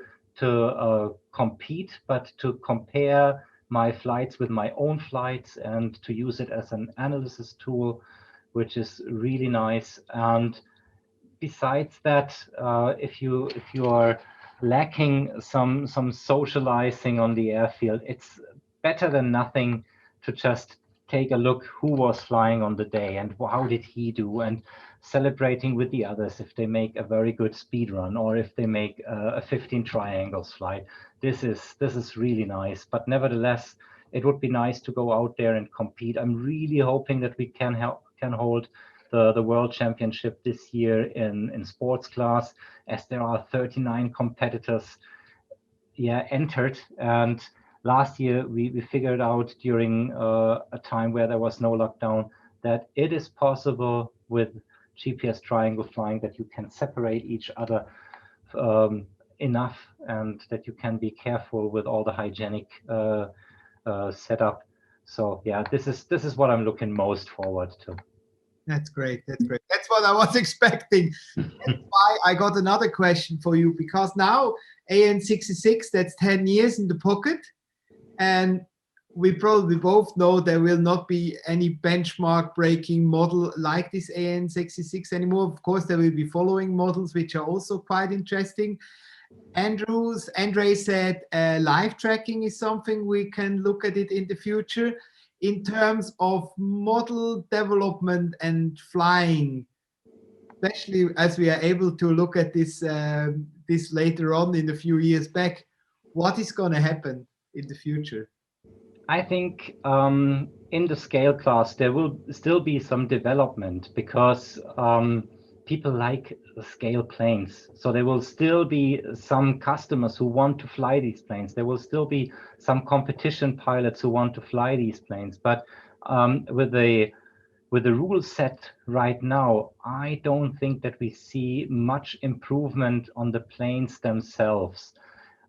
compete, but to compare my flights with my own flights and to use it as an analysis tool, which is really nice. And besides that, if you are lacking some socializing on the airfield, it's better than nothing to just take a look who was flying on the day and how did he do, and celebrating with the others if they make a very good speed run or if they make a 15 triangles flight. This is really nice. But nevertheless, it would be nice to go out there and compete. I'm really hoping that we can hold the World Championship this year in sports class, as there are 39 competitors entered. And last year we figured out during a time where there was no lockdown that it is possible with GPS Triangle flying that you can separate each other enough, and that you can be careful with all the hygienic setup. So yeah, this is what I'm looking most forward to. That's great. That's great. That's what I was expecting. That's why I got another question for you, because now AN66, that's 10 years in the pocket. And we probably both know there will not be any benchmark breaking model like this AN66 anymore. Of course, there will be following models, which are also quite interesting. Andre said live tracking is something we can look at it in the future. In terms of model development and flying, especially as we are able to look at this this later on in a few years back, what is going to happen in the future? I think in the scale class there will still be some development, because people like the scale planes. So there will still be some customers who want to fly these planes. There will still be some competition pilots who want to fly these planes. But with the rule set right now, I don't think that we see much improvement on the planes themselves.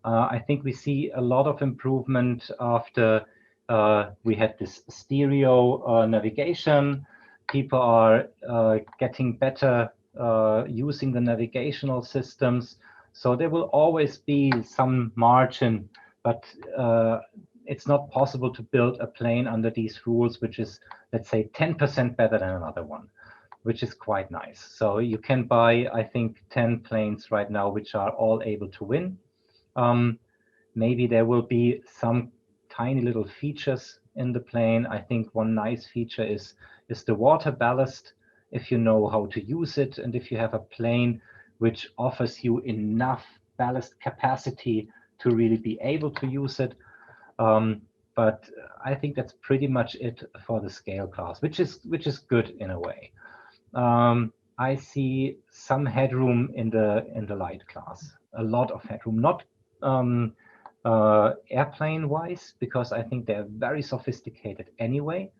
I think we see a lot of improvement after we had this stereo navigation. People are getting better using the navigational systems. So there will always be some margin, but it's not possible to build a plane under these rules, which is, let's say, 10% better than another one, which is quite nice. So you can buy, I think, 10 planes right now, which are all able to win. Maybe there will be some tiny little features in the plane. I think one nice feature is the water ballast, if you know how to use it, and if you have a plane which offers you enough ballast capacity to really be able to use it. But I think that's pretty much it for the scale class, which is good in a way. I see some headroom in the light class, a lot of headroom, not airplane wise, because I think they're very sophisticated anyway.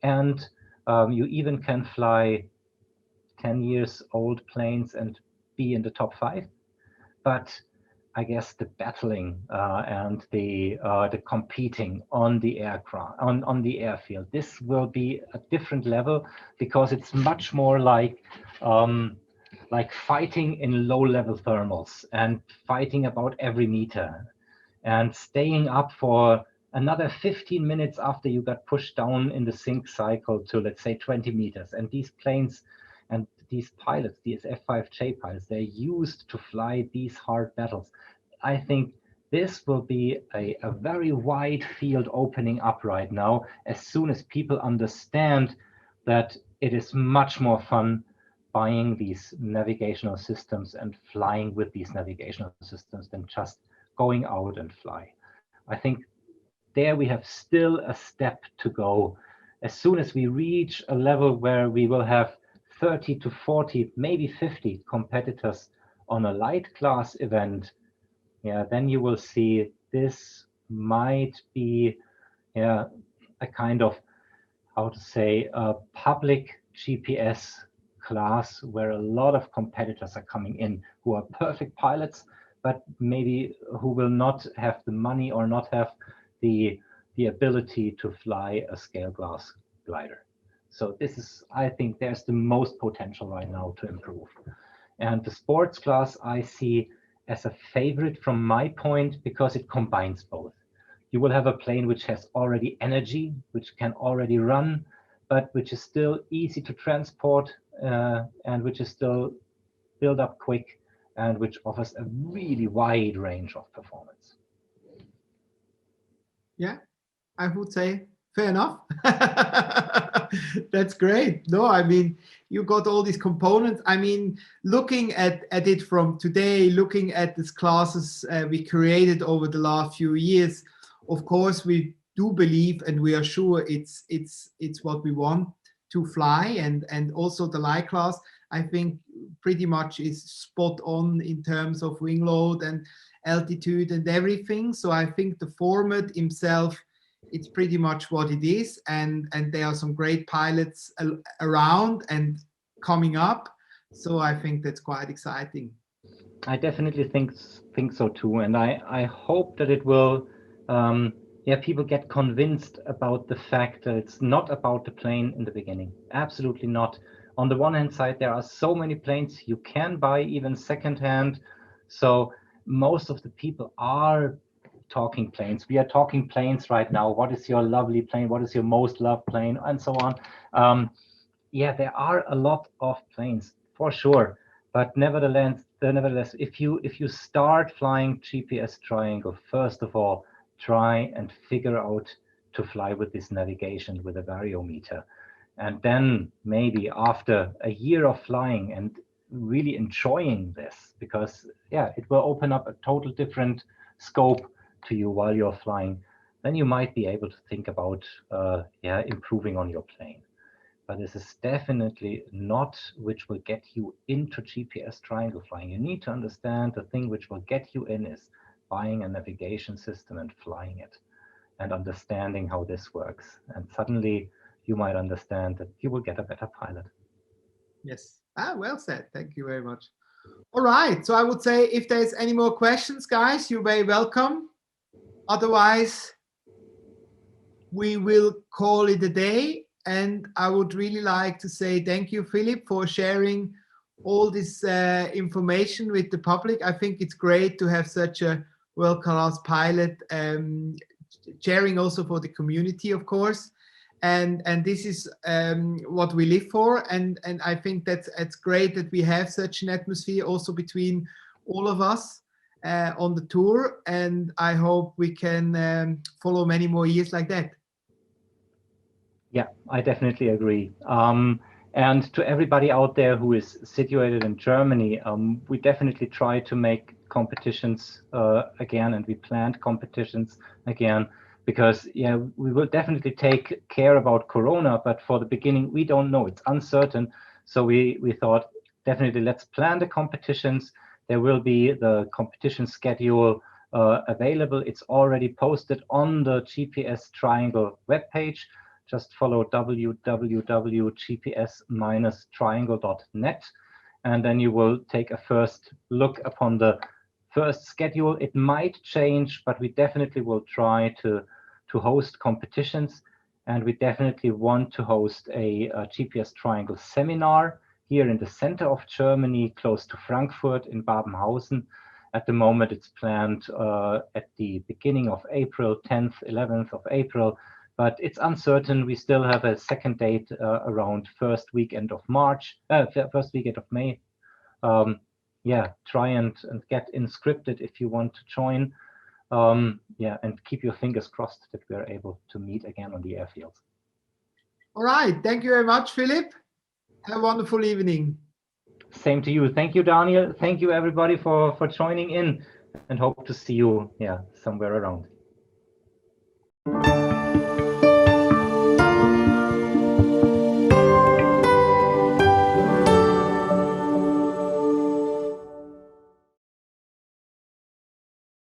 And you even can fly 10 years old planes and be in the top 5. But I guess the battling and the competing on the aircraft, on the airfield, this will be a different level, because it's much more like like fighting in low-level thermals and fighting about every meter and staying up for another 15 minutes after you got pushed down in the sync cycle to, let's say, 20 meters. And these planes and these pilots, these F-5J pilots, they're used to fly these hard battles. I think this will be a very wide field opening up right now, as soon as people understand that it is much more fun buying these navigational systems and flying with these navigational systems than just going out and fly. I think there we have still a step to go. As soon as we reach a level where we will have 30 to 40, maybe 50 competitors on a light class event, yeah, then you will see this might be, yeah, a kind of, how to say, a public GPS class where a lot of competitors are coming in who are perfect pilots, but maybe who will not have the money or not have the ability to fly a scale glass glider. So this is, I think, there's the most potential right now to improve. And the sports class I see as a favorite from my point, because it combines both. You will have a plane which has already energy, which can already run, but which is still easy to transport, and which is still build up quick, and which offers a really wide range of performance. Yeah, I would say fair enough. That's great. No, I mean, you got all these components. I mean, looking at it from today, looking at these classes we created over the last few years, of course, we do believe and we are sure it's what we want to fly, and also the light class, I think, pretty much is spot on in terms of wing load and altitude and everything. So I think the format himself, it's pretty much what it is, and there are some great pilots around and coming up. So I think that's quite exciting. I definitely think so too, and I hope that it will, yeah, people get convinced about the fact that it's not about the plane in the beginning. Absolutely not. On the one hand side, there are so many planes you can buy even secondhand. So most of the people are talking planes. We are talking planes right now. What is your lovely plane? What is your most loved plane? And so on. Yeah, there are a lot of planes for sure. But nevertheless, if you start flying GPS triangle, first of all, try and figure out to fly with this navigation with a variometer. And then maybe after a year of flying and really enjoying this, because yeah, it will open up a total different scope to you while you're flying, then you might be able to think about yeah, improving on your plane. But this is definitely not which will get you into GPS triangle flying. You need to understand the thing which will get you in is buying a navigation system and flying it and understanding how this works. And suddenly you might understand that you will get a better pilot. Yes. Well said. Thank you very much. All right. So I would say if there's any more questions, guys, you're very welcome. Otherwise, we will call it a day. And I would really like to say thank you, Philip, for sharing all this information with the public. I think it's great to have such a world-class pilot, sharing also for the community, of course. And this is what we live for. And I think it's great that we have such an atmosphere also between all of us on the tour. And I hope we can follow many more years like that. Yeah, I definitely agree. And to everybody out there who is situated in Germany, we definitely try to make competitions again, and we planned competitions again, because yeah, we will definitely take care about Corona, but for the beginning, we don't know, it's uncertain. So we thought definitely let's plan the competitions. There will be the competition schedule available. It's already posted on the GPS Triangle webpage. Just follow www.gps-triangle.net, and then you will take a first look upon the first schedule. It might change, but we definitely will try to host competitions, and we definitely want to host a GPS Triangle seminar here in the center of Germany, close to Frankfurt in Babenhausen. At the moment, it's planned at the beginning of April, 10th, 11th of April, but it's uncertain. We still have a second date around first weekend of May. Yeah, try and get inscripted if you want to join. Yeah, and keep your fingers crossed that we're able to meet again on the airfields. All right. Thank you very much, Philip. Have a wonderful evening. Same to you. Thank you, Daniel. Thank you, everybody, for joining in, and hope to see you, yeah, somewhere around.